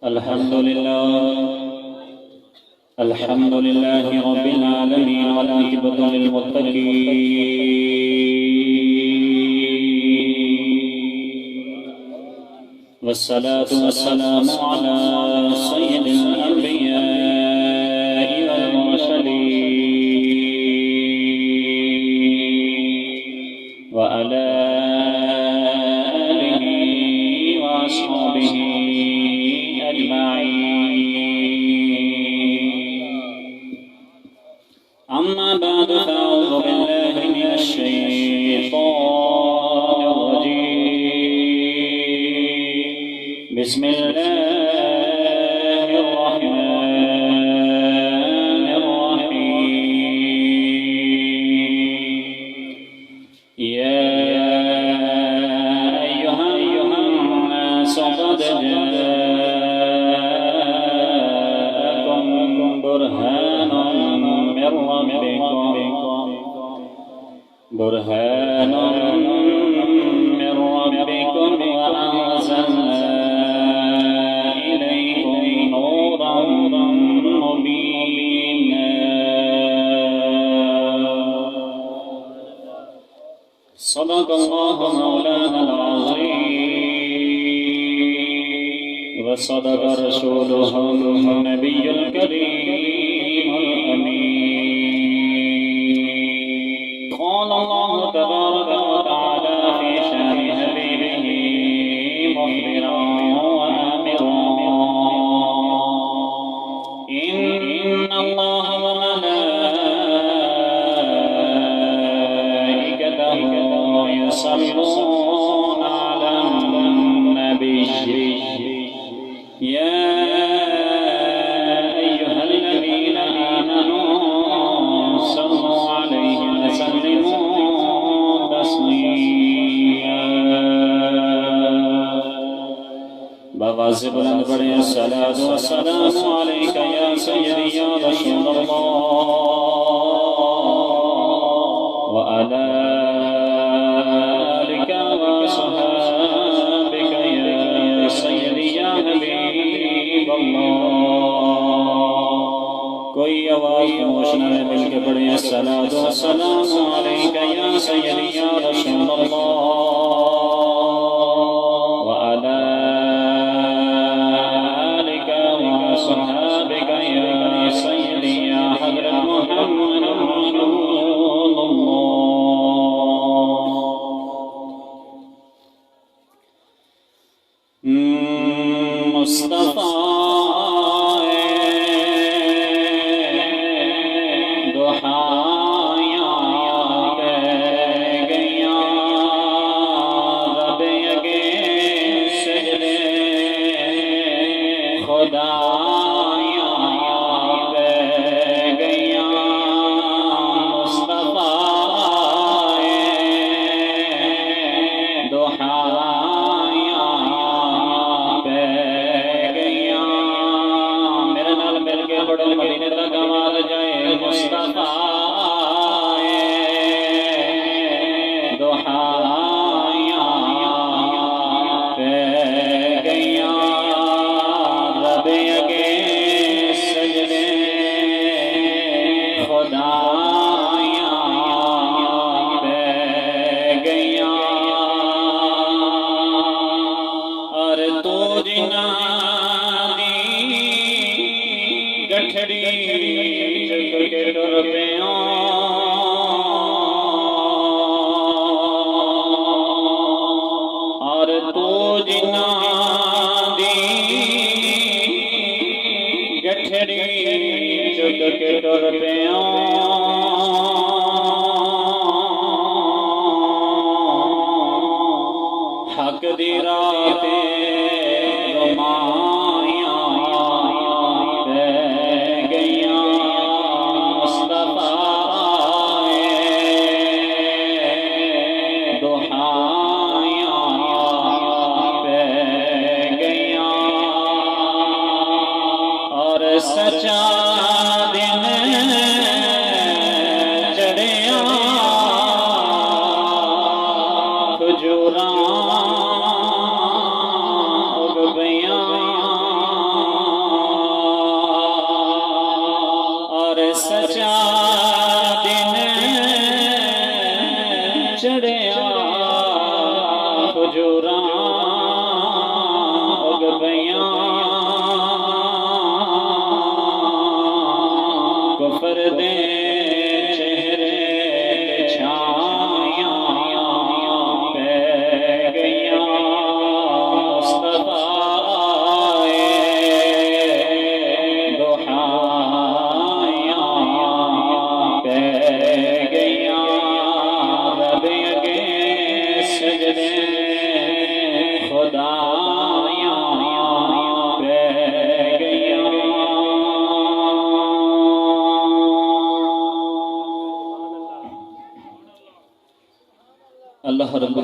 الحمد لله رب العالمين والعاقبة للمتقين والصلاة والسلام على سيد الأنبياء والمرسلين وعلى آله وأصحابه أما بعد فأعوذ بالله من الشيطان الرجيم بسم الله الرحمن الرحيم يا أيها الناس قد جاءكم برهان من ربكم وأنزلنا إليكم نورا مبينا صدق الله مولانا العظيم وصدق رسوله النبي الكريم الأمين قال الله تبارك وتعالى في شان حبيبه مخبرا وآمرا إن الله وملائكته يصلون على النبي يا أيها الذين آمنوا صلوا عليه وسلموا تسليما بغاز بلند بڑے الصلاة والسلام عليك يا سيدي يا رسول الله وعلى آلك وصحابك يا سيدي يا حبيب الله کوئی آواز خاموش نہ رہے مل کے پڑھیں الصلاة والسلام علیک یا سیدی یا رسول اللہ وعلی آلک وصحابک یا سیدی یا حضرت محمد رسول اللہ مصطفیٰ حق دی رات رمائیاں پہ گئیاں مصطفیٰ دہائیاں پہ گئیاں اور سچا دن چڑھیاں کھجوراں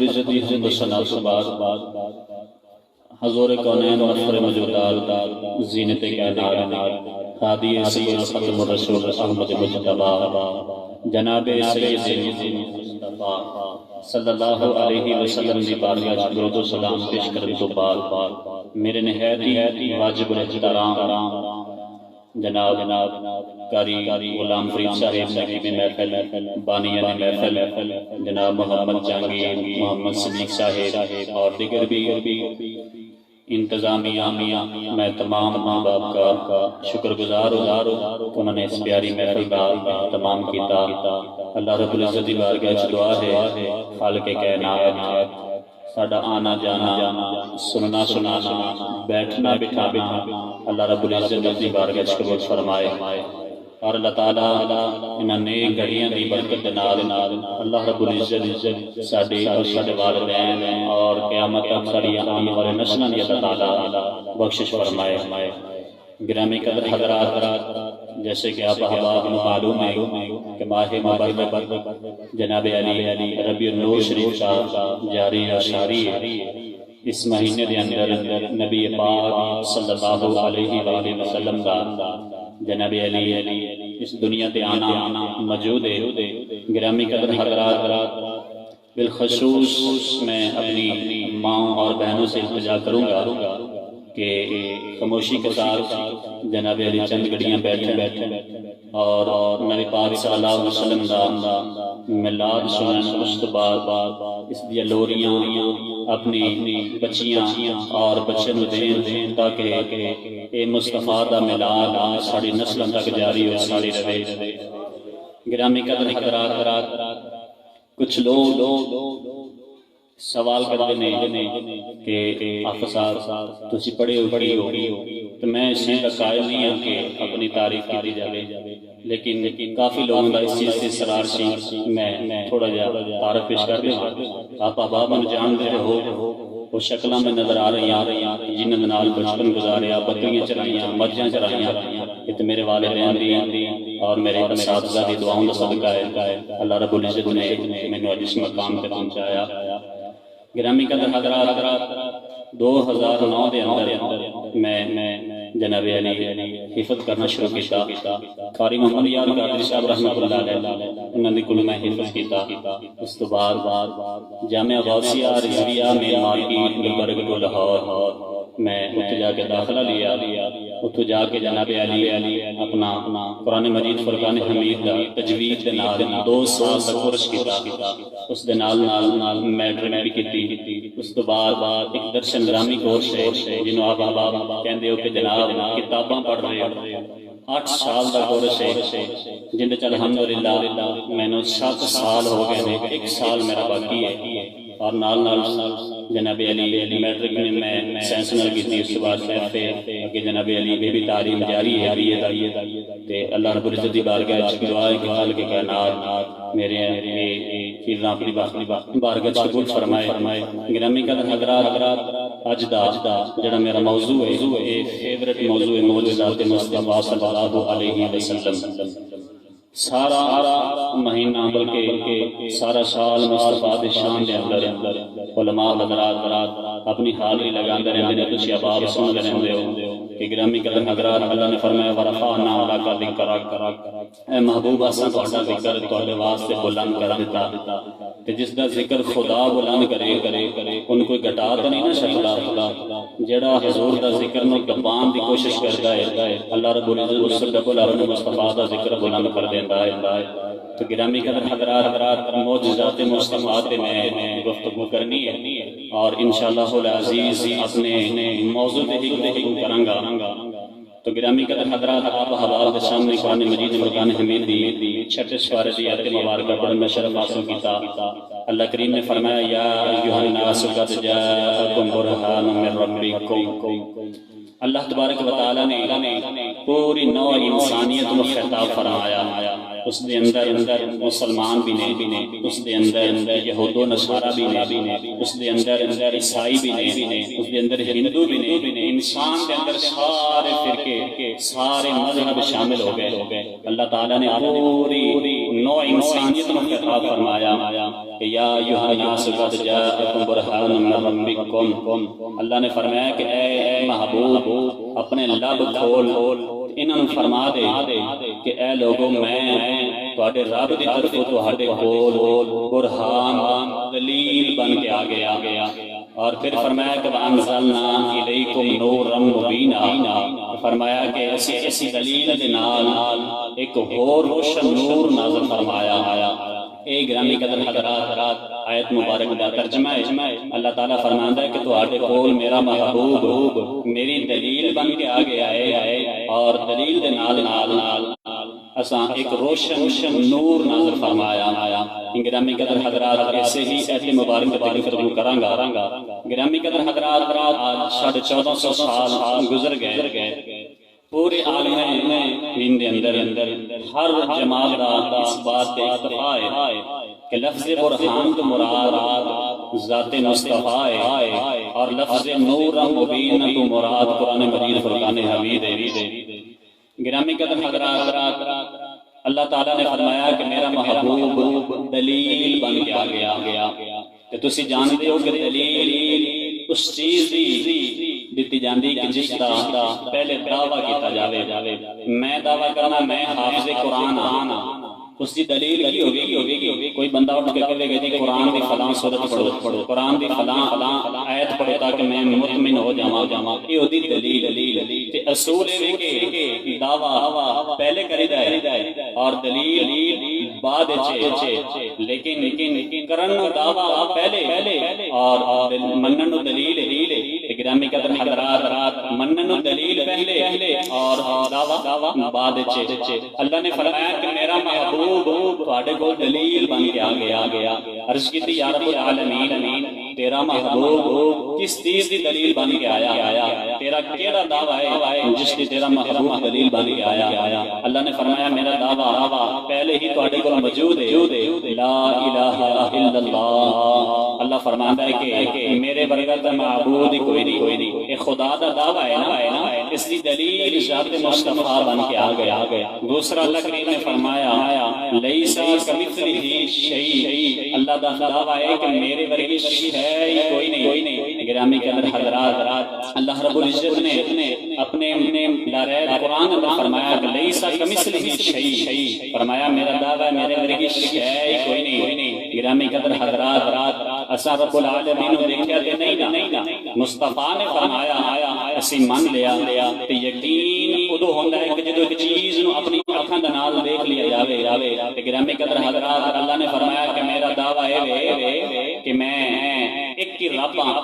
العزت حمد و ثنا کے بعد حضور کونین مفخر موجودات زینت کائنات ہادی سید ختم الرسول احمد مجتبی جناب سید مصطفیٰ صلی اللہ علیہ وسلم دی بارگاہ وچ درود و سلام پیش کرنے تو بعد میرے نہایت واجب الاحترام جناب قاری غلام فرید صاحب نقیب محفل بانیان محفل جناب محمد جہانگیر محمد صدیق صاحب اور دیگر بھی انتظامیہ میں تمام ماں باپ کا شکر گزار انہوں نے اس پیاری محفل کا تمام کیتا۔ اللہ رب العزت کی بارگاہ وچ دعا ہے خالق کائنات ساڈا آنا جانا سننا سنانا بیٹھنا بٹھانا اللہ رب العزت کی بارگاہ وچ قبول فرمائے، اور اللہ تعالیٰ انہاں نیک گھڑیاں دی برکت دے نال اللہ رب العزت ساڈے اور ساڈے والدین اور قیامت تک ساڈی آنے والے نسلاں دی اللہ تعالیٰ بخشش فرمائے۔ گرامی قدر حضرات، جیسے کہ آپ احباب کو معلوم ہے کہ ماہ مبارک جناب علی ربیع النور شریف کا جاری و ساری ہے۔ اس مہینے دے اندر نبی پاک صلی اللہ علیہ وآلہ وسلم کا جناب علی اس دنیا تے آنا موجود ہے۔ گرامی قدر حضرات، بالخصوص میں اپنی ماں اور بہنوں سے التجا کروں گا کہ خاموشی کے ساتھ جناب علی چند گھڑیاں بیٹھے اور نبی پاک صلی اللہ علیہ وسلم دا میلاد سنن، اس کے بعد اس دی لوریاں اپنی بچیاں اور بچے نو دین تاکہ اے مصطفیٰ دا میلاد ساری نسلوں تک جاری ہو ساری رہے۔ گرامی قدر حضرات، کچھ لوگ سوال کرتے ہیں کہ حافظ صاحب تسی پڑھے ہو تو میں اس کا قائل نہیں ہوں کہ اپنی تعریف کی جائے، لیکن کافی لوگوں کا اس چیز سے اصرار سی میں تھوڑا جا تعارف پیش کر دوں۔ آپ احباب جان دے ہو وہ شکلاں میں نظر آ رہی ہیں جنہاں دے نال بچپن گزاریا، بکریاں چرائیاں، مجھاں چرائیاں، یہ تو میرے والدین دی اور میرے اساتذہ دی دعاؤں کا صدقہ ہے۔ اللہ رب العزت نے مینوں اج اس مقام پہ پہنچایا۔ گرامی قدر حضرات، 2009 دے اندر میں جناب علی حفظ کرنا شروع کیتا۔ قاری محمد یار قادری صاحب رحمۃ اللہ علیہ انہاں دی کول میں حفظ کیتا۔ اس تو بعد جامعہ غوثیہ رضویہ میں مارکیٹ گلبرگ ٹو لاہور میں اتنے جا کے داخلہ لیا، اتنے جا کے جناب علی اپنا قرآن مجید فرقان حمید دا تجوید دے نال 2 سال تک کورس کیتا۔ اس دے نال میٹرک بھی کیتی۔ اس تو بعد ایک درس نظامی کورس ہے جنہوں آپ احباب کہندے ہو کہ جناب کتاباں پڑھ رہے ہو، 8 سال دا کورس ہے جن وچ الحمدللہ میں نے 7 سال ہو گئے نے، 1 سال میرا باقی ہے۔ اور نال جناب علی میٹرک میں سائنس نال کیتی، اس کے بعد کہ جناب علی بھی تعلیم جاری ہے۔ تے اللہ رب العزت دی بارگاہ وچ دعا ہے کہ خالق کائنات میرے چیزاں اپنی بارگاہ وچ قبول فرمائے۔ گرامی قدر حضرات، اج دا جڑا میرا موضوع ہے یہ فیورٹ موضوع ہے معجزات مصطفیٰ صلی اللہ علیہ وسلم۔ سارا مہینہ بلکہ سارا سال مصطفیٰ دی شان دے اندر علماء حضرات اپنی حاضری لگاندے رہندے نے، تسی احباب سن رہندے ہو کہ گرامی قدر حضرات اللہ نے فرمایا ورفعنا لک ذکرک، اے محبوب اساں تہاڈا ذکر تہاڈے واسطے بلند کر دیتا۔ کہ جس دا ذکر خدا بلند کرے ان کوئی گھٹا تو نہیں نہ سکتا۔ جڑا حضور دا ذکر نو دبان دی کوشش کردا ہے اللہ رب العزت اس سے ڈبل اپنے مصطفیٰ دا ذکر بلند کر دیندا ہے۔ تو گرامی قدر حضرات معجزات مصطفیٰ میں گفتگو کرنی ہے اور انشاءاللہ العزیز اپنے موضوع پہ ہی گفتگو کروں گا۔ تو گرامی قدر حضرات آپ احباب کے سامنے قرآن مجید فرقان حمید دی 6 سپارے دی آیت مبارکہ پڑھن میں شرف حاصل کیتا۔ اللہ کریم نے فرمایا یا ایھا الناس قد جاءکم برہان من ربکم۔ اللہ تبارک و تعالی نے پوری نوع انسانیت کو خطاب فرمایا اس دے اندر مسلمان بھی نے اس دے اندر یہود و نصارہ بھی نے اس دے اندر عیسائی بھی نے اس دے اندر ہندو بھی نے انسان دے اندر سارے فرقے سارے مذہب شامل ہو گئے اللہ تعالیٰ نے پوری نوع انسانیت کو خطاب فرمایا کہ یا ایھا الناس قد جاءکم برہان من ربکم اللہ نے فرمایا کہ اے محبوب اپنے لب کھول انہوں نے فرما دے کہ اے لوگوں میں تواڈے رب دی طرف تواڈے کول برہان دلیل بن کے آ گیا اور پھر فرمایا کہ وَأَنزَلْنَا إِلَيْكُمْ نُورًا مُبِينًا فرمایا کہ ایسی دلیل دے نال ایک اور روشن نور نازل فرمایا اے گرامی قدر حضرات آیت مبارک دا ترجمہ ہے اللہ تعالیٰ فرماندا ہے کہ تواڈے کول میرا محبوب میری دلیل بن کے آ گیا ہے اور دلیل دے نال اساں ایک روشن نور نازل فرمایا گرامی قدر حضرات ایسے ہی ایت مبارک پر گفتگو کراں گا گرامی قدر حضرات آج 1450 سال گزر گئے پورے عالم ہند دے اندر ہر جماعت دا اس بات پہ اتفاق ہے کہ لفظ برہان تو مراد ذات مصطفیٰ ہے اور لفظ نور مبین تو مراد قرآن مجید فرقان حمید ہے گرامی قدر حضرات اللہ تعالیٰ نے فرمایا کہ میرا محبوب دلیل بن کے آ گیا کہ تسی جانتے ہو کہ دلیل اس چیز دیتی جاندی کہ جس دا پہلے دعویٰ کیتا جاوے میں دعویٰ کرنا میں حافظ قرآن آنا اس دی دلیل کی ہوگی کوئی بندہ اٹھ کے کہے گا جی قرآن دی فلاں سورت پڑھو قرآن دی فلاں آیت پڑھو تاکہ میں مطمئن ہو جاواں یہ ہوتی دلیل تے اصول ہے کہ دعویٰ پہلے کری جائے اور دلیل بعد چے لیکن کرن دعویٰ پہلے اور منن دلیل گرامی قدر حضرات منن دلیل پہلے اور دعویٰ بعد چے اللہ نے فرمایا کہ میرا محبوب تواڈے کول دلیل بن کے آ گیا عرض کی یا رب العالمین تیرا محبوب کس چیز دی دلیل بن کے آیا تیرا کیڑا دعویٰ ہے جس کی تیرا محبوب دلیل بن کے آیا اللہ نے فرمایا میرا دعویٰ پہلے ہی تواڈے کول موجود ہے لا الہ الا اللہ اللہ فرماتا ہے کہ میرے برکت معبود کوئی نہیں یہ خدا دا دعویٰ ہے نا اس کی دلیل ذات مصطفیٰ بن کے آ گیا دوسرا اللہ کریم نے فرمایا لیسا کمثلہ شیء اللہ دا دعویٰ ہے کہ میرے ورگی شے کوئی نہیں گرامی کے اندر حضرات اللہ رب العزت نے اپنے لارے قرآن میں فرمایا کہ لیسا کمثلہ شیء فرمایا میرا دعویٰ میرے ورگی شے کوئی نہیں گرامی کے اندر حضرات اسا رب العالمین دیکھیا تے نہیں نا مصطفیٰ نے فرمایا اسی من لیا تے یقین ادو ہوندا ہے کہ جدو ایک چیز نو اپنی اکھاں دے نال دیکھ لیا جاوے تے گرامی قدر حضرات اللہ نے فرمایا کہ میرا دعویٰ ہے کہ میں ایک کی رب ہاں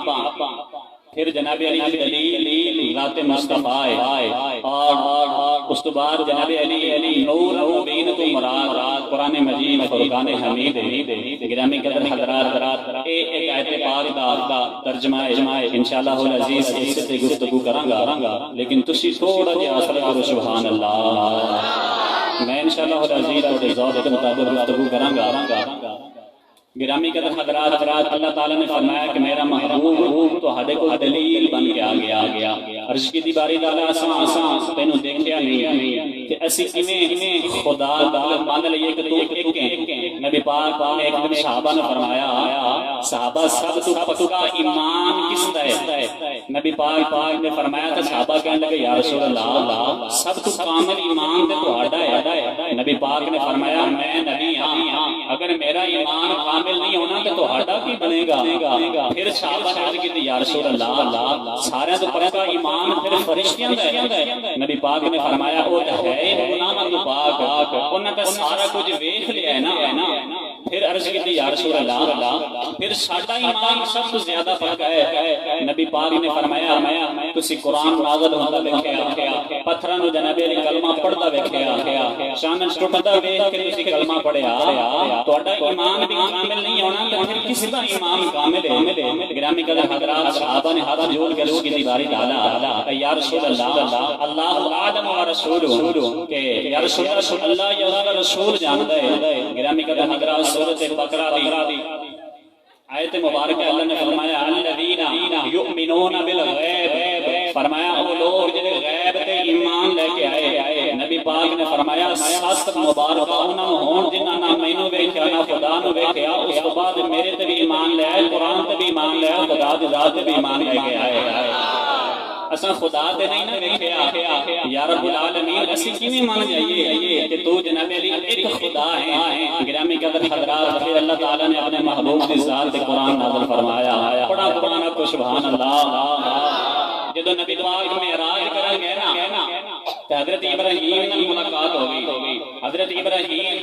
پھر جناب علی کی دلیل ذات مصطفیٰ ہے اور اس تو بعد جناب علی نور مبین تو مراد قرآن مجید فرقان حمید ہے گرامی قدر حضرات ایک آیت پاک دا ترجمہ ہے انشاءاللہ العزیز اس سے گفتگو کراں گا لیکن تسی تھوڑا جہا اثر کرو سبحان اللہ میں انشاءاللہ العزیز اور ذوق کے مطابق گفتگو کراں گا گرامی قدر حضرات اللہ تعالیٰ نے فرمایا کہ میرا محبوب تو ہڈے کو دلیل بن کے آ گیا عرش کی دی باری دالا آسان تینوں دیکھیا نہیں کہ ایسی کیویں خدا دا مان لئیے کہ تو ایک ہیں نبی پاک نے ایک دن صحابہ نے فرمایا صحابہ سب تو پکا ایمان کس دا ہے نبی پاک نے فرمایا کہ صحابہ کہنے لگے یا رسول اللہ سب تو کامل ایمان تے تو ہڈا ہے نبی پاک نے فرمایا میں نبی ہاں اگر میرا ایمان کامل نہیں ہونا تو ہڈا کی بنے گا پھر صحابہ نے عرض کی یا رسول اللہ سارے تو پکا ایمان پھر فرشتیاں دا ہے نبی پاک نے فرمایا او تے ہے گناہ تو پاک انہاں تے سارا کچھ ویکھ لیا ہے نا پھر عرض کی یا رسول اللہ پھر ساڈا ایمان سب سے زیادہ پکا ہے نبی پاک نے فرمایا تسی قرآن نازل ہوندا ویکھیا پتھراں نو جناب علی کلمہ پڑھدا ویکھیا شان ٹٹدا ویکھ کے تسی کلمہ پڑھیا تہاڈا ایمان بھی کامل نہیں ہونا تو پھر کس فیصدہ ایمان کامل ہے۔ گرامی قدر حضرات، صحابہ نے ہاتھ جوڑ کے اس کی دیواری ڈالا، یا رسول اللہ، اللہ اعلم و رسول، کہ یا رسول اللہ یا اس کا رسول جانتا ہے۔ گرامی قدر حضرات، سورۃ بقرہ دی آیت مبارکہ اللہ نے فرمایا الذین یؤمنون بالغیب، فرمایا وہ لوگ جنہیں غیب تے ایمان لے کے آئے۔ نبی پاک نے فرمایا سات مبارکہ انہاں نوں ہون جنہاں نہ مینوں ویکھیا نہ خدا نوں ویکھیا، اس تو بعد میرے تے بھی ایمان لے آئے، قرآن تے بھی ایمان لے آئے، خدا دی ذات تے بھی ایمان لے کے آئے۔ اساں خدا تے نہیں نہ ویکھیا، یا رب العالمین اسی کیویں مان جائیے کہ تو جناب علی ایک خدا ہے۔ گرامی قدر حضرات، پھر اللہ تعالی نے اپنے محبوب کی ذات تے قرآن نازل فرمایا، پڑھا قرآن کو سبحان اللہ۔ جدو نبی پاک معراج کرن گئے نا تے حضرت ابراہیم نال ملاقات ہو گئی۔ حضرت ابراہیم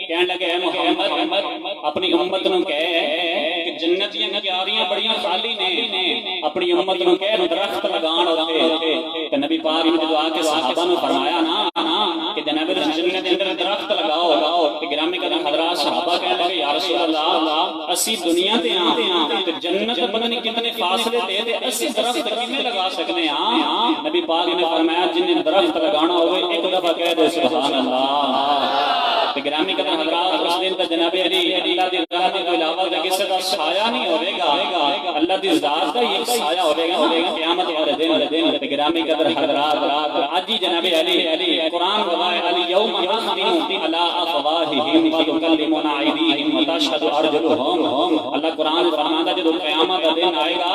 کہن لگے اے محمد اپنی امت نوں کہہ کہ جنت دیاں کیاریاں بڑیاں خالی نے، اپنی امت نوں کہہ درخت لگان اوتے۔ تے نبی پاک نے جدو آ کے صحابہ نوں فرمایا نا کہ جناب جنت دے اندر درخت لگاؤ، کہ گرامی قدر حضرات صحابہ کہن لگے یا رسول اللہ اسی دنیا تے ہاں تے جنت پتہ نہیں کتنے فاصلے تے اسی درخت کیویں لگا سکنے ہاں؟ نبی پاک نے فرمایا جن درخت لگانا ہوئے ایک دفعہ کہہ دے سبحان اللہ۔ گرامی قدر حضرات، اس دن تے جناب علی اللہ دی ذات کے علاوہ کسی کا سایہ نہیں ہوے گا، اللہ دی ذات کا ہی ایک سایہ ہوے گا قیامت والے دن۔ گرامی قدر حضرات، اج ہی جناب علی قرآن گواہ علی یوم نختم علی افواہہم وتکلمنا ایدیہم وتشہد ارجلہم۔ اللہ قرآن فرماتا جب قیامت کا دن آئے گا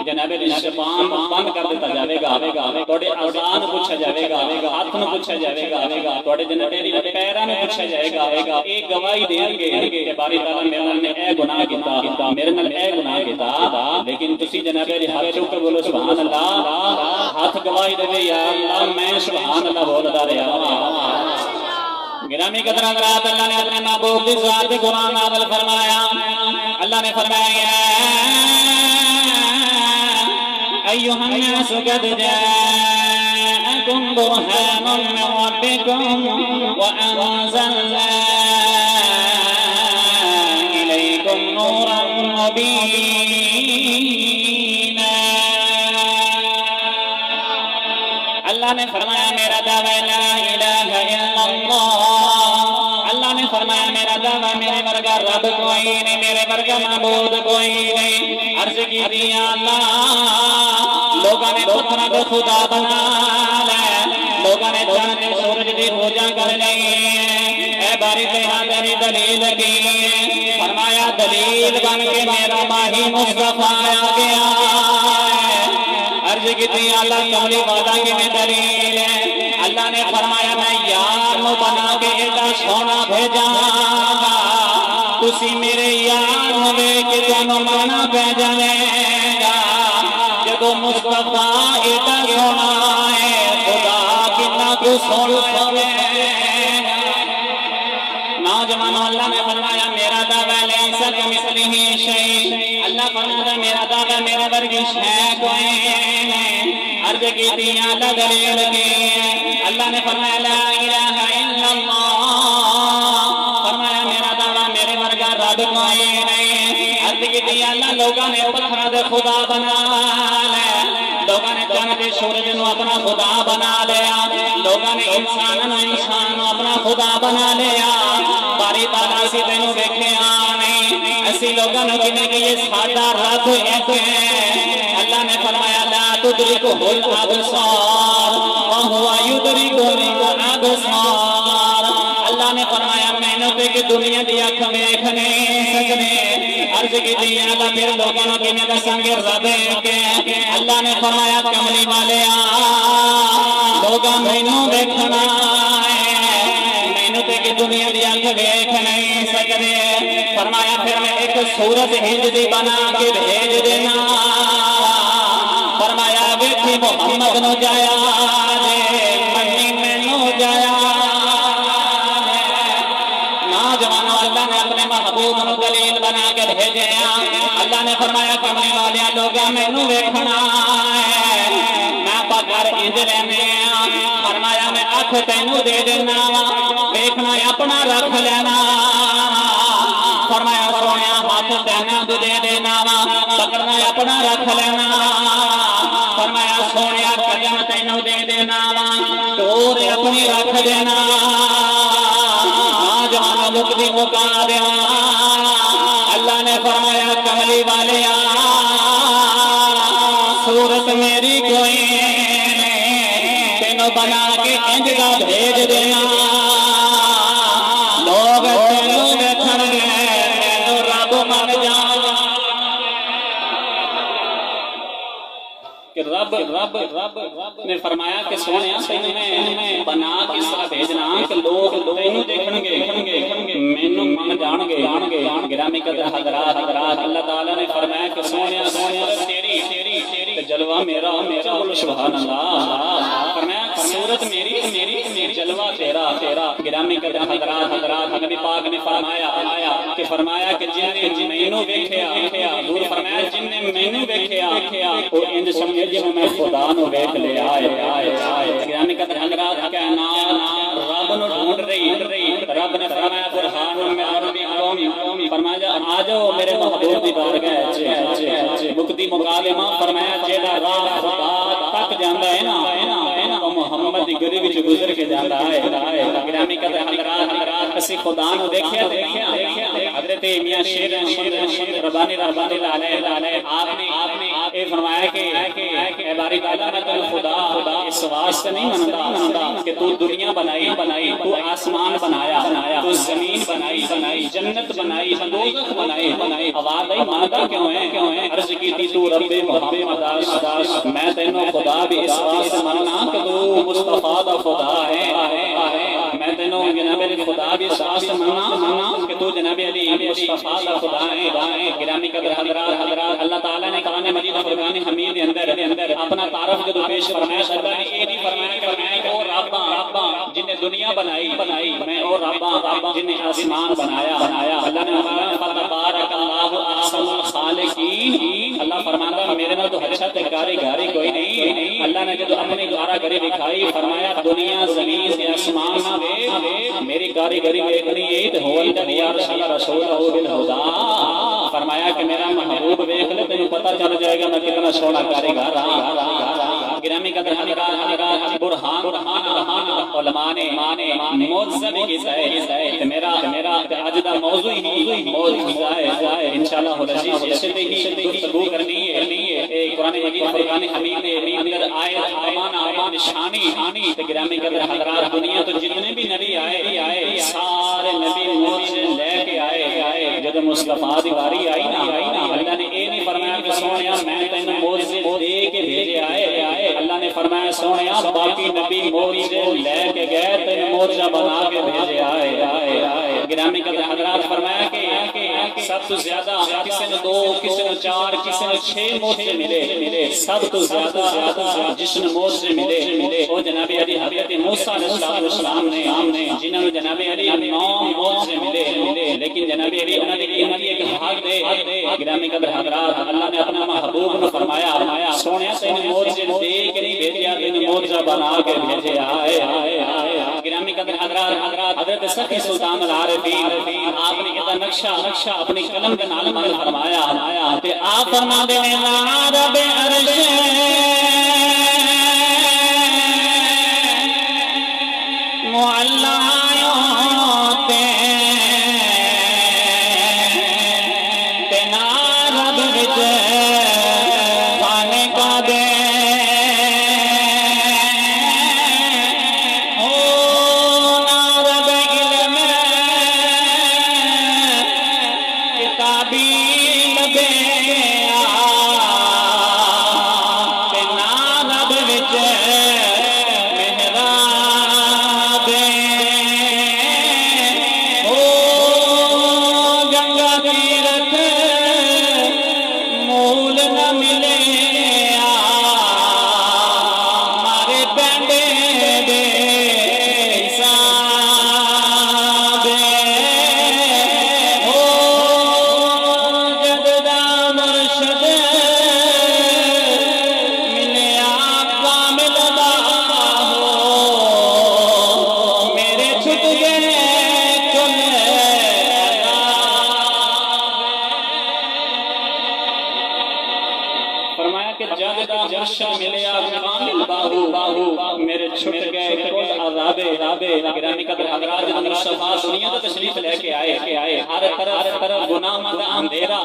جناب علی زبان بند کر دیتا جائے گا، تواڈے اذان پوچھا جائے گا، ہاتھ نوں پوچھا جائے گا، تواڈے جناب علی پیراں نوں پوچھا جائے گا۔ ایک گواہی دین گے کہ باری تعالیٰ میرے نال نے اے گناہ کیتا، میرے نال اے گناہ کیتا، لیکن تسی جناب علی ہاتھ چک کے بولو سبحان اللہ، ہاتھ گواہی دے یا اللہ میں سبحان اللہ بولدا رہا۔ گرامی قدر حضرات، اللہ نے اپنے محبوب کی ذات سے قرآن نازل فرمایا۔ اللہ نے فرمایا ایھا الناس قد جاءکم برہان من ربکم وانزلنا الیکم نورا مبینا۔ اللہ نے فرمایا میرا دعویٰ لا الہ الا اللہ، اللہ نے فرمایا میرا دعویٰ میرے ورگا رب کوئی نہیں، میرے ورگا معبود کوئی نہیں۔ عرض کی دی اللہ، لوگاں نے پتھراں کو خدا بنا لے، لوگاں نے چاند تے سورج دی پوجا کر لئی، اے باری تیرا تیری دلیل کی؟ فرمایا دلیل بن کے میرا ماہی مصطفیٰ آ گیا۔ عرض کی دی اللہ کملی والا کی میں دلیل ہے؟ اللہ نے فرمایا میں یار نو بنا کے ایڈا سونا بھیجا گا، تسی میرے یار نو ویکھ کے تانوں مانا پہ جاوے گا۔ جدو مصطفیٰ ایڈا سونا ہے خدا کتنا کو سونا ہے۔ نوجوانوں، اللہ نے فرمایا میرا دعویٰ لیس کمثلہ شیء، اللہ فرماتا میرا دعویٰ میرے ورگی شے کوئی نہیں۔ عرض کی تھی اللہ دلیل کی؟ اللہ نے فرمایا لا الہ الا اللہ، فرمایا میرا دعویٰ میرے ورگا رب کوئی نہیں۔ عرض کی تھی اللہ لوگوں نے پتھراں دے خدا بنا لے، لوگوں نے چاند تے سورج نو اپنا خدا بنا لیا، لوگوں نے انسان اپنا خدا بنا لیا۔ باری تعالیٰ اسی تینوں ویکھیا نہیں، اسی لوگوں نے کہنے کہ یہ ساڈا رب ایک ہے۔ اللہ نے فرمایا لا تدرکہ الابصار وہو یدرک الابصار، اللہ نے فرمایا میں تے کہ دنیا دی اکھ ویکھ نہیں سکدے۔ عرض کی دی اللہ پھر لوگوں نے کہنے دساں گے رب ایک ہے۔ اللہ نے فرمایا کملی والیا لوگاں مینوں ویکھنا تے کہ دنیا دی اکھ ویکھ نہیں سکدے۔ فرمایا پھر میں ایک سورت ہند دی بنا کے بھیج دینا، فرمایا ویکھی محمد نو جایا دے منی مینوں جایا۔ نوجوانوں، اللہ نے اپنے محبوب نو دلیل بنا کے بھیجیا۔ اللہ نے فرمایا کملی والیا لوگاں مینوں ویکھنا ہے، میں پکر انج رہنے۔ فرمایا میں اکھ تینوں دے دینا، ویکھنا اپنا رکھ لینا۔ فرمایا سونے ہاتھ دینا دے دینا وا پکڑنا اپنا رکھ لینا فرمایا سونے قدم تینوں دے دینا وا ٹور اپنی رکھ دینا جان مکتی مکا دیا اللہ نے فرمایا کملی والے صورت میری کوئی تینوں بنا کے انج دا بھیج دینا لوگ تینوں دیکھن گے تینوں رب من جان کہ رب نے فرمایا کہ سونے تینوں میں بنا کے اس طرح بھیجنا کہ لوگ تینوں دیکھن گے مینوں من جان گے گرامی قدر حضرات اللہ تعالیٰ نے فرمایا کہ سونے تیری جلوہ میرا سبحان اللہ فرمایا صورت میری جلوہ تیرا گرامی قدر حضرات نبی پاک نے فرمایا کہ جن نے مینوں ویکھیا حضور فرمایا جن نے مینوں ویکھیا او انج سمجھ جے میں خدا نو ویکھ لے آئے گرامی قدر حضرات کائنات رب نو ڈھونڈ رہی رب نے فرمایا برہان میں عربی قومی فرمایا آ جاؤ میرے محبوب دی بارگاہ مکتی مکالمہ فرمایا جیڑا راہ خدا تک جاندا ہے نا محمد دی گلی وچ گزر کے جاندا ہے گرامی قدر حضرات اسی خدا نو دیکھیا حضرت میاں شیر ربانی علیہ آپ نے اے فرمایا کہ اے باری تعالیٰ میں تینوں خدا اس واسطے نہیں مندا کہ تو دنیا بنائی تو آسمان بنایا تو زمین بنائی جنت بنائی دوزخ بنائی آواز آئی مانتا کیوں ہے عرض کی تھی تو رب محمد میں تینوں خدا بھی اس واسطے مننا کہ تو مصطفیٰ دا خدا ہے میں تینوں جناب علی خدا بھی اس واسطے مننا کہ تو جناب علی مصطفیٰ دا خدا ہے گرامی قدر حضرات اللہ تعالیٰ نے قرآن مجید فرقان حمید کے اندر اپنا تعارف جو پیش فرمایا اللہ نے یہ نہیں فرمایا کہ او رب جن نے دنیا بنائی میں او رب جن نے آسمان بنایا اللہ نے فرمایا فتبارک اللہ احسن الخالقین اللہ فرماتا میرے نال تو اچھا تے کاریگری کوئی نہیں اللہ نے جب اپنی کاریگری دکھائی فرمایا دنیا زمین تے آسمان نہ ویکھ میری کاریگری ویکھنی ہے تے ہو الذی ارسل رسولہ بالہدی فرمایا کہ میرا محبوب ویکھ لے تینوں پتہ چل جائے گا میں کتنا سونا کاریگر گرامی قدر حضرات برہان علماء نے معجزہ بھی کیسا ہے میرا آج دا موضوع ہی معجزہ ہے انشاءاللہ العزیز اسے ہی گفتگو کرنی ہے قرآن مجید فرقان حمید میں اندر آیت امان نشانی گرامی قدر حضرات دنیا تو جتنے بھی نبی آئے سارے نبی معجزے لے کے آئے جب مصطفیٰ دی باری آئی نا اللہ نے یہ نہیں فرمایا کہ سونیا میں تینوں معجزے دے کے بھیجے آئے اللہ نے فرمایا سونیا باقی نبی معجزے لے کے گئے تینوں معجزہ بنا کے بھیجے آئے گرامی قدر حضرات فرمایا کہ سب تو زیادہ کسی نے 2 کسی نے 4 کسی نے 6 معجزے ملے سب تو زیادہ جس نے معجزے ملے وہ جناب علی حضرت موسیٰ علیہ السلام نے جنہوں نے جناب علی 9 معجزے ملے لیکن جناب علی انہوں نے ایک حق دے گرامی قدر حضرات اللہ نے اپنا محبوب نے فرمایا سونے تینوں معجزے دے کے نہیں بھیجا تینوں معجزہ بنا کے بھیجے آئے گرامی قدر حضرات حضرت سخی سلطان العارفین آپ نے کہتا نقشہ اپنی قلم کے نال من فرمایا تے آپ فرما دے رب عرش معلا میرے چھٹ گئے کل عذاب گرامی قدر حضرات جب مصطفیٰ دنیا تو تشریف لے کے آئے ہر طرف گناہ مند اندھیرا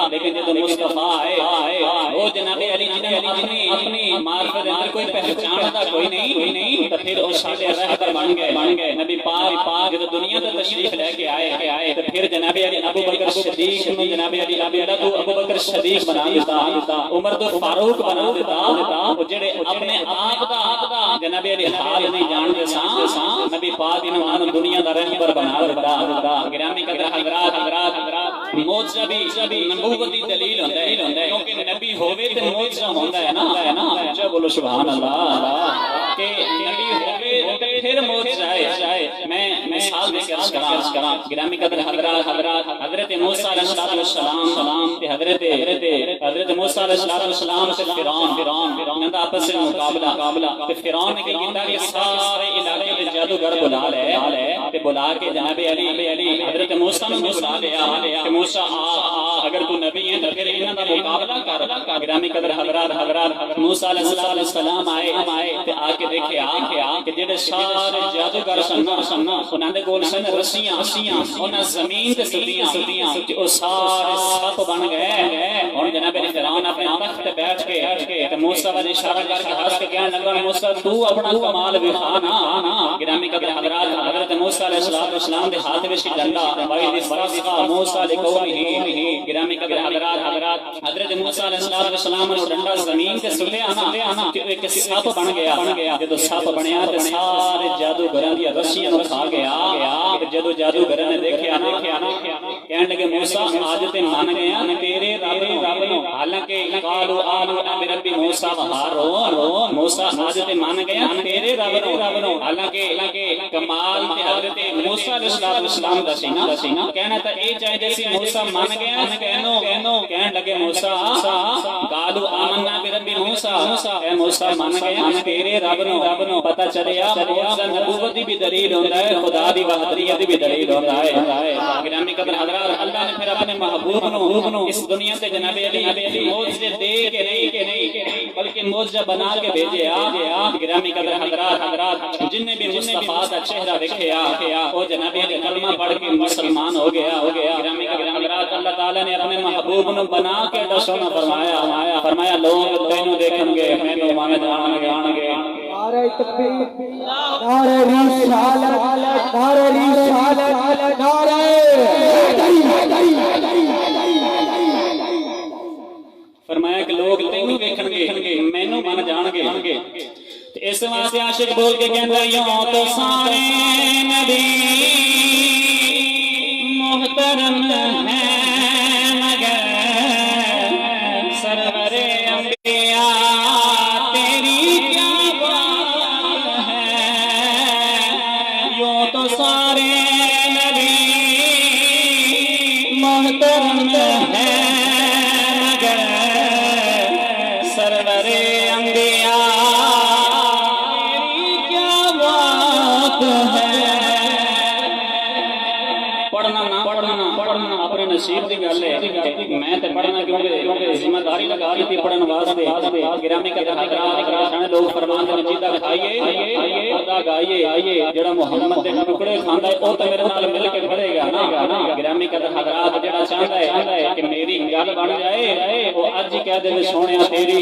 لیکن جب مصطفیٰ آئے وہ جناب علی اپنی معرفت اندر کوئی پہچانتا کوئی نہیں تو پھر اس سارے رہبر بن گئے نبی پاک جب دنیا تو تشریف لے کے آئے تو پھر جناب علی ابو بکر صدیق نے جناب علی ابو بکر صدیق بنا دیتا عمر تو فاروق بنا دیتا وہ جڑے اپنے آپ دا جناب علی حال نہیں جانتے سا نبی پاک انہوں دنیا دا رہبر بنا دیتا گرامی قدر حضرات معجزہ بھی نبوتی دلیل ہوندا ہے کیونکہ نبی ہوے تے معجزہ ہوندا ہے نا اچھا بولو سبحان اللہ کہ نبی ہوے تے پھر معجزہ ہے میں مثال دے کے عرض کراں گرامی قدر حضرت موسیٰ علیہ السلام تے حضرت موسیٰ علیہ السلام سے فرعون دا آپس میں مقابلہ تے فرعون نے کیتا کہ سارے علاقے دے جادوگر بلا کے جناب علی حضرت موسیٰ نے بلا لیا کہ موسیٰ اگر تو نبی ہے تو پھر انہاں دا مقابلہ کر گرامی قدر حضرات موسیٰ علیہ السلام آئے تے آ کے دیکھے کہ جڑے سارے جادوگر سن انہاں دے کول سن رسیاں انہاں زمین تے سٹیاں کہ او سارے سپ بن گئے اور جناب علی فرعون اپنے تخت تے بیٹھ کے تے موسیٰ نے اشارہ کر کے ہنس کے کہنے لگا موسیٰ تو اپنا کمال دکھا نا گرامی قدر حضرت موسیٰ علیہ السلام دے ہاتھ وچ ڈنڈا بھائی دس برا موسیٰ لقومہ گرامی قدر حضرت موسیٰ علیہ السلام نے ڈنڈا زمین تے سٹیا نا کہ ایک سپ بن گیا جدوں سپ بنیا تے سارے جادوگراں دی رسیاں نوں کھا گیا جدوں جادوگر نے دیکھیا کہنے لگے موسیٰ آج تے من گیا تیرے رب نو حالانکہ قالوا آمنا برب موسیٰ و ہارون موسیٰ آج تے من گیا تیرے رب نو حالانکہ کمال تے حضرت موسیٰ علیہ السلام دا سینا کہنا تھا اے چاہے جیسی موسیٰ من گیا کہنے لگے موسیٰ قالوا آمنا برب موسیٰ اے موسیٰ من گیا تیرے رب نو پتہ چلیا موسیٰ نبوتی بھی دلیل ہوتا ہے خدا دی وحدانیت بھی دلیل ہوتا ہے گرامی قدر حضرات اللہ نے پھر اپنے محبوب نو اس دنیا سے جناب علی معجزے دے کے نہیں بلکہ معجزہ بنا کے بھیجے گرامی قدر حضرات جن نے بھی مصطفیٰ کا چہرہ دیکھا وہ جناب علی کلمہ پڑھ کے مسلمان ہو گیا گرامی قدر حضرات اللہ تعالیٰ نے اپنے محبوب نو بنا کے دشونا فرمایا لوگ تینوں دیکھیں گے مینوں مانے جان گے نعرہ تکبیر نعرہ رسالت نعرہ فرمایا کہ لوگ تینوں دیکھیں گے مینوں مان جان گے اس واسطے عاشق بول کے کہندا یوں تو سارے نبی محترم ہیں مگر سرور انبیاء تیری کیا بات ہے یوں تو سارے نبی محترم ہیں مگر سرور انبیاء تیری کیا بات ہے پڑھنا اپنے نصیب دی گل ہے میں تے پڑھنا کیونکہ ذمہ داری لگا لی تھی پڑھن واسطے گرامی قدر حضرات لوگ فرمان دے نچیدہ کھائیے پردہ گائیے جڑا محمد دے ٹکڑے کھاندا ہے او تے میرے نال مل کے پڑھے گا نا گرامی قدر حضرات جڑا چاہندا ہے کہ میری گل بن جائے وہ اج ہی کہہ دے سونیا تیری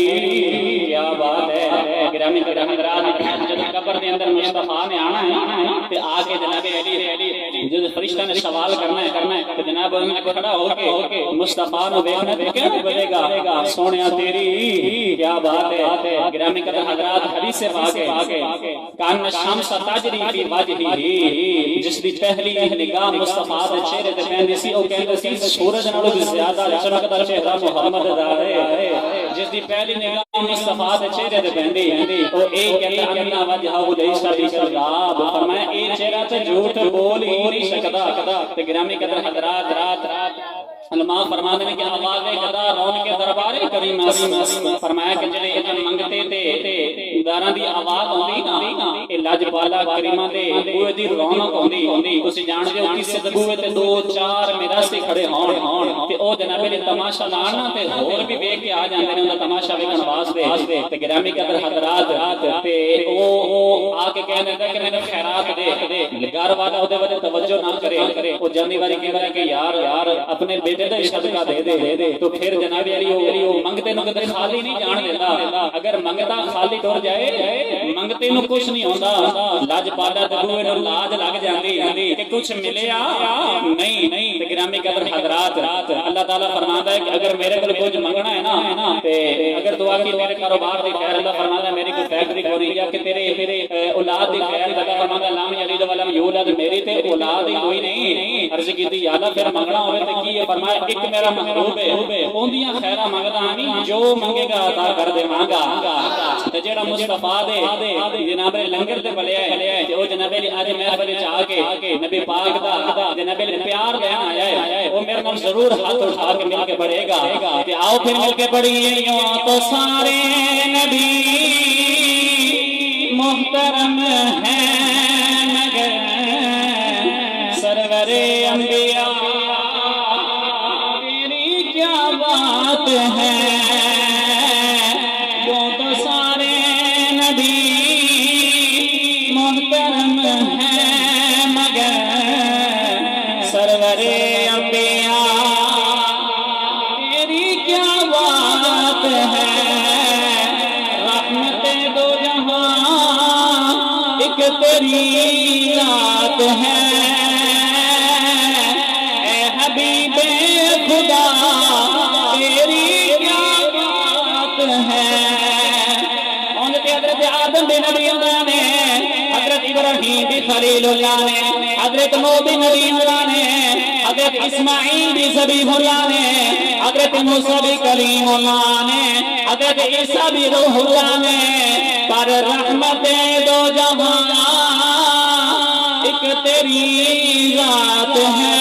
کیا بات ہے گرامی قدر حضرات جب قبر دے اندر مصطفیٰ نے آنا ہے تے آ کے جناب علی جب فرشتہ نے سوال کرنا ہے تو جناب میں کھڑا ہو کے مصطفیٰ نو دیکھنا کیوں بولے گا سونیا تیری کیا بات ہے گرامی قدر حضرات حدیث پاک ہے کان شمس تجری فی وجہہ جس دی پہلی نگاہ مصطفیٰ دے چہرے تے پیندی سی او کہندا سی سورج نالوں بھی زیادہ چمکدا چہرہ محمد دا ہے جس دی پہلی نگاہ مصطفیٰ دے چہرے تے پیندی او اے کہندا اننا وجہہ لیس بکذاب فرمایا اے چہرہ تے جھوٹ بول ہی نہیں سکدا تے گرامی قدر حضرات علماء فرماتے ہیں کہ آواز گدا رون کے دربار کریم فرمایا کہ جڑے اتن منگتے تے داراں دی آواز ہوندی نا ਇਹ ਲਾਜਪਾਲਾ ਕਰੀਮਾਂ ਦੇ ਬੂਹੇ ਦੀ ਰੌਣਕ ਆਉਂਦੀ ਤੁਸੀਂ ਜਾਣਦੇ ਹੋ ਕਿਸੇ ਦੇ ਬੂਹੇ ਤੇ 2-4 ਮਿਰਾਸੀ ਖੜੇ ਹੋਣ ਤੇ ਉਹ ਜਨਾਬੇ ਨੇ ਤਮਾਸ਼ਾ ਲਾਣਾ ਤੇ ਹੋਰ ਵੀ ਵੇਖ ਕੇ ਆ ਜਾਂਦੇ ਨੇ ਉਹਦਾ ਤਮਾਸ਼ਾ ਵੇਖਣ ਵਾਸਤੇ ਤੇ ਗਿਰਾਮੀ ਕਦਰ ਹਜ਼ਰਾਤ ਤੇ ਉਹ ਆ ਕੇ ਕਹਿ ਦਿੰਦਾ ਕਿ ਮੈਨੂੰ ਖੈਰਾਤ ਦੇ ਘਰ ਵਾਲਾ ਉਹਦੇ ਵੱਲ ਤਵੱਜੋ ਨਾ ਕਰੇ ਉਹ ਜਾਨੀ ਵਾਰੀ ਕਹਿੰਦਾ ਕਿ ਯਾਰ ਆਪਣੇ ਬੇਟੇ ਦਾ ਸਦਕਾ ਦੇ ਦੇ تو پھر جناب علی وہ منگتے نو کدے خالی نہیں جان دیتا اگر منگتا خالی ٹر جائے منگتے نو کچھ نہیں ہوندا لاجپالا تے بوئے نو لاج لگ جاندی کہ کچھ ملیا نہیں تے گرامی قدر حضرات اللہ تعالی فرماتا ہے کہ اگر میرے کول کچھ منگنا ہے نا تے اگر دعا کی میرے کاروبار دی خیر اللہ فرماتا ہے میری کوئی فیکٹری کوئی نہیں یا کہ تیرے اولاد دی خیر اللہ فرماتا ہے لام یلد ولم یولد میری تے اولاد ہی کوئی نہیں عرض کیتی یا اللہ پھر منگنا ہوے تے کی ہے فرمایا ایک میرا محبوب ہے اوندیاں خیراں منگدا نہیں جو منگے گا عطا کر دیواں گا تے جیڑا مصطفیٰ دے جناب لنگر تے بلیا ہے تے او جناب علی اج محفل وچ آ کے نبی پاک دا جناب علی پیار لینا آیا ہے او میرے نال ضرور ہاتھ اٹھا کے مل کے پڑھے گا تے آؤ پھر مل کے پڑھیے تو سارے نبی محترم ہیں مگر سرور انبیاء تیری کیا بات ہے وہ تو سارے نبی محترم ہیں مگر سرور انبیاء تیری کیا بات ہے رحمت دو جہاں ایک تیری ذات ہے اے حبیب خدا تیری کیا بات ہے ان کے حضرت آدم بن نبی اللہ نے حضرت ابراہیم بھی خلیل اللہ نے حضرت نوح بھی نبی اللہ نے حضرت اسماعیل بھی ذبیح اللہ نے حضرت موسیٰ بھی کلیم اللہ نے حضرت عیسیٰ بھی روح اللہ نے پر رحمت دو جہاں ایک تیری ذات ہے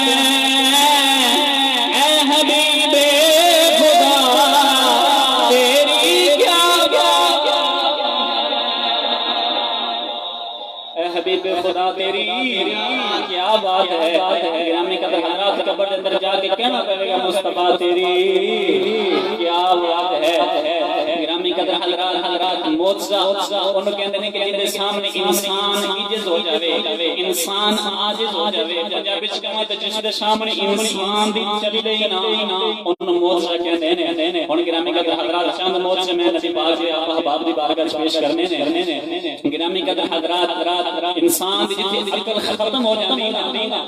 اے حبیب خدا تیری کیا بات اے حبیب خدا تیری کیا بات ہے گرامی قدر حضرات قبر کے اندر جا کے کہنا پڑے گا مصطفیٰ تیری کیا بات ہے گرامی قدر حضرات معجزہ انہوں کہندے نے کہ جن دے سامنے انسان عاجز ہو جاوے انسان عاجز ہو جاوے پنجابی وچ کہاں تے جس دے سامنے انسان دی چلی لئی نا انہوں معجزہ کہندے نے ہن گرامی قدر حضرات چند معجزے میں نبی پاک دے آپ احباب دی بارگاہ وچ پیش کرنے نے گرامی قدر حضرات انسان دی جتھے عقل ختم ہو جاندی نا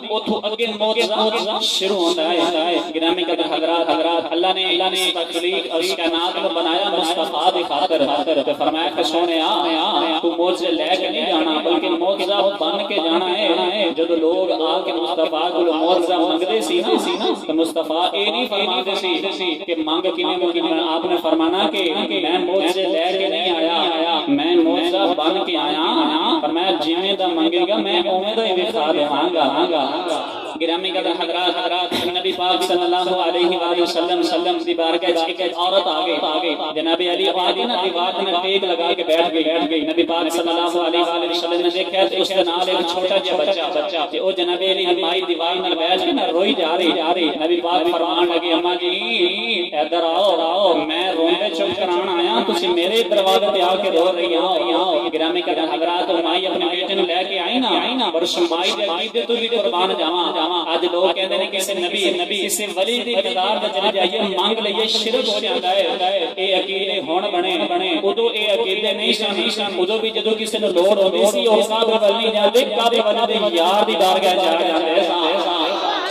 اوتھوں اگے معجزہ شروع ہوندا ہے گرامی قدر حضرات اللہ نے تخلیق اور کائنات کو بنایا مصطفیٰ دی خاطر تے فرمایا کہ سونیا تو معجزے لے کے نہیں جانا بلکہ معجزہ بن کے جانا ہے جب لوگ آ کے مصطفیٰ کو معجزہ منگدے سی نا تو مصطفیٰ اے نہیں فرماتے سی کہ مانگ کنے آپ نے فرمانا کہ میں معجزے لے کے نہیں آیا میں معجزہ بن کے آیا فرمایا جویں دا منگے گا میں اوویں دا ہی وکھا دیواں گا گرامی قدر حضرات نبی پاک صلی اللہ علیہ وآلہ وسلم دی بارگاہ ایک عورت آ گئی جناب علی آگے نا دیوار میں ٹیک لگا کے بیٹھ گئی نبی پاک صلی اللہ علیہ وآلہ وسلم نے دیکھا کہ اس کے نال ایک چھوٹا جا بچہ تے او جناب علی مائی دیوار میں بیٹھ کے نا روئی جا رہی نبی پاک فرمان لگے اماں جی ادھر آؤ میں روندے چپ کران آیا تسی میرے دروازے تے آ کے رو رہی ہو گرامی قدر حضرات مائی اپنے بیٹے نوں لے کے آئی نا پر مائی دے عقیدے تو بھی قربان جاواں آج لوگ کہتے ہیں کہ کسی نبی کسی ولی دی مدار تے چلے جائیے مانگ لئیے شرک ہو جاتا ہے اے عقیدے ہون بنے ادو اے عقیدے نہیں سن ادو بھی جدو کسی نے لوڑ ہوندی سی او کعبے ول نہیں جاندے کعبے ول دے یار دی بارگاہ جا جاندے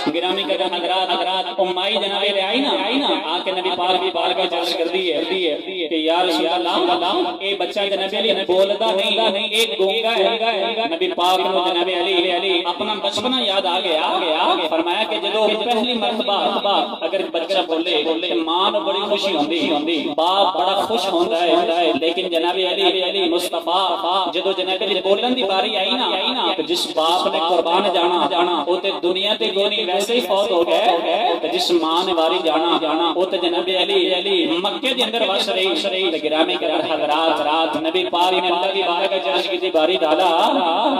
گرامی قدر حضرات مائی جناب لے آئی نا آ کے نبی پاک دی بارگاہ چل کر دی ہے کہ یا رسول اللہ اے بچہ جناب علی بولدا نہیں اے گونگا ہے نبی پاک نو جناب علی اپنا بچپنا یاد آ گیا فرمایا کہ جدو پہلی مرتبہ اگر بچہ بولے تے ماں نو بڑی خوشی ہوندی باپ بڑا خوش ہوندا ہے لیکن جناب علی مصطفیٰ جدو جناب علی بولن دی باری آئی نا تو جس باپ نے قربان جانا او تے دنیا تے گونی ویسے ہی فوت ہو گئے جس ماں نے واری جانا وہ تے جناب علی مکے دے اندر وس رہی تے گرامی قدر حضرات نبی پاک نے اللہ دی بارگاہ وچ عرض کیتی باری تعالی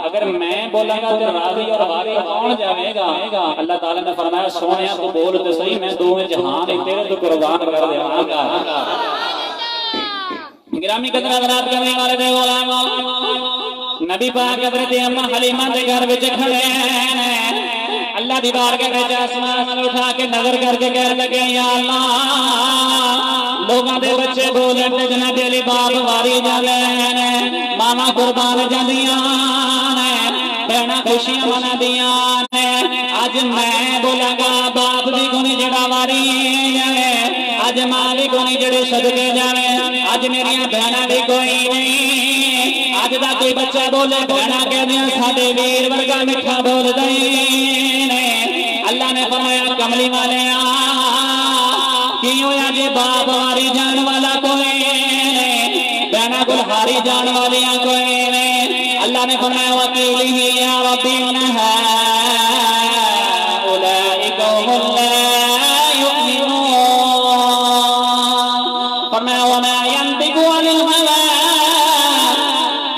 اگر میں بولاں گا تے راضی اور واری کون جاوے گا اللہ تعالی نے فرمایا سونیا تو بول تے صحیح میں دوویں جہان تیرے تو قربان کر دیواں گا گرامی قدر حضرات کرنے والے دے غلام نبی پاک حضرت اماں حلیمہ دے گھر وچ کھڑے ہیں اللہ دی بارگاہ وچ آسمان اٹھا کے نظر کر کے کہہ لگے یا اللہ لوگاں دے بچے بولے تے جناب علی باپ واری جاندے نے ماواں قربان جاندیاں نے بہناں خوشیاں منادیاں نے اج میں بولاں گا باپ بھی کوئی جڑا واری جاوے اج ماں بھی کوئی جڑے صدقے جاوے اج میریاں بہناں بھی کوئی نہیں اج دا کوئی بچہ بولے بہناں کہدیاں ساڈے ویر ورگا میٹھا بول دئی نے اللہ نے فرمایا کملی والے کی ہویا جے باپ ہاری جان والا کوئی نہیں بہناں کول ہاری جان والیاں کوئی نہیں اللہ نے فرمایا وکیلی یا ربی انہا اولئک هم لا یؤمنون فرمایا وما ينطق عن الهوى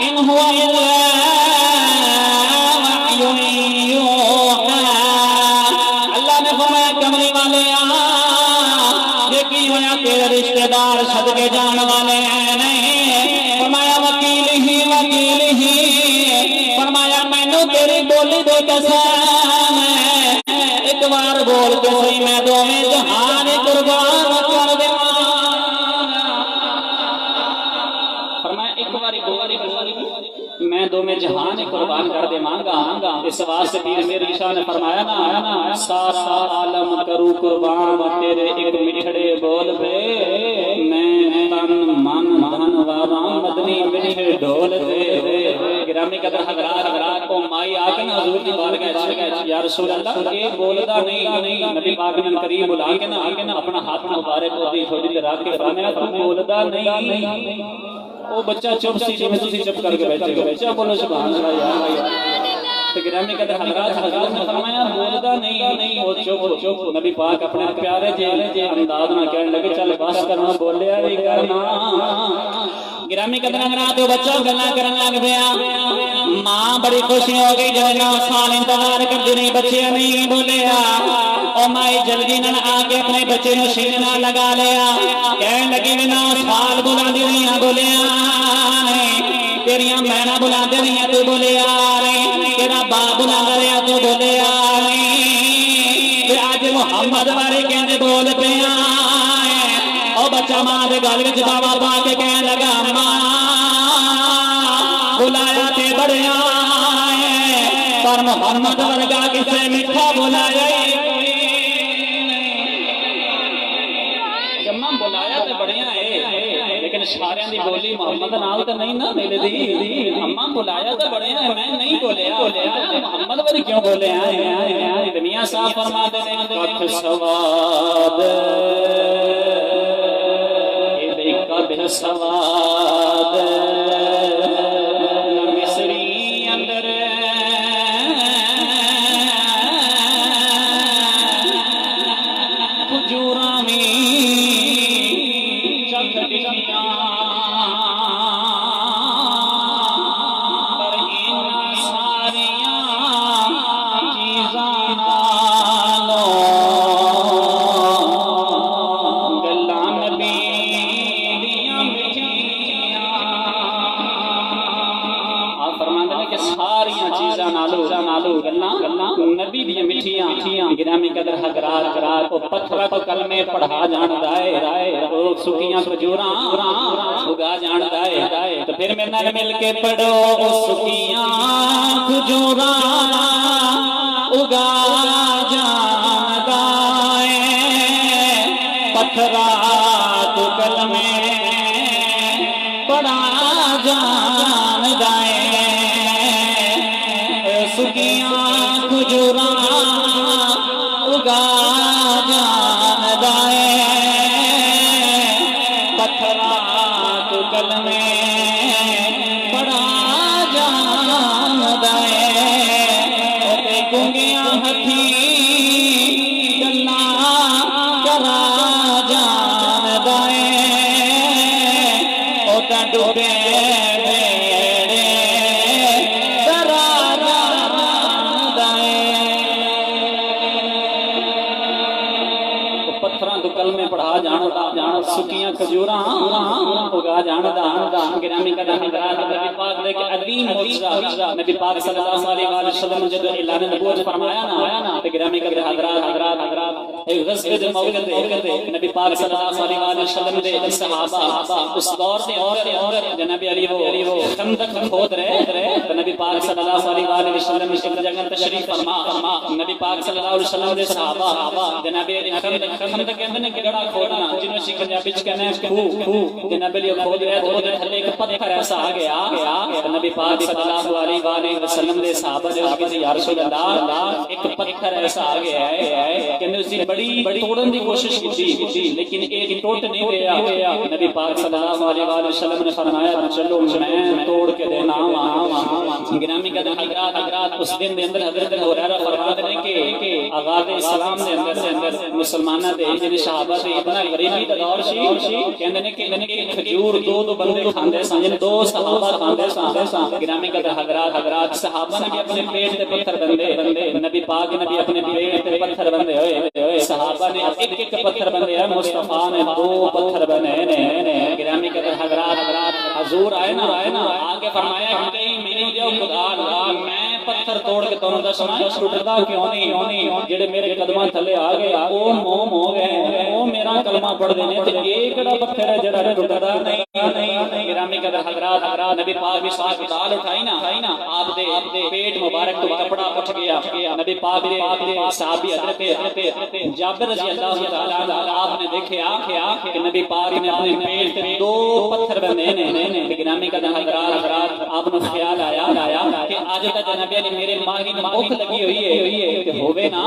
ان هو الا وحی یوحی اللہ نے فرمایا کملی والے یہ ہویا تیرے رشتہ دار صدقے جان والے نہیں فرمایا وکیل ہی فرمایا مینوں تیری بولی دے قسم ایک بار بول کے صحیح میں دوویں جہان قربان کر دیواں فرمایا ایک بار بول میں دوویں جہان قربان کر دیواں گا اس واسطے پیر میرے شاہ نے فرمایا نا سارا عالم کروں قربان تیرے ایک مٹھڑے بول پہ میں تن من دھن واواں مدنی میٹھے ڈھول دے گرامی قدر حضرات کو مائی آ کے نا حضور دی بارگاہ یا رسول اللہ یہ بولدا نہیں نبی پاک نے قریب بلا کے نا اپنا ہاتھ مبارک دی تھوڑی رات کے فرمایا تو بولدا نہیں وہ بچہ چپ سی جی میں تسی چپ کر کے بیٹھے ہو بچہ بولو سبحان اللہ یا تو گرامی قدر حضرات نے فرمایا بولدا نہیں وہ چپ نبی پاک اپنے پیارے جے انداز نہ کہنے لگے چل بس کرنا بولیا نہیں کرنا گرامی قدر حضرات وہ بچہ گلاں کرن لگ پیا ماں بڑی خوشی ہو گئی جو 9 سال انتظار کر دی بچے نہیں بولیا او مائی جلدی نہ آ کے اپنے بچے نو سینے نال لگا لیا کہنے لگی 9 سال بلاندی نہیں بولیا تیریاں بہناں بلاندے نہیں تو بولیا نہیں تیرا باپ بلاندا رہیا تو بولیا نہیں تے اج محمد بارے کہندے بول پیا او بچہ ماں دے گل وچ بابا پا کے کہن لگا ماں بلایا تے بڑیا پر محمد ورگا کسے میٹھا بلایا جمع بلایا تے بڑیا ہے لیکن سارے دی بولی محمد نال تے نہیں نہ ملدی اماں بلایا تے بڑیا ہے میں نہیں بولیا محمد ور کیوں بولیا میاں صاحب فرماتے ہیں کٹھ سواد کٹھ سواد مصری اندر کھجوراں میں چکھ ڈکیاں پر ان ساریاں چیزاں نالوں گلاں نبی چیزاں نالو گلاں نبی دی میٹھیاں گرامی قدر حضرات او پتھر تو کلمے پڑھا جاندا ہے او سکیاں کھجوراں اگا جاندا ہے تو پھر میرے نال مل کے پڑھو او سکیاں کھجوراں اگا جاندا ہے پتھرا تو کلمے پڑھا جاندا ہے سکیاں کھجوراں اگا جاندا ہے پتھرات کلمے پڑھا جاندا ہے سکیاں کھجوراں اگا جاندا گرامی قدر حضرات نبی پاک دے عظیم معجزہ نبی پاک صلی اللہ علیہ وسلم جب اعلان نبوت فرمایا نا تے گرامی قدر حضرات ایک غزوے دے موقع تے نبی پاک صلی اللہ علیہ وسلم دے صحابہ اس دور دے اور جناب علی وہ خندق کھود رہے تے نبی پاک صلی اللہ علیہ وسلم اس جگہ تشریف فرما نبی پاک صلی اللہ علیہ وسلم دے صحابہ جناب علی خندق کہندے نے گڑا کھودنا جنوں سی پنجابی وچ کہنے کھو جناب علی کھود رہے تو دے تھلے ایک پتھر ایسا آ گیا نبی پاک صلی اللہ علیہ وسلم دے صحابہ جو کہ یا رسول اللہ ایک پتھر ایسا آ گیا ہے کہ اس دی بڑی توڑن دی کوشش کی لیکن ایک ٹوٹ نہیں گیا نبی پاک صلی اللہ علیہ وسلم نے فرمایا چلو میں توڑ کے دینا گرامی قدر حضرات اس دن دے اندر حضرت ہریرہ فرماتے ہیں کہ آغاز اسلام دے اندر مسلماناں دے جن صحابہ دے اتنا غریبی دا دور سی کہندے نے کہ کھجور دو بندے کھاندے سن دو صحابہ کھاندے سن گرامی قدر حضرات صحابہ نے اپنے پیٹ تے پتھر بندے نبی پاک نے اپنے پیٹ تے پتھر بندے ہوئے صحابہ نے ایک پتھر بندے ہیں مصطفیٰ نے دو پتھر بنے نے گرامی قدر حضرات حضور آئے نا آگے فرمایا کہ کہیں میرے دیو خدا میں پتھر توڑ کے تانوں دسنا ٹوٹدا کیوں نہیں جڑے میرے قدماں تھلے آ گئے او موم ہو گئے او میرا کلمہ پڑھ دے نے تے ایک دا پتھر ہے جڑا ٹوٹدا نہیں گرامی قدر حضرات نبی پاک بھی ساتھ ڈال اٹھائی نا آپ دے پیٹ مبارک تو کپڑا اٹھ گیا نبی پاک دے صحابی حضرت جابر رضی اللہ تعالی عنہ آپ نے دیکھا کہ نبی پاک نے اپنے پیٹ تے دو پتھر بندے نے گرامی قدر حضرات آپ نو خیال آیا کہ آج تک نبی علی میرے ماہی بھوک لگی ہوئی ہے کہ ہوے نا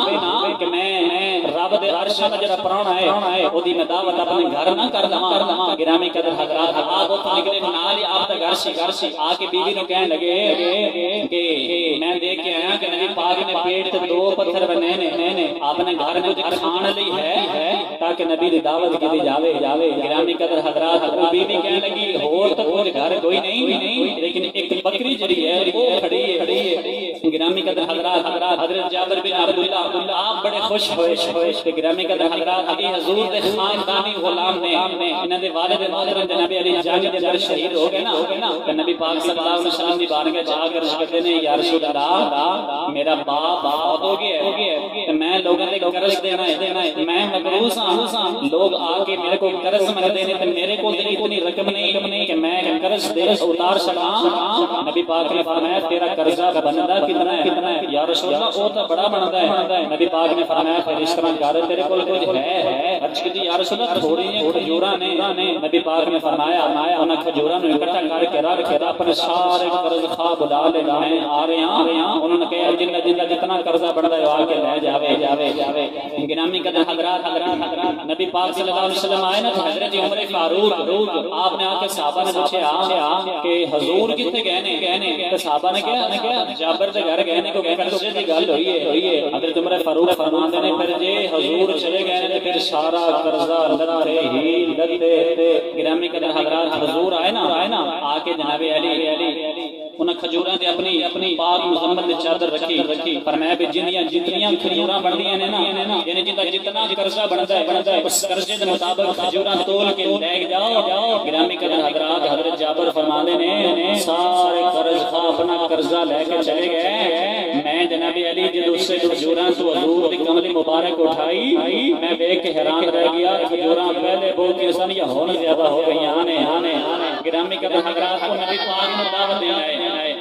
کہ میں رب دے عرش دا جڑا پرانا ہے او دی میں دعوت اپنے گھر نہ کر لواں گرامی قدر حضرات آپ او نکلے نال آپ دا گھر سی آ کے بیوی نو کہنے لگے کہ میں دیکھ کے آیا کہ نبی پاک نے پیٹ تے دو پتھر بنے نے آپ نے گھر میں کچھ کھان لئی ہے تاکہ نبی دی دعوت کی جاوے گرامی قدر حضرات او بیوی کہنے لگی ہور تو کچھ گھر کوئی نہیں لیکن ایک بکری جڑی ہے وہ کھڑی ہے گرامی قدر حضرات حضرت جابر بن عبداللہ آپ بڑے خوش ہوئے کہ گرامی قدر حضرات علی حضور دے خاندانی غلام نے انہاں دے والد محترم جناب علی جنگ دے اندر شہید ہو گئے نا کہ نبی پاک صلی اللہ علیہ وسلم دی بارگاہ جا کر کہتے ہیں یا رسول اللہ میرا باپ ہو گیا ہے میں لوگوں دے قرض دینا ہے میں مقروض ہاں لوگ آ کے میرے کو قرض منگتے ہیں تے میرے کو اتنی رقم نہیں کہ میں قرض دے اتار سکاں نبی پاک نے فرمایا تیرا قرضہ بندا کتنا ہے یا رسول اللہ او تو بڑا بندا ہے نبی پاک نے فرمایا پھر اس طرح کر تیرے کول کچھ ہے عرض کی یا رسول اللہ تھوڑی جی کھجوراں نے نبی پاک نے فرمایا انہاں کھجوراں نو اکٹھا کر کے رکھ کے اپنے سارے قرض خواہ بلا لے میں آ رہے ہاں انہوں نے کہا جن جتنا قرضہ بندا ہے آ کے لے جاوے گرامی قدر حضرات نبی پاک صلی اللہ علیہ وسلم آئے نا حضرت عمر فاروق آپ نے آ کے صحابہ نے پوچھا کہ حضور کتے گئے نے تو صحابہ نے کہا جابر دے گھر گئے نے کو قرضے دی گل ہوئی ہے حضرت عمر فاروق فرماتے نے پھر جے حضور چلے گئے نے پھر سارا قرضہ لدے گرامی قدر حضرات حضور آئے نا آ کے جناب علی انہاں کھجوراں دے اپنی پاک محمد نے چادر رکھی فرمایا کہ جتنیاں کھجوراں بندیاں نے نا یعنی جتنا قرضہ بندا ہے اس قرضے دے مطابق کھجوراں تول کے لے جاؤ گرامی قدر حضرات حضرت جابر فرمانے نے سارے قرض خواہ اپنا قرضہ لے کے چلے گئے میں جناب علی جب اس سے کھجوراں تو حضور دی کملی مبارک اٹھائی میں دیکھ کے حیران رہ گیا کھجوراں پہلے بہت انسان یا ہون زیادہ ہو گئی آنے گرامی قدر حضرات کو نبی پاک نے دعوت دے آئے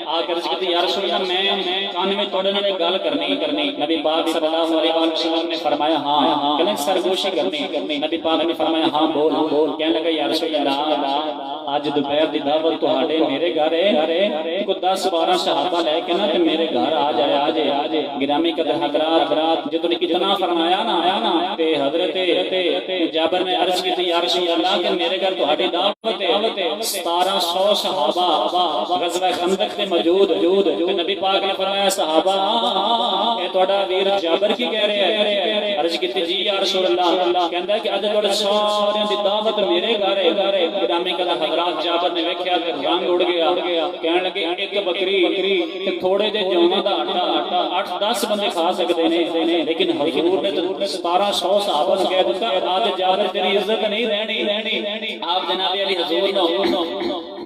آ کر کہتے یا رسول اللہ میں کان میں توڑنے والے گل کرنی نبی پاک صلی اللہ علیہ وسلم نے فرمایا ہاں کہنے سرگوشی کرنی نبی پاک نے فرمایا ہاں بول کہنے لگا یا رسول اللہ آج دوپہر دی دعوت تہاڈے میرے گھر ہے کو 10-12 صحابہ لے کے نا تے میرے گھر آ جائے گرامی قدر حضرات جتنے اتنا فرمایا نا تے حضرت جابر نے عرض کی یا رسول اللہ کہ میرے گھر تہاڈی دعوت ہے 1700 صحابہ غزوہ خندق میں موجود تے نبی پاک نے فرمایا صحابہ اے ਤੁਹਾਡਾ ਵੀਰ ਜਾਬਰ ਕੀ ਕਹਿ ਰਿਹਾ ਹੈ? ਅਰਜ਼ ਕੀਤੀ ਜੀ ਯਾ ਰਸੂਲ ਅੱਲਾਹ, ਕਹਿੰਦਾ ਕਿ ਅੱਜ ਤੁਹਾਡੇ ਸਾਰਿਆਂ ਦੀ ਦਾਵਤ ਮੇਰੇ ਘਰ ਹੈ। ਗਿਰਾਮੀ ਕਦਰ ਹਜ਼ਰਾਤ ਜਾਬਰ ਨੇ ਵੇਖਿਆ ਤੇ ਰੰਗ ਉੜ ਗਿਆ, ਕਹਿਣ ਲੱਗੇ ਇੱਕ ਬੱਕਰੀ ਤੇ ਥੋੜੇ ਜਿਹੇ ਜੌਆਂ ਦਾ ਆਟਾ 8-10 ਬੰਦੇ ਖਾ ਸਕਦੇ ਨੇ, ਲੇਕਿਨ ਹਜ਼ੂਰ ਨੇ 1700 ਸਹਾਬਾ ਨੂੰ ਕਹਿ ਦਿੱਤਾ ਅੱਜ ਜਾਬਰ ਤੇਰੀ ਇੱਜ਼ਤ ਨਹੀਂ ਰਹਿਣੀ। ਆਪ ਜਨਾਬ ਅਲੀ ਹਜ਼ੂਰ ਨੂੰ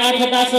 8-10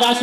10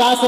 10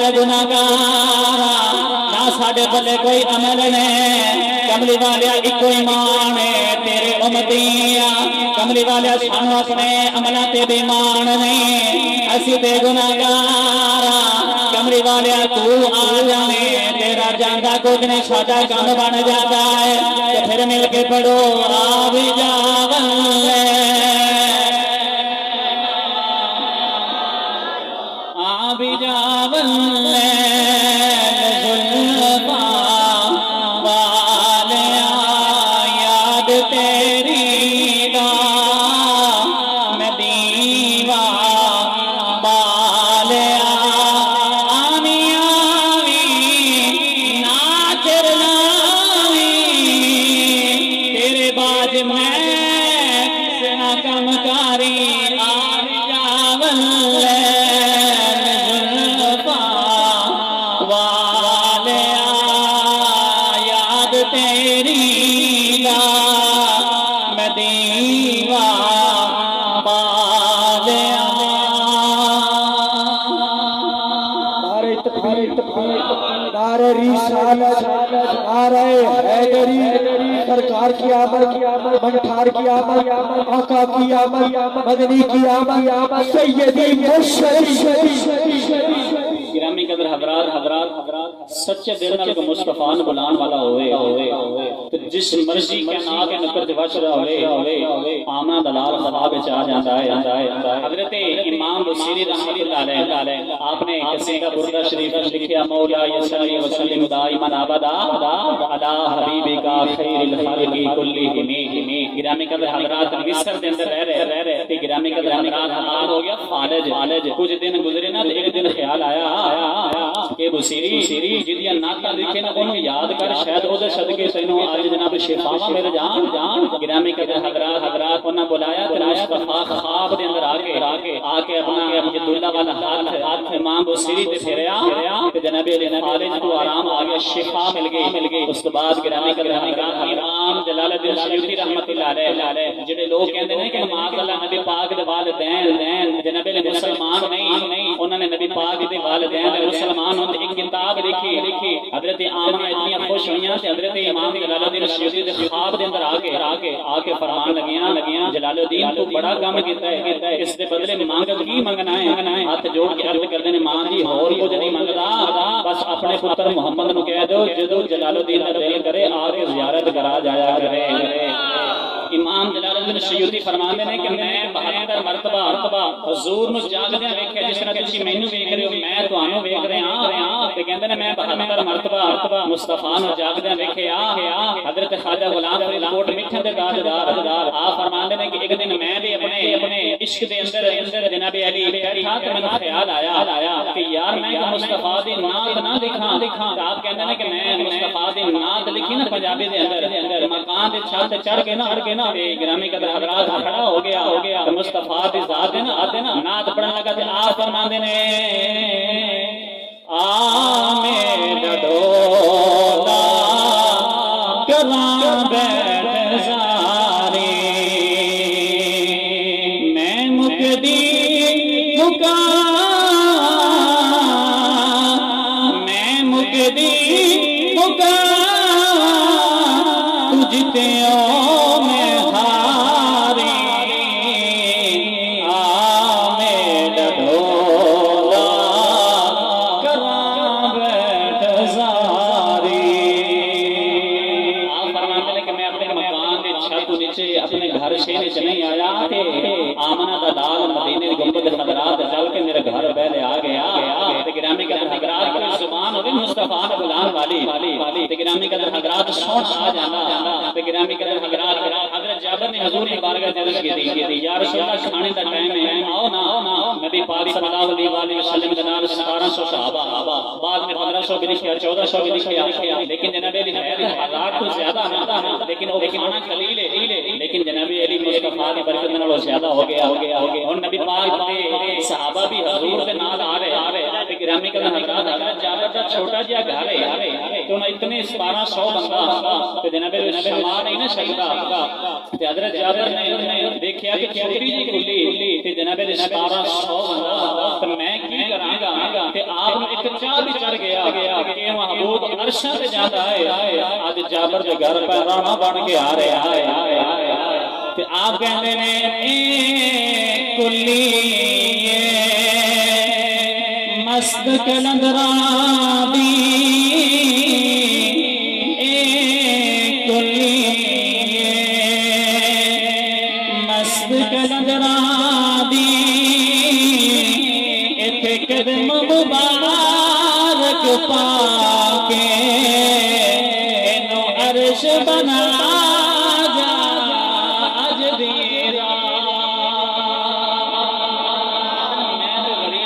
تے گناہگار نہ ساڈے بلے کوئی عمل نے کملی والیا ایک ایمان ہے تیرے امتیاں کملی والیا سانو اپنے عملاں تے بے ایمان نہیں اسی تے گناہگار کملی والیا تو آ جانے تیرا جاندا کچھ نہیں ساڈا کام بن جاتا ہے تے پھر مل کے پڑھو آ بھی جاوے آ بھی جاوے سرکار کی آمد منٹھار کی آمد آقا کی آمد مدنی کی آمد سیدی گرامی قدر حضرات سچے دل نال کو مصطفیٰ نے بلان والا ہوئے تو جس مرضی کے نام کے نکر تے وچ ہوئے آمنا دلال خدا وچ آ جاندا ہے حضرت امام بصیری رحمۃ اللہ علیہ آپ نے کسی کا بردہ شریف لکھیا مولا یصلی وسلم دائما ابدا علی حبیبک خیر الخلق کلہم گرامی قدر حضرات مصر دے اندر رہ رہے تے گرامی قدر حضرات حال ہو گیا فالج کچھ دن گزرے نا ایک دن خیال آیا کہ بصیری جدیاں ناتا لکھے نا انہوں یاد کر شاید او دے صدقے تینوں اج جناب شفاواں مل جان گرامی قدر حضرات انہاں بلایا تے مصطفیٰ خواب دے اندر آ کے اپنا عبداللہ والا ہاتھ امام بصیری تے پھیریا تے جناب علی فالج کو آرام آ گیا شفا مل گئی اس کے بعد گرامی قدر حضرات امام جلال الدین سیوطی رحمۃ اللہ علیہ جڑے لوگ کہندے نے کہ معاذ اللہ نبی پاک دے والدین جناب علی مسلمان نہیں انہوں نے نبی پاک دے والدین دے مسلمان ہوندے ایک کتاب لکھی حضرت آمنہ اتنی خوش ہوئیاں تے حضرت امام جلال الدین سیوطی دے خواب دے اندر آ کے فرمان لگیاں جلال الدین تو بڑا کام کیتا ہے اس دے بدلے مانگ کی منگنا ہے ہاتھ جوڑ کے عرض کردے نے ماں جی ہور کچھ نہیں منگدا بس اپنے پتر محمد نو کہہ دو جدوں جلال الدین دا دل کرے آ کے زیارت کرا جایا کرے امام جلال الدین سیوطی فرماندے نے کہ میں 72 مرتبہ حضور نو جاگدیاں ویکھیا جس طرح تسی مینوں ویکھ رہے ہو میں تانوں ویکھ رہا ہاں تے کہندے نے میں 72 مرتبہ مصطفیٰ نو جاگدیاں ویکھیا حضرت خواجہ غلام فرید کوٹ میٹھے دے دادار آپ فرماندے نے کہ ایک دن میں بھی اپنے عشق دے اندر جناب علی بیٹھا تے مینوں خیال آیا کہ یار میں مصطفیٰ دی نعت نہ دکھاں آپ کہندے نے کہ میں مصطفیٰ دی نعت لکھی نا پنجابی دے اندر مکان دے چھت چڑھ کے نا گرامی قدر حضرات کھڑا ہو گیا مصطفیٰ دی ذات ہے نا نعت پڑھن لگا تے آپ فرماندے نے آمین ڈولا کراں بیٹھ زاری میں مکدی تجھتے اپنے گھر شہر چ نہیں آیا تے آمنہ دا لال مدینے دی گنبد خضرا تے چل کے میرے گھر پہلے آ گیا تے گرامی قدر حضرات کی زبان ہوے مصطفیٰ نے بلان والی تے گرامی قدر حضرات سون آ جانا تے گرامی قدر حضرات حضرت جابر نے حضور کی بارگاہ میں عرض کی یا رسول اللہ کھانے دا ٹائم ہے آؤ نا نبی پاک صلی اللہ علیہ وسلم کے نام 1700 صحابہ بعد میں 1500 بھی لکھیا 1400 بھی لکھیا لیکن جناب علی ہے ہزار تو زیادہ نہ لیکن وہ کھانا قلیل ہے لیکن جناب علی مصطفیٰ کی برکت نال زیادہ ہو گیا اور نبی پاک دے صحابہ بھی حضور دے نال آ رہے تے گرامی قدر حضرات جابر دا چھوٹا جہا گھر ہے تو اتنے 1200 بندہ تے جناب علی سما نہیں نہ سکتا تے حضرت جابر نے دیکھیا کہ چھوٹی جی کلی تے جناب علی 1200 بندہ تے میں کی کراں تے آپ نوں ایک چاہ بھی چڑھ گیا کہ محبوب عرشاں تے جاندا ہے اج جابر دے گھر پہ رانا بن کے آ رہا ہے تے آپ کہندے نے اے کلی مست کلندراں دی اے کلی مست کلندراں دی ایتھے قدم مبارک پا کے اینو عرش بنا جا اج دی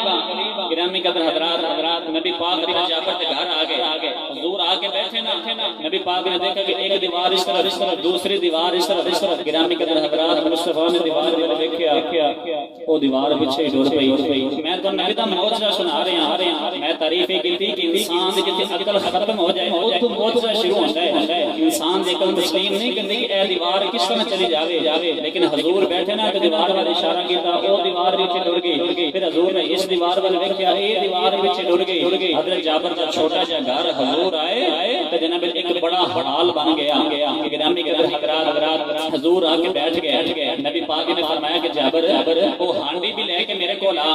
رات گرامی قدر حضرات نبی پاک جعفر کے گھر آ گئے حضور آ کے بیٹھے نا نبی پاک نے دیکھا کہ ایک دیوار اس طرف دوسری دیوار اس طرف گرامی قدر حضرات مصطفیٰ نے دیوار دیکھا وہ دیوار پیچھے ڈر پئی میں تو نبی دا معجزہ سنا رہا ہوں میں تعریف کی تھی کہ انسان دی جتنی عقل ختم ہو جائے اوتھوں معجزہ شروع ہوندا ہے انسان دی عقل تسلیم نہیں کرتی کہ اے دیوار کس طرح چلی جاوے لیکن حضور بیٹھے نا تو دیوار وال اشارہ کیتا وہ دیوار پیچھے ڈر گئی پھر حضور نے اس دیوار وال دیکھا یہ دیوار پیچھے ڈر گئی حضرت جابر کا چھوٹا سا گھر حضور آئے تو جناب ایک بڑا ہال بن گیا گرامی قدر حضرات حضور آ کے بیٹھ گئے نبی پاک نے فرمایا کہ جابر وہ ہانڈی بھی لے کے میرے کول آ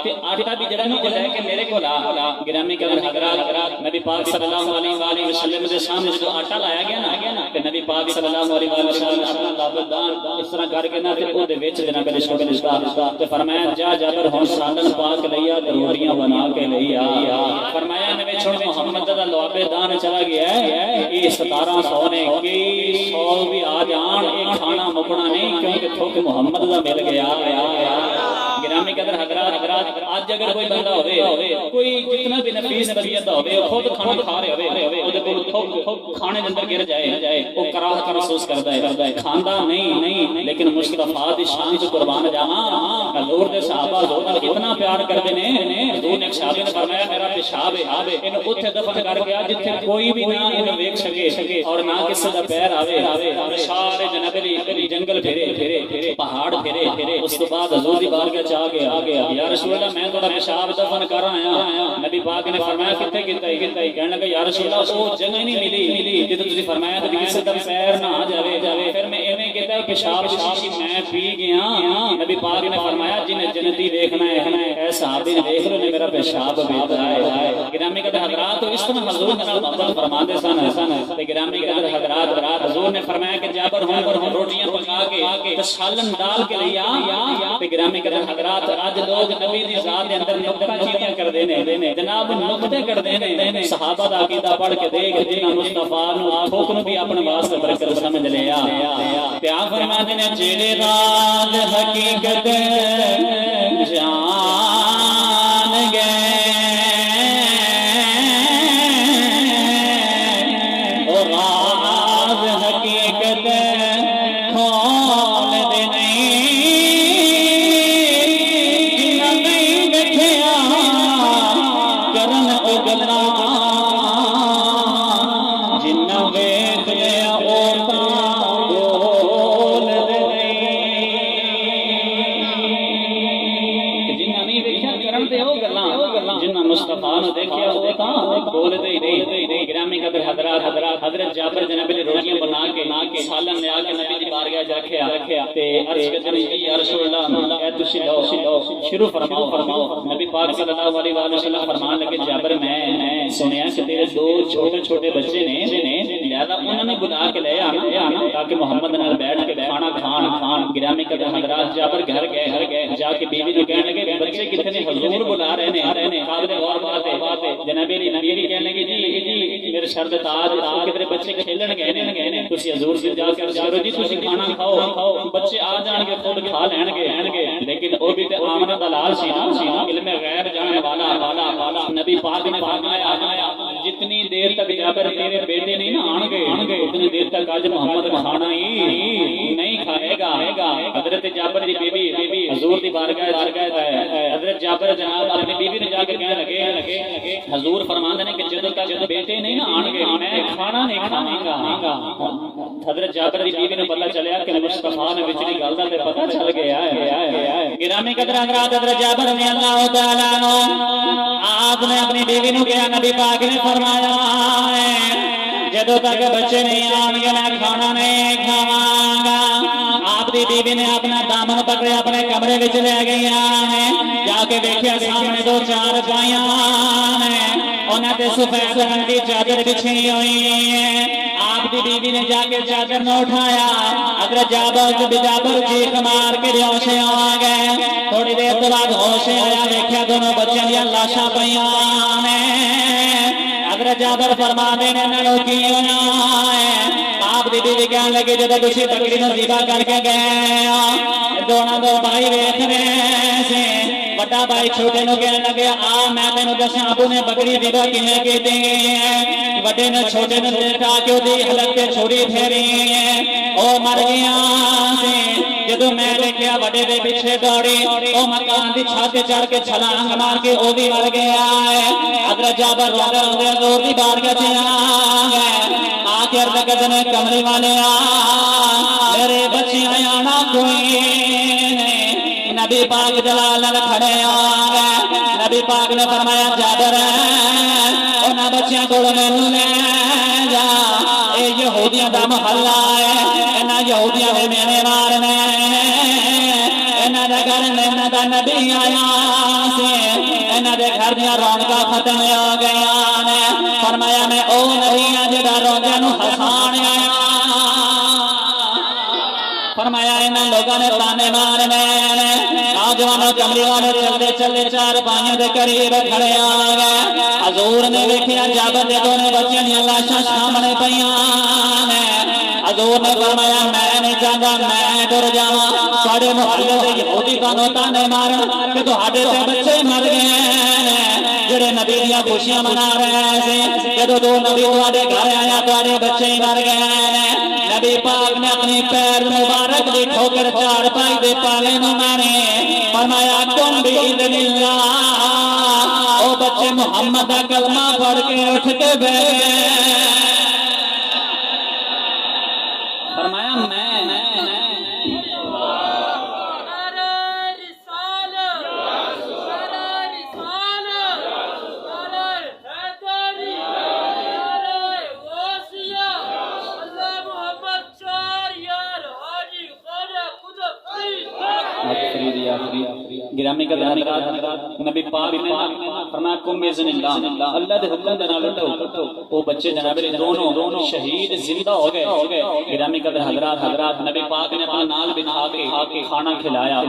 تے آٹا بھی جڑا وہ لے کے میرے کول آ گرامی قدر حضرات نبی پاک صلی اللہ علیہ وآلہ وسلم دے سامنے جو آٹا لایا گیا نا کہ نبی پاک صلی اللہ علیہ وآلہ وسلم اپنا لابدان اس طرح کر کے نا تے او دے وچ جناب رسول تے فرمایا جا جابر ہن سالن پاک لیا تے روٹیاں بنا کے لیا فرمایا میں چھوڑ محمد دا لوابے دان چلا گیا ہے یہ 1700 نے کہ 100 بھی آ جان ایک کھانا مکنا نہیں کیونکہ تھوک محمد دا مل گیا گرامی قدر حضرات آج اگر کوئی بندہ ہوئے کوئی جتنا بھی نفیس طبیعت دا ہوئے خود کھانا کھا رہے ہوئے او دے کول تھوک کھانے دے اندر گر جائے وہ کراہت محسوس کردا ہے کھاندا نہیں لیکن مصطفیٰ دی شان تے قربان جاواں حضور دے صحابہ حضور نال اتنا پیار کردے نے حضور نے ایک صحابی نے فرمایا میرا پیشاب ہے اینو اوتھے دفن کر کے جتھے کوئی بھی نہ اینو ویکھ سکے اور نہ کسی دا پیر آوے سارے جناب علی جنگل پھرے پہاڑ پھرے اس تو بعد حضور دی بارگاہ چ آ گیا یا رسول اللہ میں تھوڑا پیشاب دفن کر آیا نبی پاک نے فرمایا کتے کیتا کہنے لگا یا رسول اللہ وہ جگہ نہیں ملی جدوں تسی فرمایا کہ کسی دا پیر نہ آ جاوے پھر میں ایویں کہتا پیشاب میں پی گیا نبی پاک نے فرمایا جن جنتی دیکھنا ہے اے صحابی نے دیکھ لو نے میرا پیشاب پیتا ہے گرامی قدر حضرات اس طرح حضور نے محبت فرماتے سن تے گرامی قدر حضرات حضور نے فرمایا کہ جابر ہن روٹیاں پکا کے سالن ڈال کے لیا تے گرامی قدر حضرات اج لوگ نبی دی ذات دے اندر نقطہ چینیاں کردے نے جناب نقطے کردے نے صحابہ دا عقیدہ پڑھ کے دیکھ جنہاں مصطفیٰ نو تھوک نو بھی اپنے واسطے برکت سمجھ لیا تے آپ فرماتے نے جڑے راز حقیقت جان گئے اور راز حقیقت کھول دے نہیں جنہاں نہیں بیٹھیا کرن او گلاں جنہاں ویکھ لیا او تاں بول دے جنہ مصطفیٰ نے دیکھیا وہ تاں بول دے نہیں گرامی قدر حضرت جابر جناب نے روٹیاں بنا کے سالن لے آ کے نبی دی بارگاہ رکھیا تے عرض کرتے یا رسول اللہ اے تسی لو شروع فرماؤ نبی پاک صلی اللہ علیہ وآلہ وسلم فرمان لگے جابر میں سنیا کہ تیرے دو چھوٹے بچے نے لہذا انہوں نے بلا کے لے آنا تاکہ محمد نال بیٹھ کے کھانا کھان گرامی قدر حضرات جابر گھر گئے جا کے بیوی نے کہنے لگے بچے کتنے نے حضور بلا رہے نے قابل غور بات ہے جناب نبی نے کہنے لگے جی میرے سر تے تاج کتنے بچے کھیلن گئے نے تسی حضور سے جا کے کرو جی تسی کھانا کھاؤ بچے آ جان گے خود کھا لین گے لیکن وہ بھی تے آمنہ دا لال سی نا علم غیب جاننے والا نبی پاک نے فرمایا جتنی دیر تک جابر تیرے بیٹے نہیں نا آن گے اتنی دیر تک آج محمد کھانا ہی نہیں کھائے گا حضرت جابر دی بیوی حضور دی بارگاہ حضرت جابر جناب اپنی بیوی نے جا کے کہنے لگے حضور فرماندے نے کہ جدوں تک بیٹے نہیں نا آن گے میں کھانا نہیں کھاواں گا حضرت جابر دی بیوی نے پتہ چلیا کہ مصطفیٰ نے وچلی گل دا تے پتہ چل گیا ہے گرامی قدر حضرات حضرت جابر رضی اللہ تعالی عنہ آپ نے اپنی بیوی نے کہا نبی پاک نے فرمایا جدو تک بچے نہیں آن گے میں کھانا نہیں کھاواں گا آپ دی بیوی نے اپنا دامن پکڑے اپنے کمرے وچ لے گیا ہے جا کے دیکھیا سامنے دو چار پائیاں نے انہاں تے سفید رنگ دی چادر بچھی ہوئی ہے آپ دی بیوی نے جا کے چادر نہ اٹھایا حضرت جابر چیخ مار کے ہوش آ گئے تھوڑی دیر تو بعد ہوش آیا دیکھا دونوں بچوں دی لاشاں پیاں نے حضرت جابر فرما دینے نہ کی آپ دی بیوی کہنے لگے جب تسی بکری نو ذبح کر کے گئے دونوں دو بھائی ویکھ رہے سے بڑا بھائی چھوٹے نو کہنے لگے آ میں تینوں دساں ابو نے بکری ذبح کیویں کیتی بڑے نے چھوٹے نے دیکھا کہ اودی حلق تے چھری پھیری او مر گیا سی جدوں میں دیکھیا بڑے دے پیچھے دوڑی او مکان دی چھت تے چڑھ کے چھلانگ مار کے او بھی مر گیا ہے حضرت جابر روندے روندے حضور دی بارگاہ تے آ گئے آخر لگت نے کمرے والے میرے بچے آنا کوئی نہیں نبی پاک جلال کھڑے آ گئے نبی پاک نے فرمایا جابر انہاں بچیاں کول مینوں لے جا اے یہودیاں دا محلہ ہے انہاں یہودیاں دے مینے مارنے انہاں دے گھر انہاں دا نبی آیا سی انہاں دے گھر دیاں رونقاں ختم ہو گئیاں نے فرمایا میں او نبی ہاں جڑا روندیاں نو ہسان آیا فرمایا انہاں لوگاں نے تانے مارنے نوجوانوں کملی والے چلتے چلتے چار پائیوں کے قریب کھڑے آ گئے حضور نے دیکھا جابر دے دونوں بچیاں دی لاشاں سامنے پیاں نے حضور نے فرمایا میں نہیں چاہتا میں ڈر جاواں تواڈے محلے دے یہودی تانوں تانے مارن کہ تواڈے تے بچے مر گئے جڑے نبی دیاں خوشیاں منا رہے سی جدوں دو نبی تواڈے گھر آیا تواڈے بچے مر گئے نبی پاک نے اپنی پیر مبارک دی ٹھوکر چار پائی دے پالے نو مارے فرمایا تم باذن اللہ او بچے محمد دا کلمہ پڑھ کے اٹھ کے بیٹھے فرمایا میں گرامی کا حضرات نبی پاک نے فرمایا کم باذن اللہ اللہ دے حکم دے نال اٹھو وہ بچے جناب دونوں شہید زندہ ہو گئے گرامی کا حضرات نبی پاک نے اپنا نال بٹھا کے کھانا کھلایا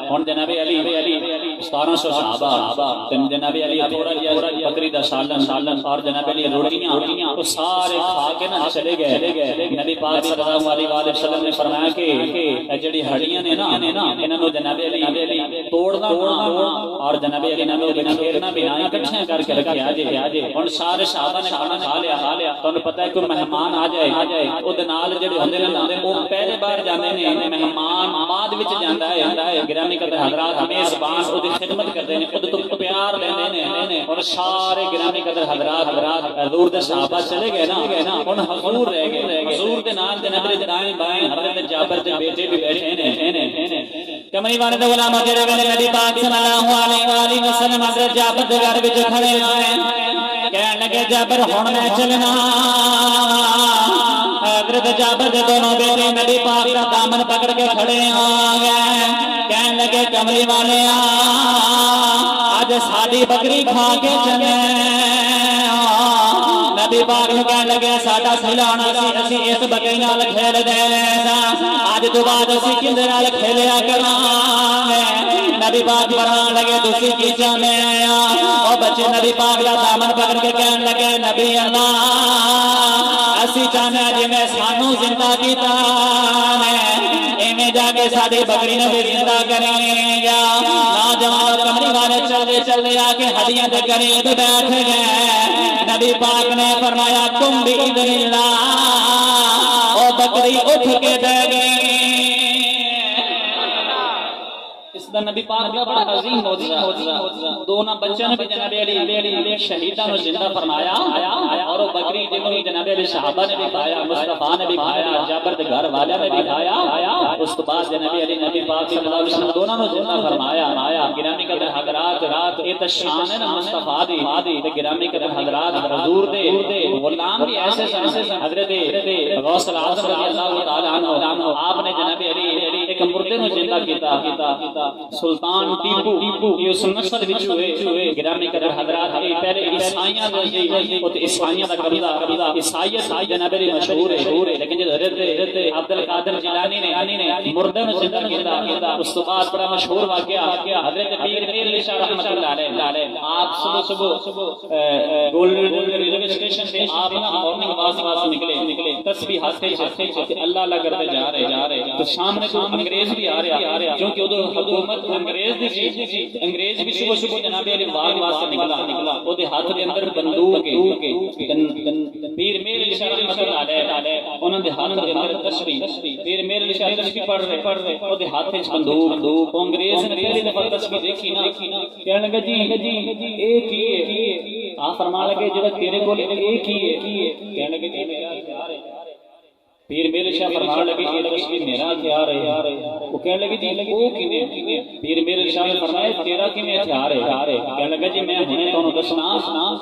ہن جناب علی 1700 صحابہ جناب علی تھوڑا جہا بکری دا سالن اور جناب علی روٹیاں وہ سارے کھا کے نہ چلے گئے نبی پاک صلی اللہ علیہ وسلم نے فرمایا کہ جڑی ہڈیاں نے نا انہاں نو جناب علی توڑنا اور جناب علی نو کھیرنا بھی نہ اکٹھے کر کے رکھیا جے ہن سارے صحابہ نے کھانا کھا لیا تانوں پتہ ہے کوئی مہمان آ جائے او دے نال جڑے ہوندے نے او پہلے بار جاندے نے مہمان بعد وچ جاندا ہے گرامی قدر حضرات میزبان او دی خدمت کردے نے خود تو پیار لیندے نے اور سارے گرامی قدر حضرات حضور دے صحابہ چلے گئے نا ہن حضور رہ گئے حضور دے نال جناب دے دائیں بائیں حضرت جابر دے بیٹے بھی بیٹھے نے کمری والے دے علماء جڑے ویلے نبی پاک صلی اللہ علیہ وآلہ وسلم حضرت جابر دے گھر وچ کھڑے ہوئے کہنے لگے جابر ہن میں چلنا حضرت جابر دے دونوں بیٹے نبی پاک دا دامن پکڑ کے کھڑے ہو گئے کہنے لگے کمری والے آج ساڈی بکری کھا کے چلے نبی پاک نے کہنے لگے ساڈا کھلانا سی اسی اس بکری نال کھیل دے اج تو بعد اسی کندے نال کھیلیا کراں نبی پاک فرمان لگے تسی کی چاہنے او بچے نبی پاک دا دامن پکڑ کے کہنے لگے نبی اللہ اسی چاہنے جی میں سانو زندہ کیتا ایویں جا کے ساڈی بکری نو بھی زندہ کریں گا نوجوان کمری والے چلتے چلتے آ کے ہڈیاں دے قریب بیٹھ گئے نبی پاک نے فرمایا تم باذن اللہ او بکری اٹھ کے دے گئی نبی پاک کا بڑا عظیم معجزہ دونوں بچوں نے جناب علی شہیداں نو زندہ فرمایا اور بکری جنوں جناب علی صحابہ نے بھی کھایا مصطفیٰ نے بھی کھایا جابر دے گھر والے نے بھی کھایا اس تو بعد جناب علی نبی پاک صلی اللہ علیہ وسلم دونوں نے زندہ فرمایا گرامی قدر حضرات رات یہ تو شان ہے نا مصطفیٰ دی تے گرامی قدر حضرات حضور دے غلام بھی ایسے حضرت غوث الاعظم رضی اللہ تعالی عنہ آپ نے جناب علی ایک مردے نو زندہ کیتا سلطان ٹیپو یہ اس نسل وچ ہوئے گرامی قدر حضرات پہلے عیسائیاں دے او تے عیسائیاں دا قبیلہ عیسائیت جناب علی مشہور ہے لیکن جب حضرت عبد القادر جیلانی نے مردے نو زندہ کیتا اس تو بعد بڑا مشہور واقعہ حضرت پیر علی شاہ رحمۃ اللہ علیہ آپ صبح گولڈن ریلوے اسٹیشن پہ آپ نا مارننگ واس نکلے تسبیح ہاتھ سے اللہ اللہ کرتے جا رہے تو سامنے تو انگریز بھی آ رہا کیونکہ ادو حکومت انگریز دی سی انگریز بھی صبح جناب علی واس سے نکلا او دے ہاتھ دے اندر بندوق پیر علی شاہ رحمۃ اللہ علیہ انہاں دے ہاتھ دے اندر تسبیح پیر علی شاہ تسبیح پڑھ رہے او دے ہاتھ وچ بندوق انگریز نے پہلی دفعہ تسبیح دیکھی نا کہنے لگا جی اے کی ہے آپ فرما لگے جڑا تیرے کول اے کی ہے کہنے لگے جی میرا ہتھیار ہے پیر میرے شاہ فرمان لگے یہ تسبیح میرا ہتھیار ہے وہ کہنے لگے جی وہ کیویں پیر میرے شاہ نے فرمایا تیرا کیویں ہتھیار ہے کہنے لگا جی میں ہنے تانوں دسنا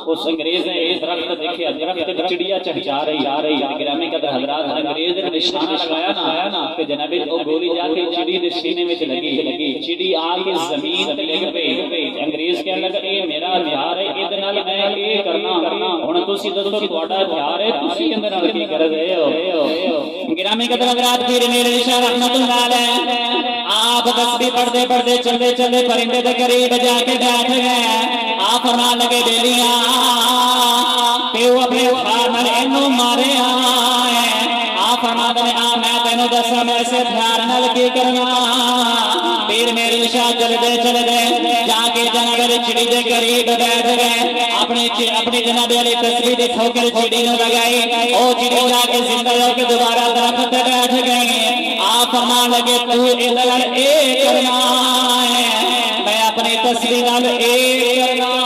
اس انگریز نے ایک درخت دیکھیا درخت تے چڑیا چہچا رہی گرامی قدر حضرات انگریز نے نشانہ لگایا نا کہ جناب او گولی جا کے چڑی دے سینے وچ لگی چڑی آ کے زمین تے لگ پئی انگریز کہنے لگا اے میرا ہتھیار ہے اے دے نال میں اے کرنا ہن تسی دسو تہاڈا ہتھیار ہے تسی اندر نال کی کر رہے ہو گرامی قدر حضرات پیر میرے شاہ رحمۃ اللہ علیہ آپ تسبیح پڑھتے چلتے پرندے دے قریب جا کے بیٹھ گئے آپ فرمان لگے بیلیاں پیو اپنے خار نال اینو مارے آپ فرما دے میں تینوں دساں میں سے پیار نال کی کرنا پیر میرے شاہ چلتے جا کے جناب علی چڑی دے قریب بیٹھ گئے اپنی جناب علی تسبیح دی ٹھوکر چڑی نو لگائی او چڑی جا کے زندہ ہو کے دوبارہ درخت تے بیٹھ گئی آپ فرمان لگے تو ادھر اے کرنا ہے میں اپنی تسبیح نال اے کرنا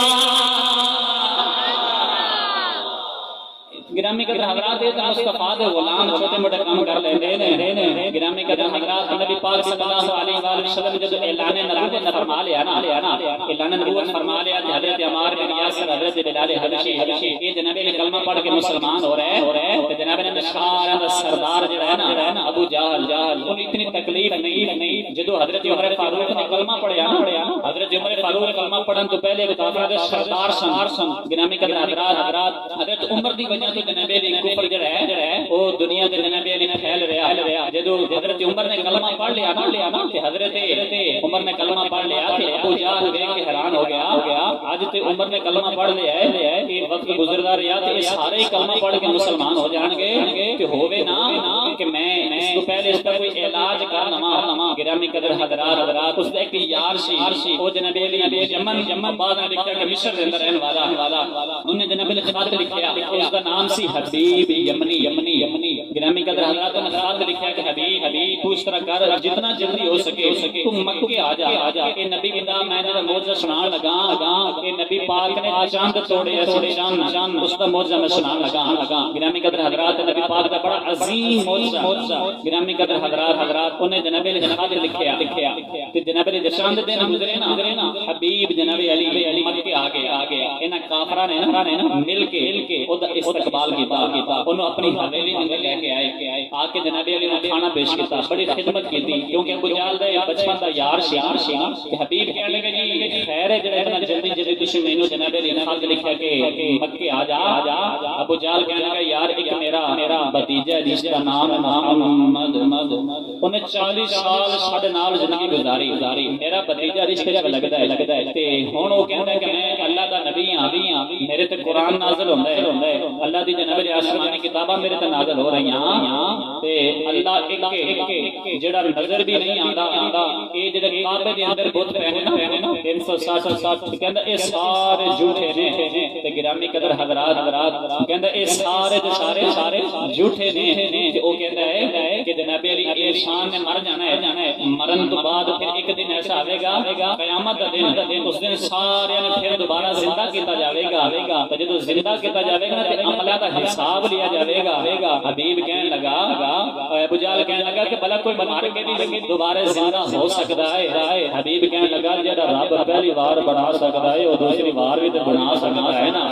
گرامی قدر حضرات مصطفیٰ دے غلام چھوٹے موٹے کام کر لیندے نے گرامی قدر حضرات نبی پاک صلی اللہ علیہ وآلہ وسلم جب اعلان نبوت فرما لیا نا اعلان نبوت فرما لیا حضرت عمار بن یاسر حضرت بلال حبشی یہ جناب نے کلمہ پڑھ کے مسلمان ہو رہے ہیں تو جناب نے سارا دا سردار جو ہے نا ابو جہل ان اتنی تکلیف نہیں جدو حضرت عمر فاروق نے کلمہ پڑھیا نا حضرت عمر فاروق نے کلمہ پڑھن تو پہلے کافروں دے سردار سن گرامی قدر حضرات حضرت عمر دی وجہ تو جناب علی کفر جڑا ہے وہ دنیا دے جناب علی نے پھیل رہا جدو حضرت عمر نے کلمہ پڑھ لیا نا تے حضرت عمر نے کلمہ پڑھ لیا تے ابو جہل دیکھ کے حیران ہو گیا اج تے عمر نے کلمہ پڑھ لیا ہے کہ وقت گزردا رہیا تے سارے کلمہ پڑھ کے مسلمان ہو جان گے کہ ہوے نا کہ میں اس تو پہلے اس کا کوئی علاج کر لواں گرامی قدر حضرات اس دا ایک یار سی او جناب علی یمن بعد نے لکھا کہ مصر دے اندر رہن والا انہوں نے جناب علی خط لکھیا اس کا نام سی حبیب یمنی گرامی قدر حضرات نے خط لکھا کہ حبیب تو اس طرح کر جتنا جلدی ہو سکے تو مکے آ جا کہ نبی دا میں نے معجزہ سنان لگا کہ نبی پاک نے چاند توڑے چاند اس دا معجزہ میں سنان لگا گرامی قدر حضرات نبی پاک دا بڑا عظیم معجزہ گرامی قدر حضرات انہیں جناب علی خط لکھیا کہ جناب علی چاند دن گزرے نا حبیب جناب علی مکے آ گیا انہاں کافراں نے نا مل کے او دا استقبال کیتا انہوں اپنی حویلی اندر لے کے آئے آ کے جناب علی نے کھانا پیش کیتا بڑی خدمت کیتی کیونکہ ابو جہل دا بچپن دا یار سی کہ حبیب کہنے لگے جی خیر ہے جڑا اتنا جلدی تسی مینوں جناب علی نے خط لکھیا کہ مکے آ جا ابو جہل کہنے لگا یار ایک میرا بھتیجا جس کا نام ہے محمد انہیں 40 سال ساڈے نال زندگی گزاری میرا بھتیجا رشتے وچ لگدا ہے تے ہن او کہندا ہے کہ میں اللہ دا نبی ہاں میرے تے قرآن نازل ہوندا ہے اللہ دی جناب علی آسمانی کتاباں میرے تے نازل ہو رہی ہیں تے اللہ ایک جڑا نظر بھی نہیں آندا اے جڑے کعبے دے اندر بت پے نا 360 کہندا اے سارے جھوٹے نے تے گرامی قدر حضرات کہندا اے سارے دے سارے جھوٹے نے تے او کہندا ہے کہ جناب علی اے انسان نے مر جانا ہے، مرن تو بعد پھر ایک دن ایسا آئے گا قیامت دا دن، اس دن سارے نے پھر دوبارہ زندہ کیتا جاوے گا، تو جدو زندہ کیتا جاوے گا تے عملاں دا حساب لیا جاوے گا۔ حبیب کہنے لگا، ابو جہل کہنے لگا کہ بھلا کوئی مر کے بھی دوبارہ زندہ ہو سکتا ہے؟ حبیب کہنے لگا جڑا رب پہلی بار بنا سکتا ہے وہ دوسری بار بھی تے بنا سکتا ہے نا۔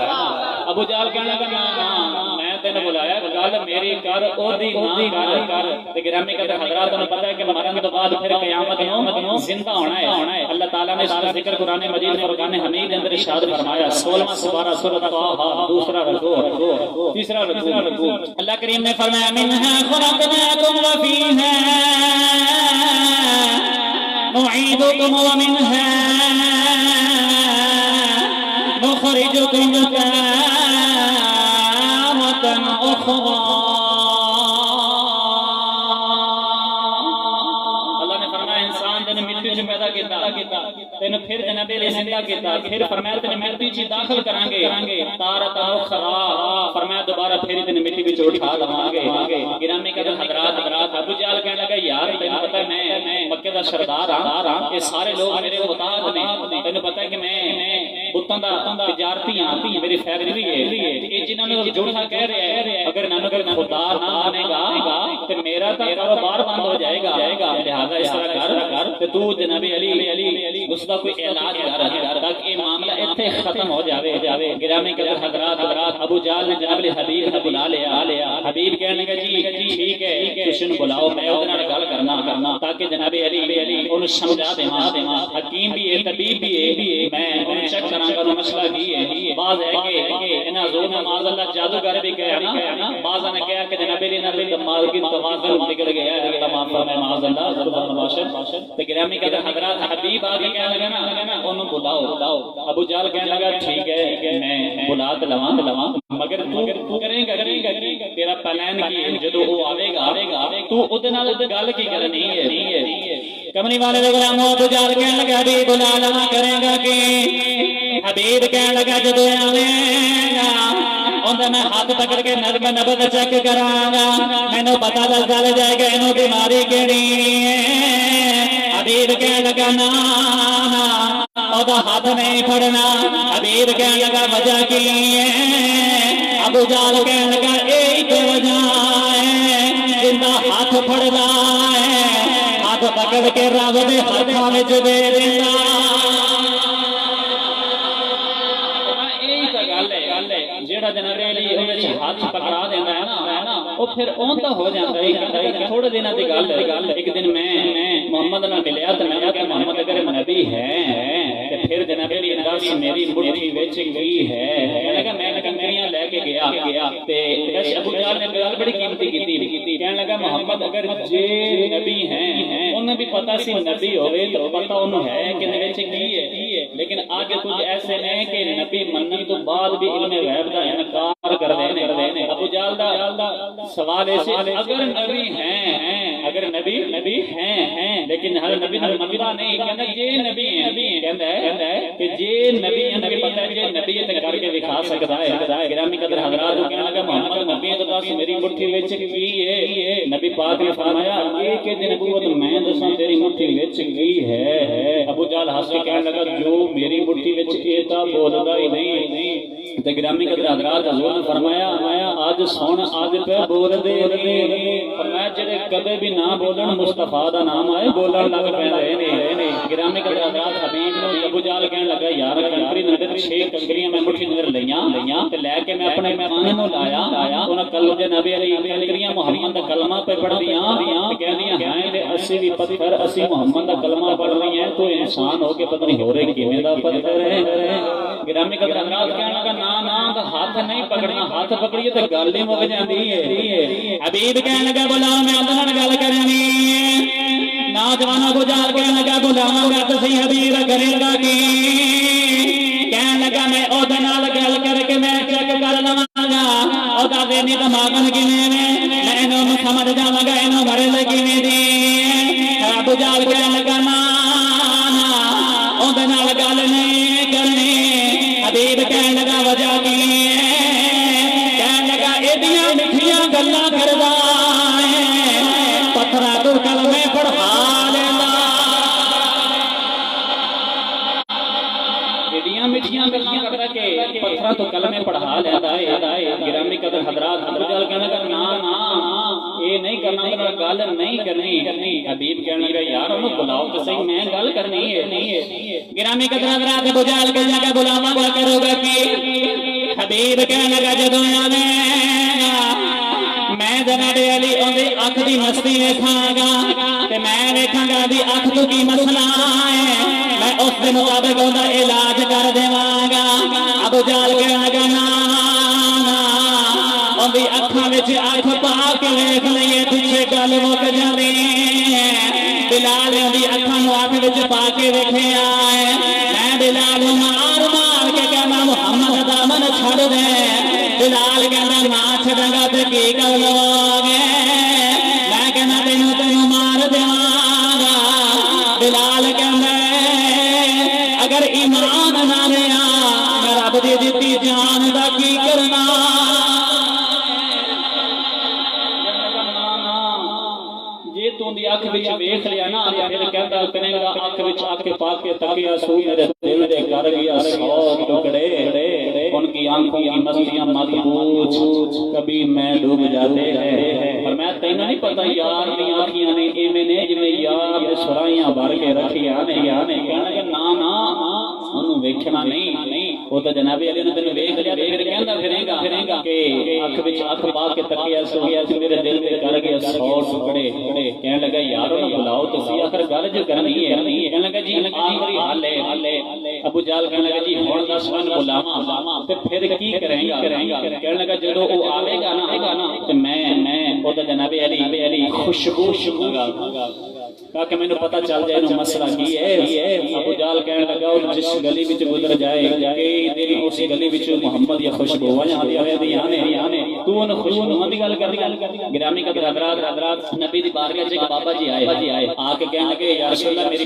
ابو جہل کہنے لگا نا میں تینوں بلایا گل میری کر اودی نہ کر۔ تے گرامی قدر حضرات نوں پتہ ہے کہ مرن تو بعد پھر قیامت نوں زندہ ہونا ہے۔ اللہ تعالی نے اس کا ذکر قرآن مجید فرقان حمید کے اندر ارشاد فرمایا 16واں سپارہ سورۃ طٰہٰ دوسرا رکوع تیسرا رکوع اللہ کریم نے فرمایا منھا خلقناکم وفیھا نعیدکم ومنھا نخرجکم تارۃ اخری۔ پیدا کیتا تینوں پھر جناب علی زندہ کیتا، پھر فرمایا تینوں مٹی وچ داخل کران گے تارۃ اخری، فرمایا دوبارہ پھر تینوں مٹی وچ اٹھا لواں گے۔ گرامی قدر حضرات ابو جہل کہنے لگا یار تینوں پتہ ہے میں مکے دا سردار ہاں، یہ سارے لوگ میرے محتاج نے، تینوں پتہ ہے کہ میں بتاں دا تجارتی ہاں، میری فیکٹری ہے، یہ جنہاں نے جھوٹا کہہ رہے ہیں اگر نہ خدا نہ مانے گا تے میرا تو کاروبار بند ہو جائے گا، لہذا اس طرح کر تے تو جناب علی اس کا کوئی علاج کر تاکہ یہ معاملہ اتنے ختم ہو جاوے۔ گرامی قدر حضرات ابو جہل نے جناب حبیب کو بلا لیا۔ حبیب کہنے لگا جی ٹھیک ہے کسی نے بلاؤ میں اس نال گل کرنا تاکہ جناب علی انہوں سمجھا دیواں، حکیم بھی ہے طبیب بھی ہے، میں انہوں چیک کراں گا مسئلہ کی ہے۔ بعض ہے کہ انہاں زور نماز اللہ جادوگر بھی کہا نا، بعض نے کہا کہ جناب علی نے دماغ کی توازن بگڑ گیا ہے، تمام فرمائے معاذ اللہ ضرور نباشد۔ تے گرامی قدر حضرات حبیب آگے کہنے لگا نا انہوں بلاؤ۔ ابو جہل کہنے لگا ٹھیک ہے میں بلا تے لواں مگر تو کریں گا تیرا پلان کی ہے، جدو وہ آوے گا تو اودے نال گل کی کرنی ہے۔ کملی والے غلاموں ابو جہل کہنے لگا حبیب بلا لواں کرے گا کہ حبیب کہنے لگا جدو آوے گا اندر میں ہاتھ پکڑ کے نظم نبض چیک کراں گا، مینوں پتہ چل جائے گا اینوں بیماری کیڑی ہے۔ حبیب کہنے لگا نا اودا ہاتھ نہیں پھڑنا، حبیب کہنے لگا وجہ کی ہے؟ ابو جہل کہنے لگا یہی تو وجہ ہے جندا ہاتھ پھڑدا ہے ہاتھ پکڑ کے رب دے ہاتھاں وچ دے دیندا۔ جیڑا جناب علی اودے ہاتھ پکڑا دیندا ہے نا وہ پھر اوندا ہو جاندا ہے۔ تھوڑے دنوں دی گل ایک دن میں محمد نال ملیا تے میں کہا محمد اگر نبی ہے تے پھر جناب علی دس میری مٹھی وچ کی ہے؟ کہنے لگا میں کنکریاں لے کے گیا تے ابو جہل نے گل بڑی قیمتی کیتی، کہنے لگا محمد اگر جے نبی ہیں انہوں بھی پتہ سی نبی ہوئے تو پتہ انہوں ہے کہ وچ کی ہے، لیکن آگے کچھ ایسے ہیں کہ نبی منن تو بعد بھی علم غیب دا انکار کر دینے۔ ابو جہل دا سوال ایسے اگر نبی ہیں لیکن ہر نبی نے منتا نہیں، کہنا جے نبی ہیں کہندا ہے کہ جے نبی ہیں نبی پتہ ہے جے نبی تے کر کے دکھا سکتا ہے۔ گرامی قدر حضرات کو کہنے لگا محمد نبی تو دس میری مٹھی وچ کی ہے؟ نبی پاک نے فرمایا ایک دن نبوت میں دساں تیری مٹھی وچ کی ہے؟ ابو جہل ہنس کے کہنے لگا جو میری مٹھی وچ ایتا بولدا ہی نہیں۔ تے گرامی قدر حضرات حضور نے فرمایا آج سن آج پہ بول دے، فرمایا جڑے کدے بھی نہ بولن مصطفیٰ دا نام آئے بولن لگ پیندے نے۔ گرامی قدر حضرات حبیب نے ابو جہل کہنے لگا یار کنکری دے 6 کنکریاں میں مٹھی اندر لیاں تے لے کے میں اپنے کان نوں لایا، انہاں کلمہ نبی علیہ کنکریاں محمد دا کلمہ پہ پڑھدیاں کہندیاں ہیں تے اسی بھی پتھر اسی محمد دا کلمہ پڑھ رہی ہیں تو انسان ہو کے پتہ نہیں ہو رہے کیویں دا پتھر ہے۔ گرامی قدر حضرات کہنے لگا نا ہاتھ نہیں پکڑنا، ہاتھ پکڑیے تو گل ہی مک جاندی ہے۔ حبیب کہنے لگا بلا میں اندر نال گل کرنی ہے۔ نوجوان ابو جہل کہنے لگا بلاواں گا تے صحیح حبیب کرے گا کی؟ کہنے لگا میں اودے نال گل کر کے میں چیک کر لواں گا اودا ذہنی دماغ کیویں میں اینوں سمجھ جاواں گا اینوں مرض کیویں دی۔ ابو جہل کہنے لگا نا اودے نال گل نہیں کرنی۔ حبیب کہنے لگا وجہ کی ہے؟ کہنے لگا ایڈیاں میٹھیاں گلاں کردا ہے پتھراں تو کہنے لگا نا یہ نہیں کرنا، گل نہیں کرنی. حبیب کہنے لگا یار انہوں بلاؤ تو صحیح، میں گل کرنی ہے. گرامی قدر حضرات ابو جہل کے جا کے بلاوا گا کرو گا کی؟ حبیب کہنے لگا جدوں آنے میں جناب علی اندی اکھ دی مستی ویکھاں گا تے میں ویکھاں گا دی اکھ تو کی مسئلہ ہے، میں اس دے مطابق اوندا علاج کر دیواں گا. ابو جہل کہنے لگا نا اندی اکھاں وچ اکھ پا کے ویکھ لئیے پیچھے گل مک جاندی. بلال اندی اکھاں نوں اکھ وچ پا کے ویکھیا ہے، میں بلال نوں مار کے کہنا محمد دا من چھڈ دے. بلال کہنا نہ چھڈاں گا تے کی کر لو گے، میں کہنا تینوں مار دیواں گا. بلال کہنا اگر ایمان نہ رہیا میں رب دی دتی جان دا کی کرنا. جے تو دی اکھ وچ ویکھ لیا نا پھر کہندا کرے گا اکھ وچ اکھ پا کے تکیا سو میرے دل دے کر گیا 100 ٹکڑے. ان کی آنکھوں کی مستیاں مت پوچھ کبھی میں ڈوب جاتے ہیں. اور میں تینوں نہیں پتا یار دی آنکھیاں نے ایویں نے جویں یار دے سرائیاں بھر کے رکھیاں نے. کہنا کہ نا انہوں ویکھنا نہیں، وہ تو جناب علی نے تینوں ویکھ لیا پھر کہندا پھرے گا کہ اکھ وچ اکھ پا کے تکیا سو میرے دل دے کر گیا 100 ٹکڑے. کہنے لگا یار انہوں بلاؤ تو سی آخر گل جو کرنی ہے. کہنے لگا جی آخری حل ہے. ابو جہل کہنے لگا جی ہن دس من بلاواں تے پھر کی کریں گا. کہنے لگا جدوں وہ آوے گا نا تے میں وہ تو جناب علی خوشبو گا تاکہ مینوں پتہ چل جائے انہوں مسئلہ کی ہے. ابو جہل کہنے لگا جس گلی وچ گزر جائے کئی دن اس گلی وچ محمد یا خوشبو تو ان خوشبو دی گل کر. گرامی قدر حضرات نبی دی بارگاہ وچ بابا جی آئے آ کے کہنے لگے یا رسول اللہ میری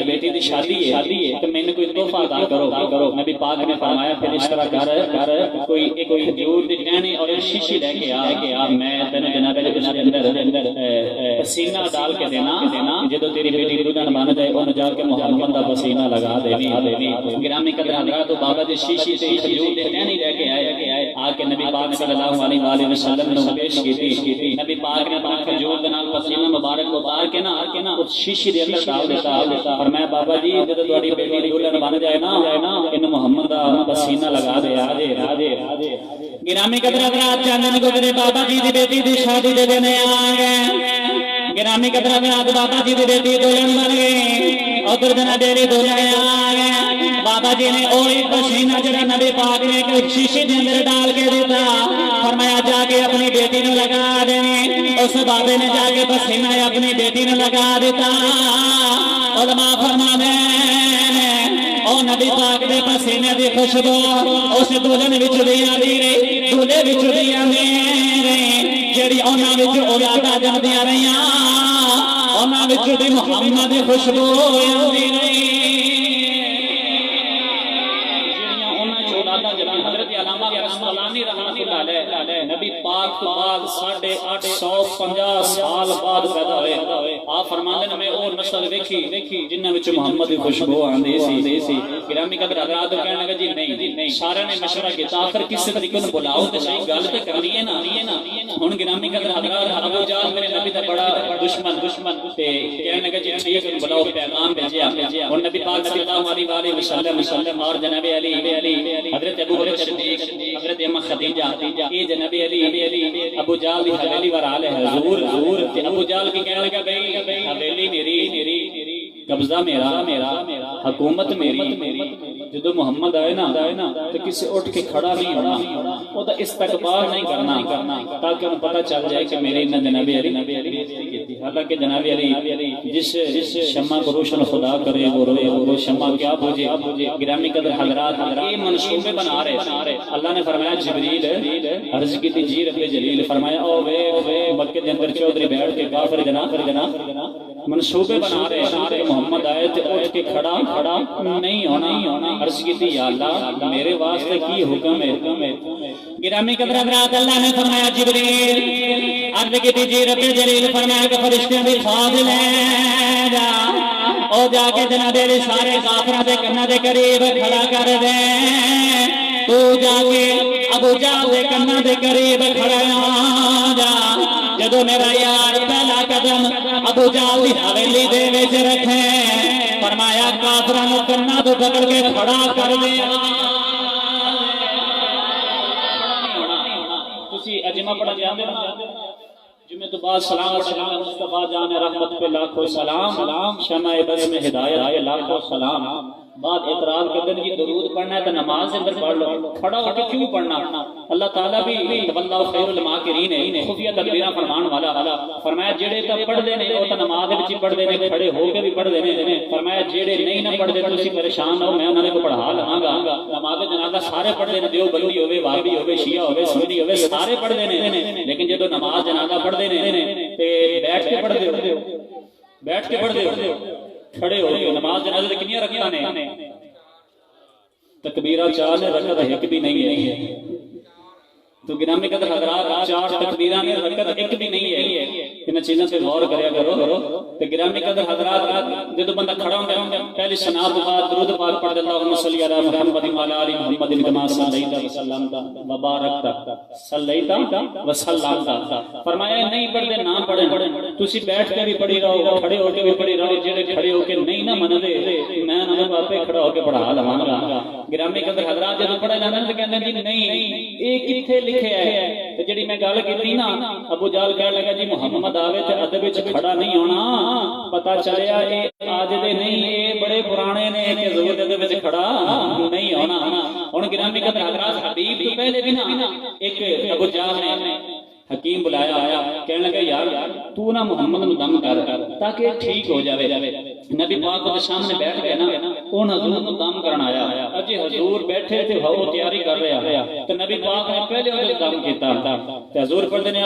بیٹی دی شادی ہے تے مینوں کوئی تحفہ عطا کرو. نبی پاک نے فرمایا پھر اس طرح کر کوئی کھجور دی ٹہنی اور ایک شیشی لے کے آ میں تینوں جناب علی اس اندر پسینہ ڈال کے دینا جدو تیری بیٹی دلہن بن جائے انہوں جا کے محمد دا پسینہ لگا دیوی. گرامی قدر حضرات بابا جی شیشی سے کھجور دی ٹہنی لے کے آئے آ کے نبی پاک صلی اللہ علیہ وسلم نے پیش کی. نبی پاک نے اپنا کھجور دے نال پسینہ مبارک اتار کے نا اس شیشی دے اندر ڈال دیتا اور میں بابا جی جدو تہاڈی بیٹی دلہن بن جائے نا انہوں محمد دا پسینہ لگا دے. گرامی قدر حضرات چاندن گزرے بابا جی دی بیٹی دی شادی دے دن آ گئے. گرامی قدر حضرات بابا جی دی بیٹی دلہن بن گئی. ادھر جناب علی دلہن آ گئے. بابا جی نے وہی پسینہ جڑا نبی پاک نے ایک شیشے دے اندر ڈال کے دیتا فرمایا جا کے اپنی بیٹی نو لگا دے. اس بابے نے جا کے پسینہ اپنی بیٹی نو لگا دیتا. علماء فرمانے او نبی پاک دے پسینے دی خوشبو اس دلہن وچ بھی آندی رہی دولہے وچ بھی آندی رہی جڑی انہاں وچ اولاداں جمدیاں رہیاں انہاں وچ بھی محمد دی خوشبو آندی رہی. حضرت علامہ قسطلانی رحمۃ اللہ علیہ نبی پاک تو بعد 850 سال بعد پیدا ہوئے. آپ فرماندے نے میں او نسل ویکھی جنہاں وچ محمد دی خوشبو آندی سی. گرامی قدر حضرات کہنے لگا جی نہیں سارے نے مشورہ کیتا آخر کس طریقے نوں بلاؤ تے صحیح گل تے کرنی ہے نا. ہن گرامی قدر حضرات ابو جہل میرے نبی دا بڑا دشمن تے کہنے لگا جی ٹھیک ہے بلاؤ پیغام بھیجیا. ہن نبی پاک صلی اللہ علیہ وسلم اور جناب علی حضرت ابو بکر صدیق حضرت اماں خدیجہ یہ جناب علی ابو جہل دی حویلی ور آل ہے حضور تے ابو جہل کی کہنے لگا بھئی حویلی میری قبضہ میرا حکومت میری جدو محمد آئے نا تو کسی اٹھ کے کھڑا نہیں ہونا وہ تو استقبال نہیں کرنا تاکہ انہیں پتہ چل جائے کہ میرے جناب علی بےزتی کی تھی. حالانکہ جناب علی جس شمع کو روشن خدا کرے وہ روئے وہ شمع کیا بوجھے. گرامی قدر حضرات یہ منصوبے بنا رہے اللہ نے فرمایا جبریل عرض کی تھی جی رب جلیل فرمایا او وے مکے دے اندر چودھری بیٹھ کے کافر جناب منصوبے بنا رہے محمد آئے تے اٹھ کے کھڑا نہیں ہونا. عرض کی تھی یا اللہ میرے واسطے کی حکم ہے. گرامی قدر حضرات اللہ نے فرمایا جبریل عرض کی تھی جی رب جلیل فرمایا کہ فرشتوں دی فوج لے جا او جا کے جناب علی سارے کافراں دے کناں دے قریب کھڑا کر دے. تو جا کے ابو جہل دے کنا دے قریب کھڑا جا جدو میرا یار پہلا قدم ابو جہل دی حویلی دے وچ رکھے فرمایا کافراں نوں کنا تو پکڑ کے کھڑا کر دے تسی اجمہ پڑھ جاندے نا جمعہ تو بعد سلام پڑھنا مصطفیٰ جان رحمت پہ لاکھوں سلام شمع بز میں ہدایت پہ لاکھوں سلام بعد اعتراض کرتے ہیں کہ درود پڑھنا ہے تو نماز سے اندر پڑھ لو کھڑا ہو کے کیوں پڑھنا اللہ تعالیٰ بھی واللہ خیر الماکرین ہے خفیہ تدبیراں فرمان والا فرمایا جڑے تا پڑھ دینے وہ تا نماز وچ پڑھ دینے کھڑے ہو کے بھی پڑھ دینے فرمایا جڑے نہیں نہ پڑھ دے تسی پریشان نہ ہو میں انہاں کو پڑھا لواں گا نماز جنازہ سارے پڑھ دینے دیوبندی ہوے وہابی ہوے شیعہ ہوے سنی ہوے سارے پڑھ دینے لیکن جدوں نماز جنازہ پڑھ دینے تے بیٹھ کے پڑھ دیو بیٹھ کے پڑھ دیو کھڑے ہو گئے نماز جنازے تے کنیاں رکھاں نے تکبیرہ 4 نے رکعت ایک بھی نہیں ہے تو گرامی قدر حضرات 4 تکبیرہ نے رکعت ایک بھی نہیں ہے ان چیزوں سے غور کریا کرو تو گرامی قدر حضرات جدوں بندہ کھڑا ہوندا پہلی ثنا کے بعد درود پاک پڑھ دیتا اللہم صلی علی محمد وعلی آل محمد کما صلیت وسلمت وبارکت صلیت وسلمت فرمایا نہیں پڑھتے نہ پڑھیں تسی بیٹھ کے بھی پڑھی رہو کھڑے ہو کے بھی پڑھی رہو جڑے کھڑے ہو کے نہیں نہ مندے میں انہاں کو اپے کھڑا ہو کے پڑھا لواں گا گرامی قدر حضرات جدوں پڑھا جاندا تے کہندے جی نہیں اے کتھے لکھیا ہے تے جڑی میں گل کیتی نا ابو جہل کہنے لگا جی محمد آوے تے ادب وچ کھڑا نہیں ہونا پتہ چلیا اے آج دے نہیں اے بڑے پرانے نے کہ ضرورت ادب وچ کھڑا نہیں ہونا ہن گرامی قدر حضرات حبیب تو پہلے بھی نا ایک ابو جہل نے حکیم بلایا آیا کہنے لگا یار تو نا محمد نو دم کر تاکہ ٹھیک ہو جاوے نبی پاک کے سامنے بیٹھ گئے نا اون حضور نو دم کرن آیا اجے حضور بیٹھے تھے وہ تیاری کر رہے آ تو نبی پاک نے پہلے وہ دم کیتا تے حضور پڑھتے ہیں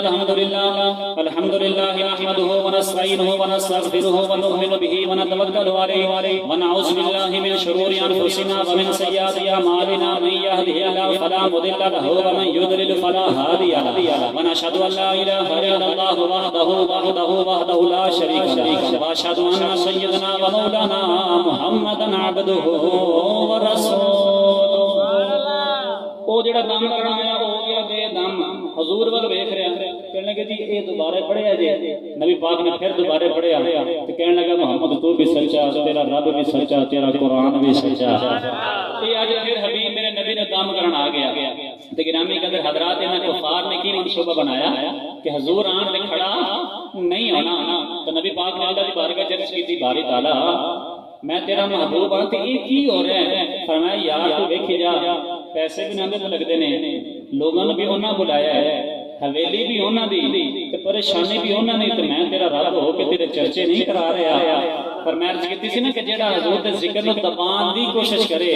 الحمدللہ نحمده ونستعینه ونستغفره ونؤمن به ونتوکل علیہ ونعوذ باللہ من شرور انفسنا ومن سیئات اعمالنا من يهده الله فلا مضل له ومن يضلل فلا هادي له ونشهد ان لا اله الا الله وحده لا شريك له واشهد ان سيدنا ومولانا محمدا عبده ورسوله او جڑا دم کرنا ہے او گیا بے دم حضور ول ویکھ رہا کہنے لگے جی اے دوبارہ پڑھیا جی نبی پاک نے پھر دوبارہ پڑھیا تے کہنے لگا محمد تو بھی سچا تیرا رب بھی سچا تیرا قرآن بھی سچا اے اج پھر حبیب میرے نبی نے دم کرن آ گیا تے گرامی قدر حضرات انہاں کفار نے کی منصوبہ بنایا کہ حضور آن تے کھڑا نہیں ہونا تو نبی پاک نے اللہ دی بارگاہ چرچ کی باری تعالی میں تیرا محبوب ہاں تے یہ کی ہو رہا ہے فرمایا یار تو دیکھ جا پیسے بھی نہ لگتے نے لوگوں نے بھی انہاں بلایا ہے حویلی بھی انہاں دی تے پریشانی بھی انہاں نے تے میں تیرا رب ہو کے تیرے چرچے نہیں کرا رہا پر میں عرض کیتی سی نا کہ جیڑا حضور دے ذکر نو دبان دی کوشش کرے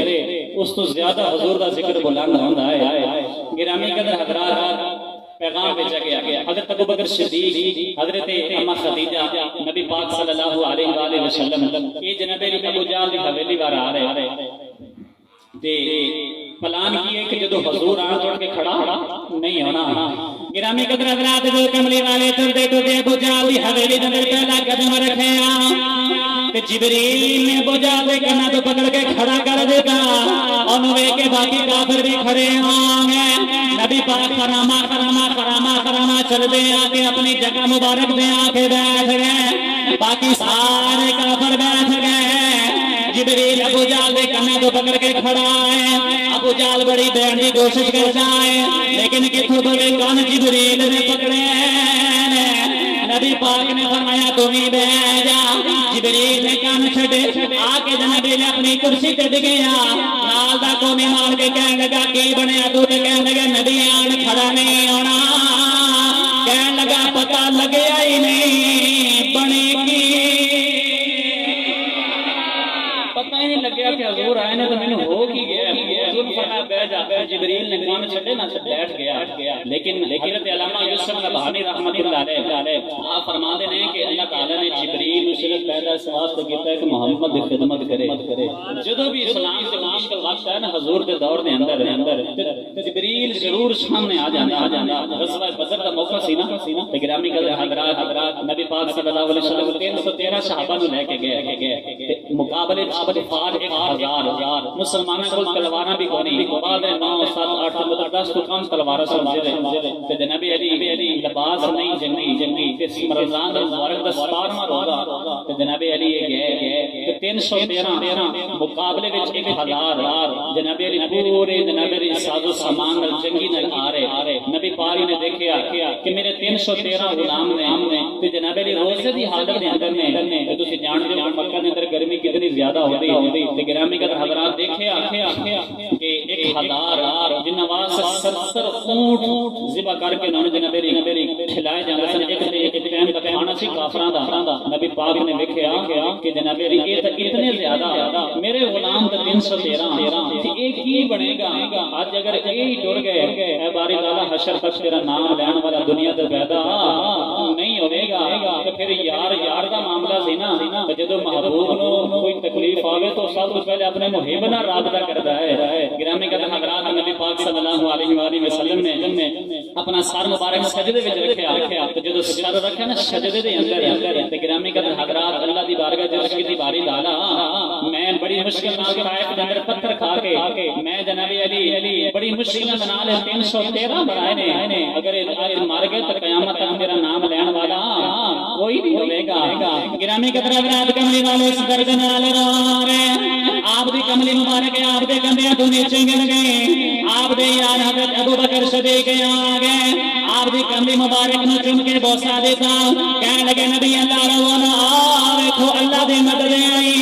اس تو زیادہ حضور دا ذکر بلند ہوندا ہے گرامی قدر حضرات پیغام بھیجا گیا حضرت ابوبکر صدیق حضرت اما خدیجہ نبی پاک صلی اللہ علیہ وآلہ وسلم یہ جناب ابو جہل دی حویلی بار آ رہے تے پلان کیے کہ جدو حضور آن توڑ کے کھڑا نہیں ہونا گرامی قدر حضرات جو کملی والے چلتے تو ابو جہل دی حویلی دے پہلا قدم رکھے کہ جبریل نے ابو جہل دے کنا تو پکڑ کے کھڑا کر دیتا انہوں نے کہ باقی کافر بھی کھڑے ہوں گے نبی پاک کرامہ چل دے آکے اپنی جگہ مبارک دے آکے بیٹھ گئے باقی سارے کافر بیٹھ گئے جبریل ابو جہل دے کنے تو پکڑ کے کھڑا ہے ابو جہل بڑی دیر کی کوشش کرتا ہے لیکن کتھوں بڑے کان جبریل نے پکڑے نبی پاک نے فرمایا تم ہی بہ جا جبریل نے کان چھڑے آکے جناب نے اپنی کرسی تے گیا نال دا کومی مار کے کہنے لگا کی بنیا تو تے کہنے لگا نبی آن کھڑا نہیں ہونا کہنے لگا پتہ لگیا ہی نہیں بنے کی پتہ ہی نہیں لگیا کہ حضور آئے نے تو میں نے ہو کی گیا حضور فرمایا بیٹھ جا جبریل نے کان چھڑے نہ بیٹھ گیا لیکن حضرت علامہ یوسف نبہانی رحمۃ اللہ علیہ آپ فرماتے ہیں کہ اللہ تعالی نے جبریل کو صرف پیدا اس واسطے کیتا ہے کہ محمد کی خدمت کرے جدوں بھی اسلام سے مشکل وقت ہے نا حضور کے دور دے اندر جبریل یزید ضرور سامنے آ جانا غزوہ بدر دا موقع سی نا تے گرامی قدر حضرات نبی پاک صلی اللہ علیہ وسلم 313 صحابہ نو لے کے گئے تے مقابلے کفار 1000 مسلماناں کول تلواراں بھی کونی بعد 9 7 8 مطلب 10 تو کم تلوار سمجھے تے جناب علی لباس نہیں جنگی تے رمضان دا مبارک دا 17واں روزہ تے جناب علی گئے تے 313 مقابلے وچ 1000 جناب علی پورے جناب علی ساز و سامان نال جنگی نال آ رہے نبی پاک نے دیکھیا کہ میرے 313 غلام نے تے جناب علی روزے دی حالت دے اندر نے تے تسی جانتے ہو مکہ دے اندر گرمی کتنی زیادہ ہوندی تے گرامی قدر حضرات دیکھیا کہ 1000 جنہاں واسطے 70 اونٹ ذبح کر کے انہوں نے جناب علی کھلائے جاندے سن ایک ٹائم دا کھانا سی کافراں دا نبی پاک نے دیکھیا کہ جناب علی یہ اتنے زیادہ میرے غلام تے 313 تے یہ کی بنے گا اج اگر یہ ٹر گئے اے باری تعالی حشر تک تیرا نام لین والا دنیا تے پیدا نہیں ہوے گا تے پھر یار دا معاملہ سی نا جدوں محبوب نو کوئی تکلیف آوے تو سب سے پہلے اپنے محب نال رابطہ کرتا ہے گرامی قدر حضرات نبی پاک صلی اللہ علیہ وآلہ وسلم نے اپنا سر مبارک سجدے وچ رکھیا تے جدوں سر رکھیا نا سجدے دے اندر تے گرامی قدر حضرات اللہ دی بارگاہ وچ کی باری لالا میں بڑی مشکل نال طائف دے اندر پتھر کھا کے میں جناب علی بڑی مشکل نال 313 بنائے نے اگر آج مر گئے تو قیامت تک میرا نام لین والا کوئی نہیں ہوے گا گرامی قدر حضرات کملی والے اس درد نال رو رہے آپ دی کملی مبارک آپ دے کندھیاں تو نیچے گر گئے آپ دے یار حضرت ابو بکر صدیق آ گئے آپ دی کملی مبارک نو چم کے بوسا دیتا کہنے لگے نبی اللہ رونا دیکھو اللہ دی مدد آئی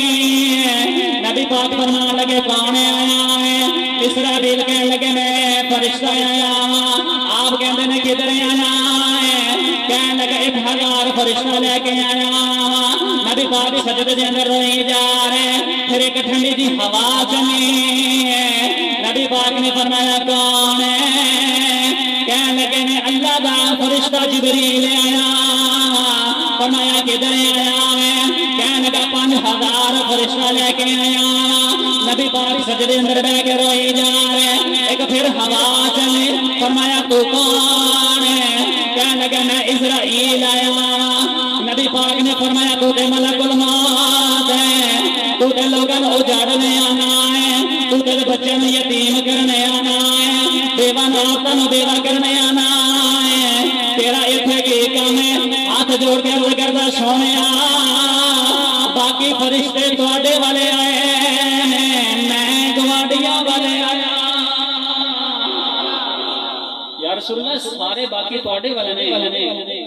نبی پاک فرمان لگے کون آیا ہے اسرائیل کہنے لگے میں فرشتہ آیا آپ کہندے نے کدھر آیا ہے کہنے لگے 1000 فرشتہ لے کے آیا نبی پاک سجدے دے اندر روئی جا رہے پھر ایک ٹھنڈی جی ہوا چلی نبی پاک نے فرمایا کون ہے کہنے لگے نے اللہ دا فرشتہ جبریل آیا فرمایا کدھر آیا ہے کہنے لگا 5000 فرشتہ لے کے آیا نبی پاک سجدے اندر بیٹھ کے روئی جا رہے ایک پھر ہوا چلی فرمایا تو کون ہے کہنے لگا میں اسرائیل آیا نبی پاک نے فرمایا تو تے ملک الموت ہے تو تے لوگوں کو اجاڑنے آنا ہے تو تے بچے نو یتیم کرنے آنا ہے بیوہ عورتوں نو بیوہ کرنے آنا ہے تیرا ایتھے کی کام ہے ہاتھ جوڑ کے عرض کردا سونیا باقی فرشتے تواڈے والے آئے میں گواڈیاں والے آیا یا رسول اللہ سارے باقی تواڈے والے نے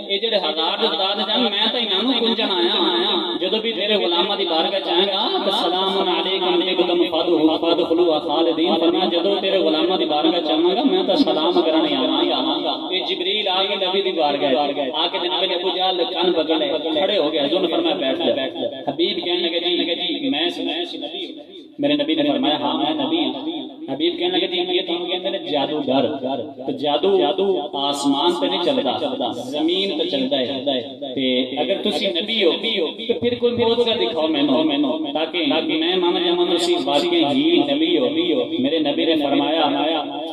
یہ جڑے 1000 دے تعداد جان میں تے انہاں نو گنجن آیا جدوں بھی تیرے غلاماں دی بارگاہ چاہے گا السلام علیکم طبتم فادخلوا خالدین فرمایا جدوں تیرے غلاماں دی بارگاہ چاہاں گا میں تے سلام کرنے آواں گا یہ جبریل آ کے نبی دی بارگاہ آ کے جناب ابو جہل کان پکڑے کھڑے ہو گئے حضور نے فرمایا بیٹھ جا حبیب کہنے لگے جی میں نبی میرے نبی نے فرمایا ہاں میں نبی ہوں حبیب کہنے لگے جی یہ تو کہندے نے جادوگر تو جادو آسمان تے نہیں چلدا زمین تے چلدا ہے تے اگر تسی نبی ہو تو پھر کوئی معجزہ دکھاؤ مینوں تاکہ میں مان جاواں تسی واقعی ہی نبی ہو میرے نبی نے فرمایا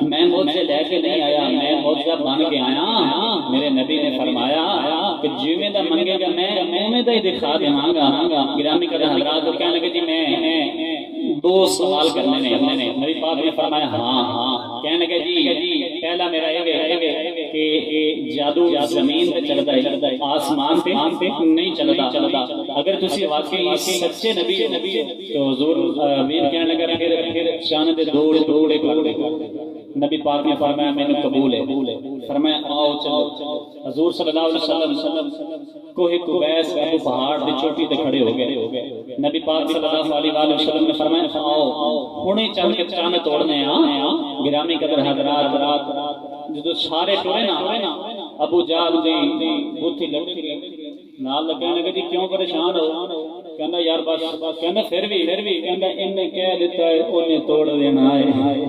میں معجزے لے کے نہیں آیا میں معجزہ بن کے آیا میرے نبی نے فرمایا کہ جویں دا منگے گا میں اوویں دا ہی دکھا دیواں گا گرامی قدر حضرات کو کہنے لگے جی میں 2 سوال کرنے نے نبی پاک نے فرمایا ہاں کہنے لگے جی پہلا میرا یہ کہ جادو زمین تے چلدا ہے آسمان تے نہیں چلدا اگر تسی واقعی سچے نبی تو حضور امیر کہنے لگا پھر شان دے دوڑے نبی پاک نے فرمایا میں نے قبول ہے فرمایا آؤ چلو حضور صلی اللہ علیہ وسلم کوہ قبیس ابو پہاڑ دی چوٹی تے کھڑے ہو گئے نبی پاک صلی اللہ علیہ وسلم نے فرمایا آؤ ہنے چل کے چاند توڑنے گرامی قدر حضرات جدو سارے ٹرے نا ابو جہل دی بوتھی لٹکی نال لگنے لگے جی کیوں پریشان ہو کہندا یار بس کہندا پھر بھی کہندا انہیں کہہ دیتا ہے انہیں توڑ دینا ہے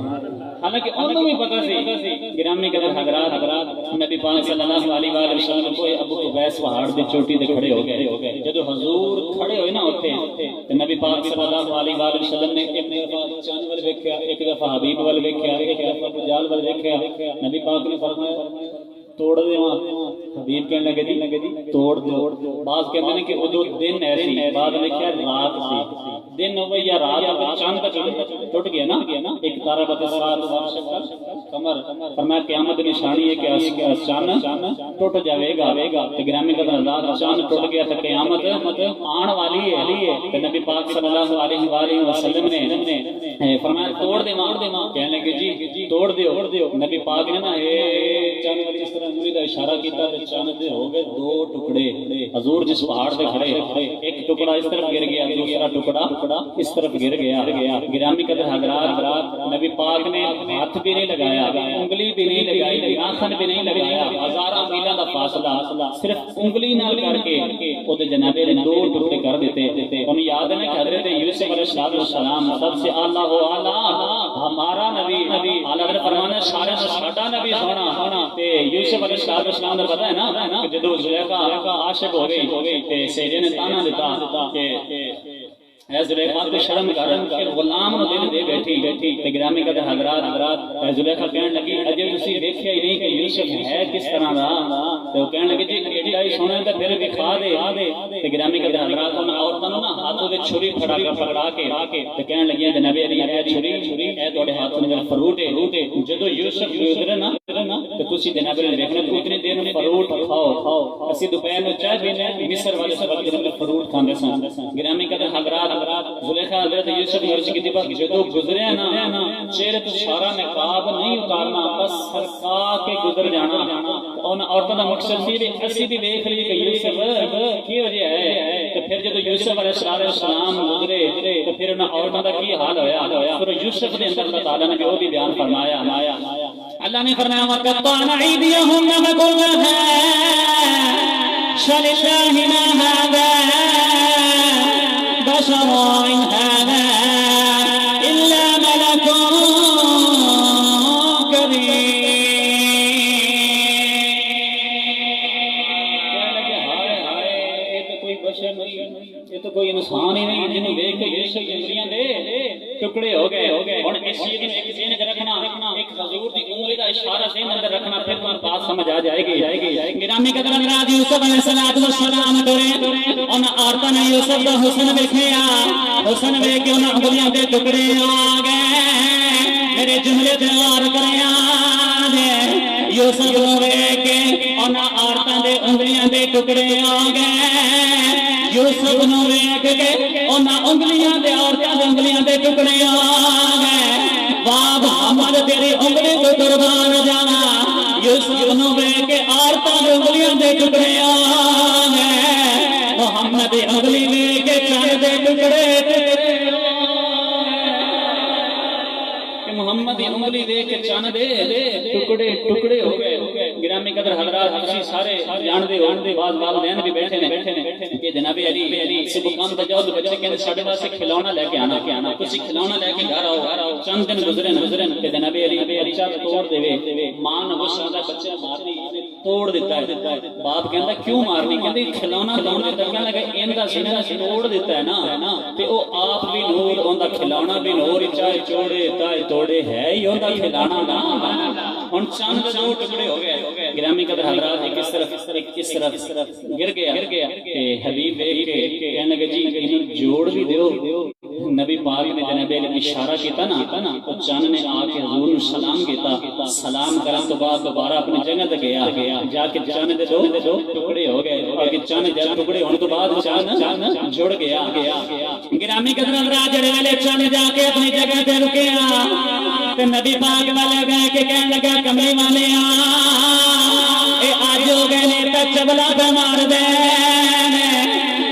حالانکہ انہوں بھی پتہ سی گرامی قدر حضرات نبی پاک صلی اللہ علیہ وآلہ وسلم کوئی ابو قبیس پہاڑ دی چوٹی تے کھڑے ہو گئے جدو حضور کھڑے ہوئے نا اوتھے تے نبی پاک صلی اللہ علیہ وآلہ وسلم نے ایک دفعہ چاند ول ویکھیا ایک دفعہ حبیب ول ویکھیا ایک دفعہ بجال ول ویکھیا نبی پاک نے فرمایا توڑ دیواں حبیب کہنے لگے جی توڑ دو بعض کہتے ہیں کہ ادو دن ایسی بعد لکھیا رات سی دن ہوئے یا رات چاند ٹوٹ گیا نا ایک تارا بتے سات کمر فرمایا قیامت نشانی ہے کہ چاند ٹوٹ جاوے گا تے گرامی قدر رات چاند ٹوٹ گیا تے قیامت آن والی ہے تے نبی پاک صلی اللہ علیہ وآلہ وسلم نے فرمایا توڑ دیواں کہنے لگے جی توڑ دیو نبی پاک نے نا چاند والی اس طرح انگلی دا اشارہ کیتا تے چاند دے ہو گئے دو ٹکڑے حضور جس پہاڑ تے کھڑے ایک ٹکڑا اس طرف گر گیا دوسرا ٹکڑا اس طرف گر گیا گرامی قدر حضرات نبی پاک نے ہاتھ بھی نہیں لگایا انگلی بھی نہیں لگائی ناخن بھی نہیں لگایا ہزاراں میلاں دا فاصلہ صرف انگلی نال کر کے او دے جناب نے دو ٹکڑے کر دیتے انہوں یاد ہے کہ حضرت یوسف علیہ السلام سب سے اعلیٰ و اعلیٰ ہمارا نبی اعلیٰ حضرت فرمانا سارے ساڈا نبی سونا تے یوسف علیہ السلام نے پتہ ہے نا کہ جدو زلیخا عاشق ہو گئی تے سیدے نے تانا دیتا کہ اے زلیخا تو شرم کر غلام نو دل دے بیٹھی تے گرامی قدر حضرات اے زلیخا کہنے لگی اجے تسی دیکھیا ہی نہیں کہ یوسف ہے کس طرح دا تے وہ کہنے لگی جی ایڈا ہی سونا تے پھر دکھا دے تے گرامی قدر حضرات ان عورتاں نو نا ہاتھوں تے چھری پکڑا کے تے کہنے لگی جناب علی اے چھری اے تواڈے ہاتھوں وچ فروٹ ہے جدو یوسف گزرے نا تے تسی جناب علی دیکھنا تو اتنی دیر میں فروٹ کھاؤ اسی دوپہر میں چائے پینے مصر والے سب جناب فروٹ کھاندے سن گرامی قدر حضرات زلیخا حضرت یوسف نے عرض کی تھی جدو گزرے نا چہرے تو سارا نقاب نہیں اتارنا بس سرکا کے گزر جانا ان عورتوں کا مقصد سی اسی بھی دیکھ لیے کہ یوسف کی وجہ ہے تو پھر جدو یوسف علیہ السلام گزرے تو پھر ان عورتوں کا کی حال ہویا پھر یوسف نے اندر اللہ تعالیٰ نے وہ بھی بیان فرمایا اللہ نے فرمایا وَقَطَّعْنَ أَيْدِيَهُنَّ وَقُلْنَ شَلِلَّهِ مَا هَذَا بشر إن هذا إلا ملك كريم یہ تو کوئی انسان ہی نہیں جنہوں دیکھ کے یوسف کی انگلیاں دے ٹکڑے ہو گئے اور اس چیز میں ایک ذہن رکھنا ایک حضور کی انگلی کا اشارہ ذہن اندر رکھنا پھر تمہیں بات سمجھ آ جائے گی گرامی قدر حضرات یوسف علیہ السلام کرے ان عورتوں نے یوسف کا حسن دیکھیا حسن دیکھ کے ان انگلیاں دے ٹکڑے آ گئے میرے جملے تے غور کریا یوسف کو دیکھ کے ان عورتوں دے انگلیاں دے ٹکڑے آ گئے یوسف نو ویکھ کے انہاں انگلیاں دے عورتاں دے انگلیاں دے ٹکڑے آ گئے واہ محمد تیری انگلی تو قربان جاواں یوسف نو ویکھ کے عورتاں دے انگلیاں دے ٹکڑے آ گئے محمد دی انگلی ویکھ کے چاند دے ٹکڑے محمد دی انگلی دیکھ کے چاند دے ٹکڑے ہو گئے گرامی قدر حضرات ہم سارے جاندے ہوندے بعض والدین بھی بیٹھے نے کہ جناب علی سے مقام تے جاؤ بچے کہندے ساڈے واسطے کھلونا لے کے آنا تسی کھلونا لے کے گھر آؤ چند دن گزرے کہ جناب علی بچہ توڑ دے ماں نے غصہ دا بچہ مارنی توڑ دیتا ہے باپ کہندا کیوں مارنی کہندی کھلونا دون دے کہنے لگا ایندا سینہ توڑ دیتا ہے نا تے او آپ بھی نور اوندا کھلونا بھی نور چاہے چوڑے تائے توڑے ہے ہی اوندا کھلانا نا ہن چند دو ٹکڑے ہو گئے گرامی قدر حضرات ایک اس طرف گر گیا تے حبیب دیکھ کے کہنے لگے جی انہوں جوڑ بھی دیو نبی پاک نے جناب علی اشارہ کیتا نا تو چند نے آ کے حضور نے سلام کیتا سلام کرن تو بعد دوبارہ اپنی جگہ تے گیا جا کے چند دے دو ٹکڑے ہو گئے اور چند جب ٹکڑے ہونے تو بعد چند جڑ گیا گرامی قدر حضرات جڑے والے چند جا کے اپنی جگہ تے رکیا تے نبی پاک والے گئے کہ کہنے لگا کملی والے اے آج ہو گئے نے تے چبلا پہ مار دے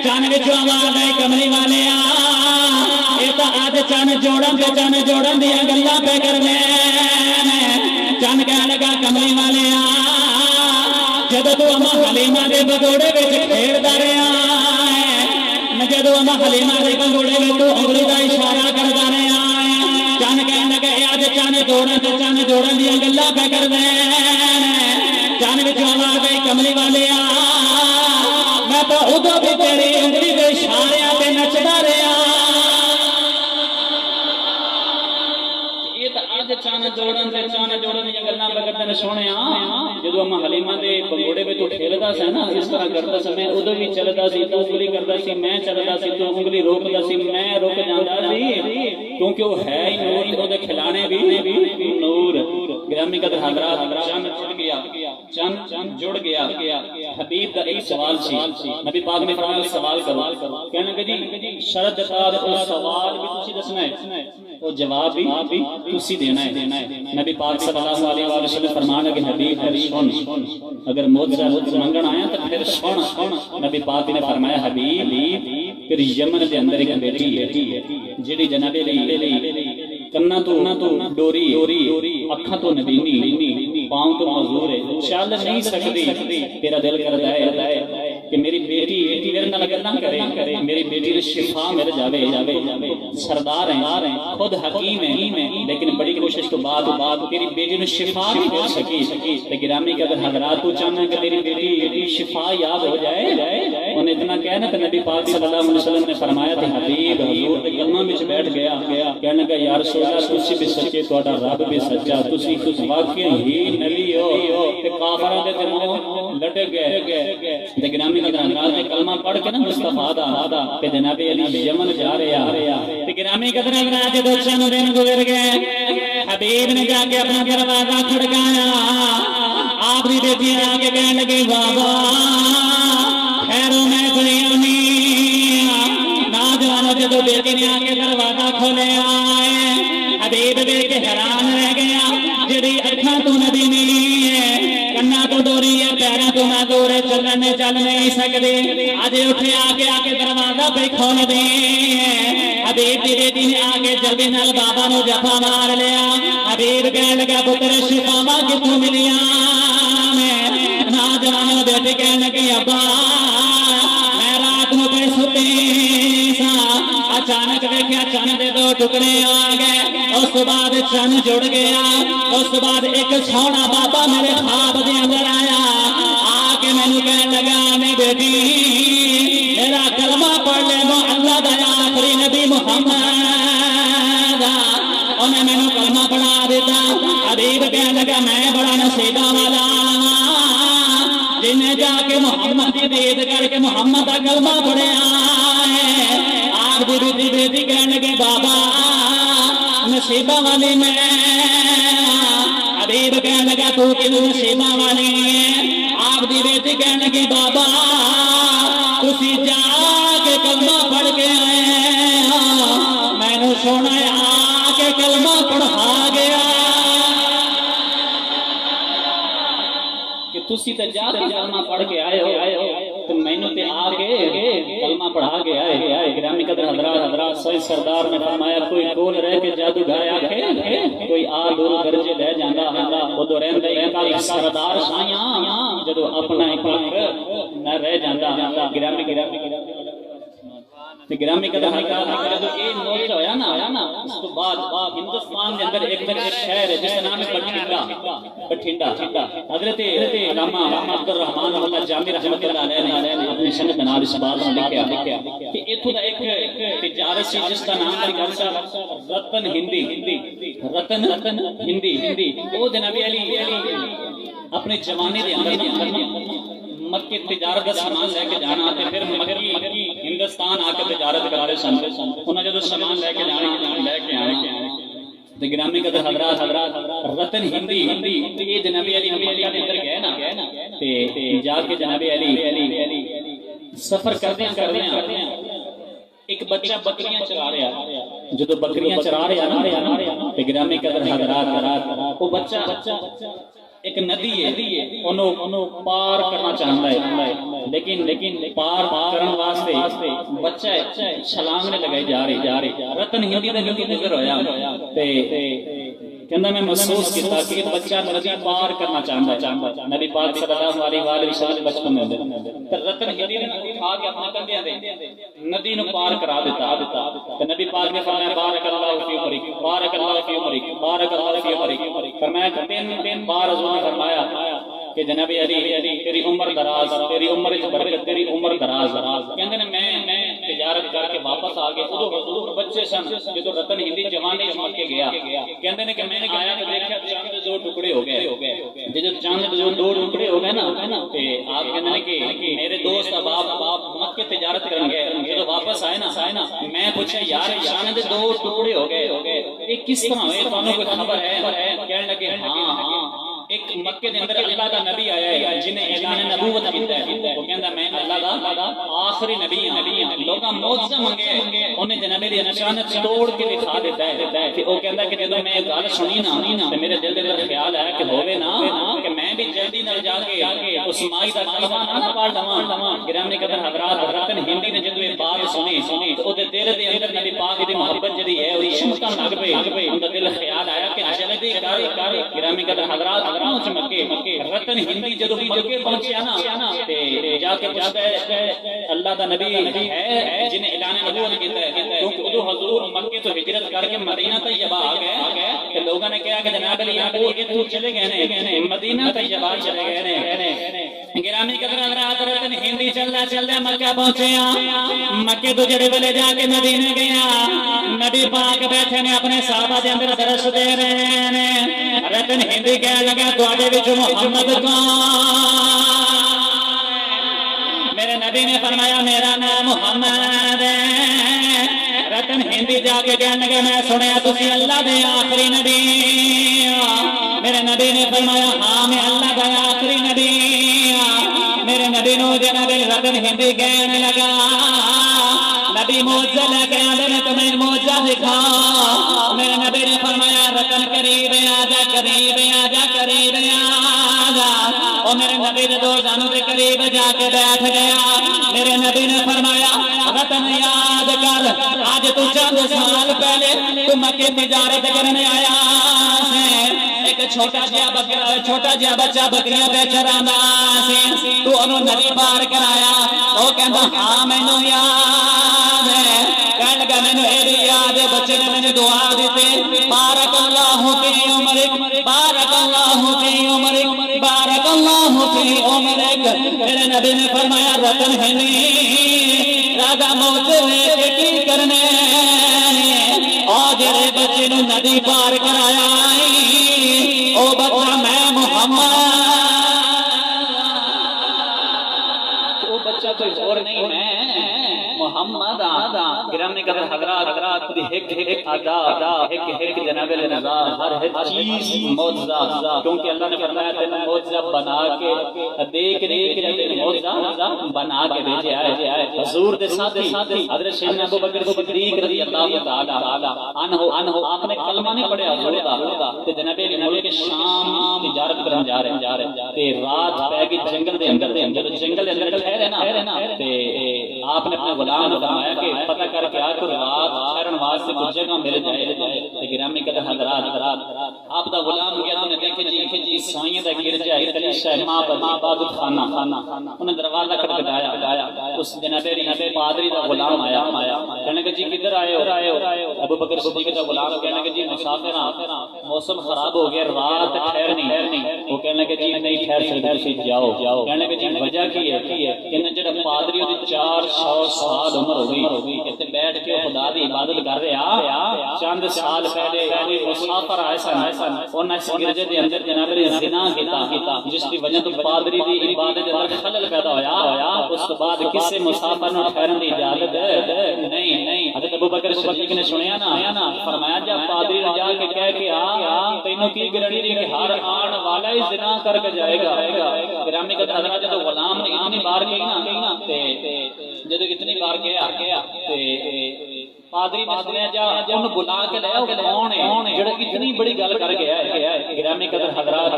چند وچوں آواز آئی کملی والے اے تا آج چند جوڑن دیا گلاں پہ کرنے چند کہنے لگا کملی والے جدو تو اما حلیمہ دے بگوڑے وچ کھیڑدا رہیا جدو اما حلیمہ دے بگوڑے وچ تو انگلی دا اشارہ کردا رہیا چند کہنے لگا اے آج چند جوڑن دیا گلاں پہ کر دے چند کان وچ آواز آئی کملی والے میں تو ادو بھی تیری انگلی دے اشاریاں تے نچدا رہیا چان جوڑن یہ گلاں بگڑن سونیا جدوں اما حلیمہ دے بنگوڑے وچ کھیلدا سی نا اس طرح کردا سی میں ادو بھی چلدا سی تو انگلی کردا سی میں چلدا سی تو انگلی روکدا سی میں رک جاندا سی کیونکہ وہ ہے ہی نور او دے کھلانے بھی نور گرامی قدر حضرات چند جڑ گیا چند جڑ گیا حبیب دا ایک سوال سی نبی پاک نے فرمایا سوال کرو کہنے کہ جی شرط جتا او سوال بھی تسی دسنا ہے او جواب بھی تسی دینا ہے نبی پاک صلی اللہ علیہ وآلہ وسلم فرمانا کہ حبیب سن اگر معجزہ منگن آیا تو پھر سن نبی پاک نے فرمایا حبیب پھر یمن دے اندر ایک بیٹی ہے جڑی جناب علی کنا تو ڈوری اکھاں تو نبینی پاؤں تو معذور ہے چل نہیں سکتی تیرا دل کردا ہے کہ میری بیٹی میرے نال گلاں کرے میری بیٹی نے شفا مل جاوے سردار ہیں خود حکیم ہیں لیکن بڑی کوشش تو بعد تیری بیٹی نے شفا بھی مل سکی تے گرامی قدر حضرات تو چاہنا کہ میری بیٹی شفا یاب ہو جائے انہیں اتنا کہنا کہ نبی پاک صلی اللہ علیہ وسلم نے فرمایا تھا حبیب حضور دے قدماں وچ بیٹھ گیا کہنے لگا یا رسول اللہ تسی بھی سچے تہاڈا رب بھی سچا تسی واقعی ہی نبی ہو تے کافراں دے منہ لٹک گئے تے گرامی قدر حضرات کلمہ پڑھ کے نا مصطفیٰ دا تے جناب علی یمن جا رہا تے گرامی قدر حضرات دو چند دن گزر گئے حبیب نے جا کے اپنا دروازہ کھڑکایا آپ کی بیٹی آ کے کہنے لگی بابا خیروں میں کوئی نوجوانوں جدو بیٹی نے آ کے دروازہ کھولے آئے حبیب دیکھ کے حیران رہ گیا جڑی اکھاں تو نبی ملی ہے کنا تو ڈوری ہے پیراں تو معذور ہے چل نہیں سکتے اج اٹھے آ کے دروازہ پہ کھول دے حبیب دی بیٹی نے آ کے جلدی نال بابا نو جفا مار لیا حبیب کہنے لگا پتر شفاواں کتوں ملیاں نوجوانوں بیٹی کہنے لگی ابا میں رات نو پہ ستی سا اچانک دیکھا چن دے دو ٹکڑے آ گئے اس بعد چن جڑ گیا اس بعد ایک سونا بابا میرے خواب دے اندر آیا آ کے مینوں کہنے لگا میں بیٹی میرا کلمہ پڑھ لے وہ اللہ دا آخری نبی محمد انہیں مینوں کلمہ پڑھا دیتا حبیب کہنے لگا میں بڑا نصیبہ والا جنہیں جا کے محمد کی دید کر کے محمد کا کلمہ پڑھیا ہے آپ کی بیٹی کہنے لگے بابا نصیبہ والی میں حبیب کہنے لگا تو کہ نصیبہ والی ہے آپ کی بیٹی کہنے لگی بابا تسی جا کے کلمہ پڑھ کے آئے میں نے سونا آ کے کلمہ پڑھا گیا کہ تسی تے جا کے کلمہ پڑھ کے آئے ہو تو مینوں تے آ کے کلمہ پڑھا کے آئے گرامی قدر حضرات سید سردار نے فرمایا کوئی کول رہ کے جادو گھر آکھے کوئی آ دور گرجے لے جاندا اودو رہندا ایک سردار سایاں جدو اپنا ایک نہ رہ جاندا گرامی قدر حضرات جدو یہ موت ہویا نا اس تو بعد ہندوستان کے اندر ایک شہر ہے جس کا نام ہے بٹھنڈا حضرت علامہ عبد الرحمان اللہ جامی رحمۃ اللہ علیہ نے اپنی سند بنار اس بات میں لکھا کہ ایتھوں دا ایک تجارت سی جس کا نام ہے رتن ہندی وہ جناب علی اپنے زمانے دے اندر مکے تجارت کا سامان لے کے جانا تے پھر مکی ہندوستان آ کے تجارت کرتے سن انہاں جدوں سامان لے کے جانا لے کے آنا تے گرامی قدر حضرات رتن ہندی یہ جناب علی مکہ دے اندر گئے نا تے جا کے جناب علی سفر کرتے ہیں ایک بچہ بکریاں چرا رہا جدوں بکریاں چرا رہا نا تے گرامی قدر حضرات وہ بچہ ایک ندی ہے انہوں پار کرنا چاہتا ہے لیکن پار کرنے واسطے بچہ چھلانگ نے لگائی جا رہی رتن ہندی نظر ہویا کہنا میں محسوس کیتا کہ بچہ ندی پار کرنا چاہتا ہے نبی پاک صلی اللہ علیہ وآلہ وسلم بچپن میں رتن ہندی نے اٹھا کے اپنا کندھیاں تے ندی نو پار کرا دیتا تے نبی پاک نے فرمایا بارک اللہ فی عمرک بارک اللہ فی عمرک بارک اللہ فی عمرک فرمایا تین بار حضور نے فرمایا کہ جناب علی تیری عمر دراز، تیری عمر وچ برکت، تیری عمر دراز۔ کہندے نے میں تجارت کر کے واپس آ گیا، ادو حضور بچے سن جدوں رتن ہندی جوانی وچ مکے گیا۔ کہندے نے کہ میں نے آیا تو دیکھا چاند دے 2 ٹکڑے ہو گئے، جدوں چاند دے 2 ٹکڑے ہو گئے نا تے آپ کہندے نے کہ میرے دوست احباب مکے تجارت کرن گئے، جدوں واپس آئے نا میں پوچھا یار چاند دے 2 ٹکڑے ہو گئے، یہ کس طرح ہوئے، تانوں کوئی خبر ہے؟ کہنے لگے ہاں ایک مکے دے اندر اللہ دا نبی آیا ہے جنہیں اعلان نبوت کیتا ہے، وہ کہندا میں اللہ دا آخری نبی ہاں، لوکاں معجزہ منگے انہیں جناب دی اچانک توڑ کے دکھا دیتا ہے کہ وہ کہندا کہ جدوں میں گل سنی نا تے میرے دل دے اندر خیال آیا کہ ہوے نا کہ میں بھی جلدی نال جا کے اس مائی دا کلمہ نہ پڑھ لواں۔ گرامی قدر حضرات، رتن ہندی نے جدوں یہ بات سنی تو دے دل دے اندر نبی پاک دی محبت جڑی ہے وہ چمکن لگ پئی، ان دا دل خیال آیا کہ جلدی کر۔ گرامی قدر حضرات پہنچ مکے، رتن ہندی جدوں مکے پہنچیا نا تے جا کے پوچھدا ہے اللہ دا نبی ہے جنہیں اعلان نبوت کیتا ہے، کیونکہ ادو حضور مکے تو ہجرت کر کے مدینہ طیبہ آ گئے کہ لوگوں نے کہا کہ جناب علی آپ اتھوں چلے گئے نے، مدینہ طیبہ چلے گئے نے۔ گرامی قدر حضرات، رتن ہندی چلدا مکہ پہنچیا، مکے تو جڑے ویلے جا کے مدینے گیا، نبی پاک بیٹھے نے اپنے صحابہ دے اندر درس دے رہے نے، رتن ہندی کہنے لگا تواڈے وچ محمد کون؟ میرے نبی نے فرمایا میرا نام محمد ہے۔ رتن ہندی جا کے کہنے لگا میں سنیا تسی اللہ دے آخری نبی۔ میرے نبی نے فرمایا ہاں میں اللہ دا آخری نبی۔ میرے نبی نو جناب رتن ہندی کہنے لگا نبی معجزہ لے کے آندے نے تمہیں معجزہ دکھا۔ میرے نبی نے فرمایا رتن قریب آجا، قریب آجا، قریب آجا۔ اور میرے نبی نے 2 جانوں کے قریب جا کے بیٹھ گیا۔ میرے نبی نے فرمایا رتن یاد کر آج تو چند سال پہلے تو مکے تجارت کرنے آیا ہے، ایک چھوٹا جہا بچہ بکریاں بیچ رہا سی، تو انہوں نبی پار کرایا۔ وہ کہندا ہاں مینوں یاد ہے، کہنے لگا مینوں اے بھی یاد ہے، بچے نے مینوں دعا دیتے بارک اللہ فی عمرک، بارک اللہ فی عمرک، بارک اللہ فی عمرک۔ میرے نبی نے فرمایا رتن ہندی راجا موت لے کے کی کرنے، اور جڑے بچے نو ندی پار کرایا او بچہ میں محمد، وہ بچہ کوئی اور نہیں میں محمد آدھا۔ گرامی قدر حضرات ایک ادا ایک جناب نظام ہر چیز معجزہ، کیونکہ اللہ نے فرمایا تین معجزہ بنا کے دیکھ کے معجزہ بنا کے بھیجے آئے۔ حضور دے ساتھی حضرت سیدنا ابو بکر صدیق رضی اللہ تعالی عنہ آپ نے کلمہ نہیں پڑھیا حضور دا تے جناب ملک شام تجارت کرن جا رہے تے رات پے گئی جنگل دے اندر، جب جنگل دے اندر ٹھہرے نا تے آپ نے اپنے غلام نے فرمایا کہ پتہ کر کے آ کر رات ٹھہرن واسطے کچھ جگہ مل جائے تے گرامی قدر حضرات آپ دا غلام گیا تو نے دیکھے جی عیسائیاں دا گرجا ہے، کلیسا ہے، معبد خانہ، انہیں دروازہ کھٹکھٹایا، اس جناب پادری دا غلام آیا، کہنے کہ جی کدھر آئے ہو؟ ابو بکر صدیق دا غلام کہنے کہ جی مسافر ہاں، موسم خراب ہو گیا، رات ٹھہرنی۔ وہ کہنے کہ جی نہیں ٹھہر سکتے، جاؤ۔ کہنے کہ جی وجہ کی ہے؟ کہ جڑا پادری دی 400 سال عمر ہو گئی، اتنے بیٹھ کے خدا دی عبادت کر رہا، چند سال پہلے مسافر آئے سن، انہاں اس گرجے دے اندر جناب زنا کیتا، جس دی وجہ تو پادری دی عبادت دے اندر خلل پیدا ہویا۔ اس کے بعد کسی مسافر نو ٹھہرن دی اجازت نہیں۔ حضرت ابو بکر صدیق نے سنیا نا، فرمایا جا پادری نے جا کے کہہ کے آ تینوں کی گارنٹی کہ ہر آن والا ہی زنا کر کے جائے گا۔ گرامی قدر حضرات جب غلام نے اتنی بار کہی نا تے جدو اتنی بار گیا تے پادری نے سنیا جا انہوں بلا کے لیا کون ہے جڑا اتنی بڑی گل کر گیا ہے۔ گرامی قدر حضرات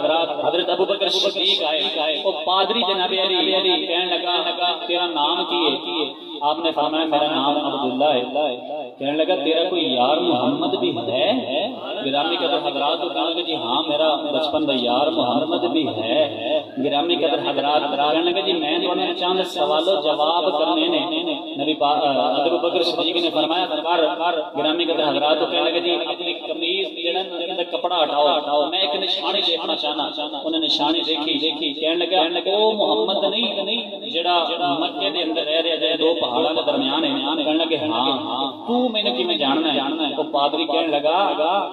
حضرت ابو بکر صدیق آئے، وہ پادری جناب علی کہنے لگا تیرا نام کی ہے؟ آپ نے فرمایا میرا نام عبداللہ ہے۔ کہنے لگا تیرا کوئی یار محمد بھی ہے؟ گرامی قدر حضرات کو کہا کہ جی ہاں میرا بچپن کا یار محمد بھی ہے۔ گرامی قدر حضرات کہنے لگا جی میں تو نے چند سوال و جواب کرنے نے۔ نبی ابو بکر صدیق نے فرمایا کر۔ گرامی قدر حضرات کو کہنے لگا جی اپنی قمیض جڑا کہندا کپڑا ہٹاؤ میں ایک نشانی دیکھنا چاہنا انہیں نشانی دیکھی کہنے لگا او محمد نہیں جڑا مکے دے اندر رہ رہا ہے دو پہاڑاں دے درمیان ہے کہنے لگے ہاں تو مینوں کیویں جاننا ہے او پادری کہنے لگا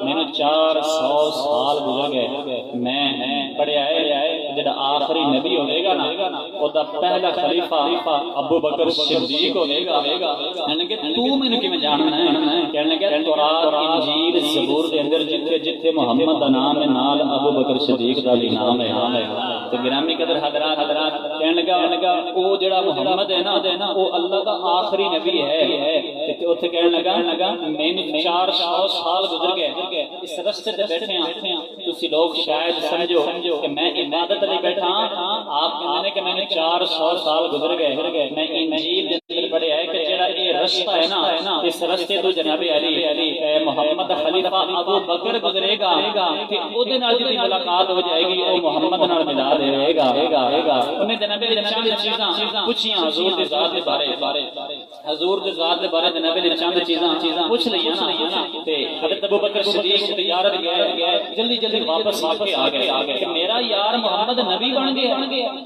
مینوں 400 سال گزر گئے میں پڑھیا ہے جڑا آخری نبی ہوے گا نا او دا پہلا خلیفہ ابو بکر صدیق ہوے گا کہنے لگے تو مینوں کیویں جاننا ہے کہنے لگے تورات انجیل زبور دے اندر جتھے محمد دا نام ہے نال ابو بکر صدیق دا بھی نام ہے تو گرامی قدر حضرات کہنے لگا او جڑا محمد ہے نا او اللہ دا آخری نبی ہے تے اوتھے کہنے لگا مینوں 400 سال گزر گئے اس رستے تے بیٹھے ہیں تسی لوگ شاید سمجھو کہ میں عبادت لے بیٹھا ہاں آپ کہندے نے کہ میں نے 400 سال گزر گئے میں انجیل دے اندر پڑھیا ہے کہ جڑا یہ رستہ ہے نا اس رستے تو جناب علی محمد خلیفہ ابو بکر گزرے گا کہ اودے نال جدی ملاقات ہو جائے گی او محمد نال ملا دے گا انہیں جناب علی چند چیزاں پوچھیاں حضور دے ذات دے بارے حضور دے ذات دے بارے جناب علی چند چیزاں پوچھ لیاں نا تے حضرت ابو بکر صدیق تجارت گئے جلدی واپس آ گئے کہ میرا یار محمد نبی بن گیا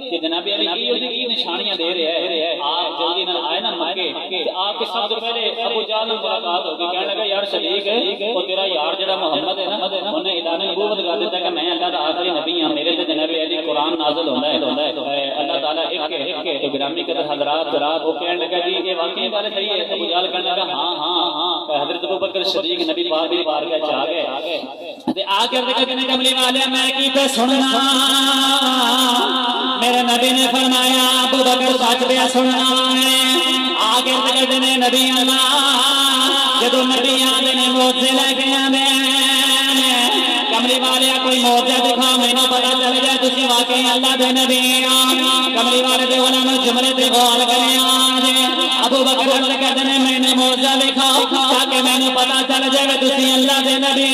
کہ جناب علی کی نشانیاں دے رہے ہیں آپ جلدی نہ آئے نا مکے کہ آپ کے سب سے پہلے ابو جہل سے ملاقات ہوگی کہنے لگا یار صدیق وہ تیرا یار جڑا محمد ہے نا انہیں اعلان نبوت کر دیتا کہ میں اللہ دا آخری نبی ہوں میرے تے جناب علی قرآن نازل ہوندا ہے اللہ تعالیٰ ایک ہے تو گرامی قدر حضرات وہ کہنے لگا جی یہ واقعی بات صحیح ہے ابو جہل کہنے لگا ہاں حضرت ابو بکر صدیق نبی پاک کی بارگاہ چ آ گئے تے آ کر کے کہنے کملی والے میں کی تے سننا میرے نبی نے فرمایا ابو بکر سچ پہ سننا ہے آگے کہتے ہیں نبی اللہ جدو نبی آتے نے موجے لے کے آنے کملی والے کوئی موجہ دکھا میں نہ پتا چل جائے تسی واقعی اللہ دے نبی کملی والے دے علماء جملے تے غور کریں آجے ابو بکر کہتے ہیں میں نے موجہ دکھا تاکہ میں نے پتا چل جائے تسی اللہ دے نبی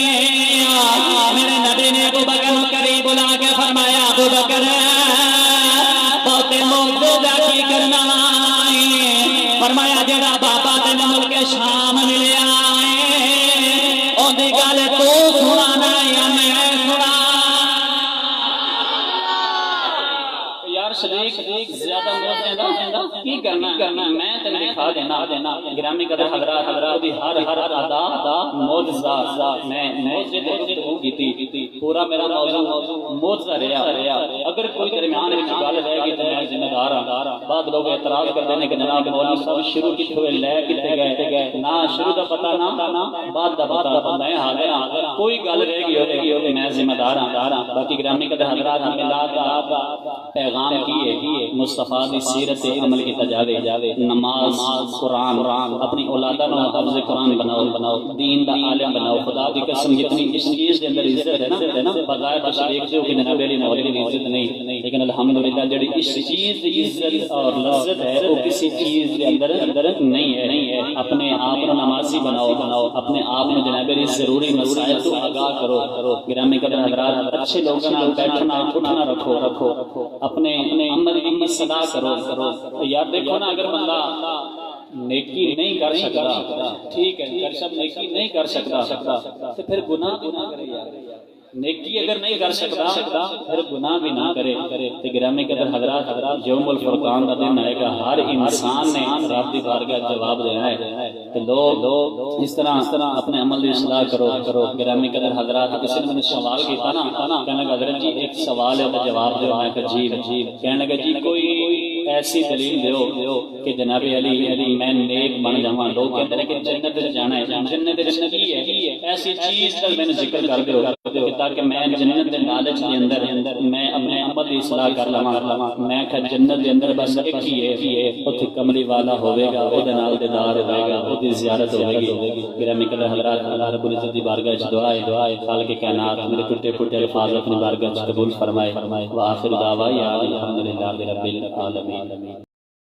میرے نبی نے ابو بکر قریب بلا کے فرمایا ابو بکر بہت موجہ کی کرنا فرمایا جڑا بابا تین ملک شام ملیا اندی گل تو سنانا یا میں سنا یار صدیق زیادہ موجودہ کی کرنا میں تینوں دکھا دینا گرامی قدر حضرات دی ہر ادا معجزہ میں موجزے تے گفتگو کیتی پورا میرا موضوع معجزہ رہا اگر کوئی درمیان وچ گل رہ گئی تے میں ذمہ دار ہاں بعد لوگ اعتراض کرتے ہیں کہ جناب مولوی صاحب شروع کیتے لے کتے گئے نہ شروع دا پتہ نہ بعد دا پتہ میں حاضر ہاں کوئی گل رہ گئی ہوے میں ذمہ دار ہاں باقی گرامی قدر حضرات میلاد دا پیغام کی ہے مصطفیٰ دی سیرت تے عمل کیتا جاوے نماز قرآن اپنی اولاداں نوں حافظ قرآن بناؤ دین دا عالم بناؤ خدا دی قسم جتنی اس چیز دے اندر عزت ہے نا بظاہر تو دیکھتے ہو کہ جناب علی مولوی دی عزت نہیں لیکن الحمدللہ جڑی اس چیز دی عزت اور لذت ہے وہ کسی چیز دے اندر نہیں ہے اپنے آپ کو نمازی بناؤ اپنے آپ کو جناب علی ضروری مسائل تو آگاہ کرو گرامی قدر حضرات اچھے لوگوں نال بیٹھنا اٹھنا رکھو اپنے عمل کی صدا کرو یار دیکھو نا اگر بندہ نیکی نہیں کر سکتا ٹھیک ہے درشب نیکی نہیں کر سکتا تو پھر گناہ کرے یار نیکی اگر نہیں کر سکتا پھر گناہ بھی نہ کرے تو گرامی قدر حضرات یوم الفرقان کا دن آئے گا ہر انسان نے رب دی بارگاہ جواب دینا ہے تو لوگ اس طرح اپنے عمل کی اصلاح کرو گرامی قدر حضرات کسی نے مجھے سوال کیا نا کہنے لگا حضرت جی ایک سوال ہے جواب جو ہے عجیب کہنے لگا جی کوئی ایسی دلیل دیو کہ جناب علی میں نیک بن جاواں لوگ کہتے ہیں کہ جنت جانا ہے جنت کی ہے ایسی چیز کا میں نے ذکر کر دیو تاکہ میں جنت دے لالچ دے اندر میں اپنے عمل دی اصلاح کر لواں میں کہ جنت دے اندر بس ایک ہی ہے اوتھے کملی والا ہوے گا او دے نال دیدار ہوے گا او دی زیارت ہوے گی گرامی قدر حضرات اللہ رب العزت دی بارگاہ وچ دعا ہے خالق کائنات میرے ٹوٹے الفاظ اپنی بارگاہ وچ قبول فرمائے وآخر دعوانا الحمدللہ رب العالمین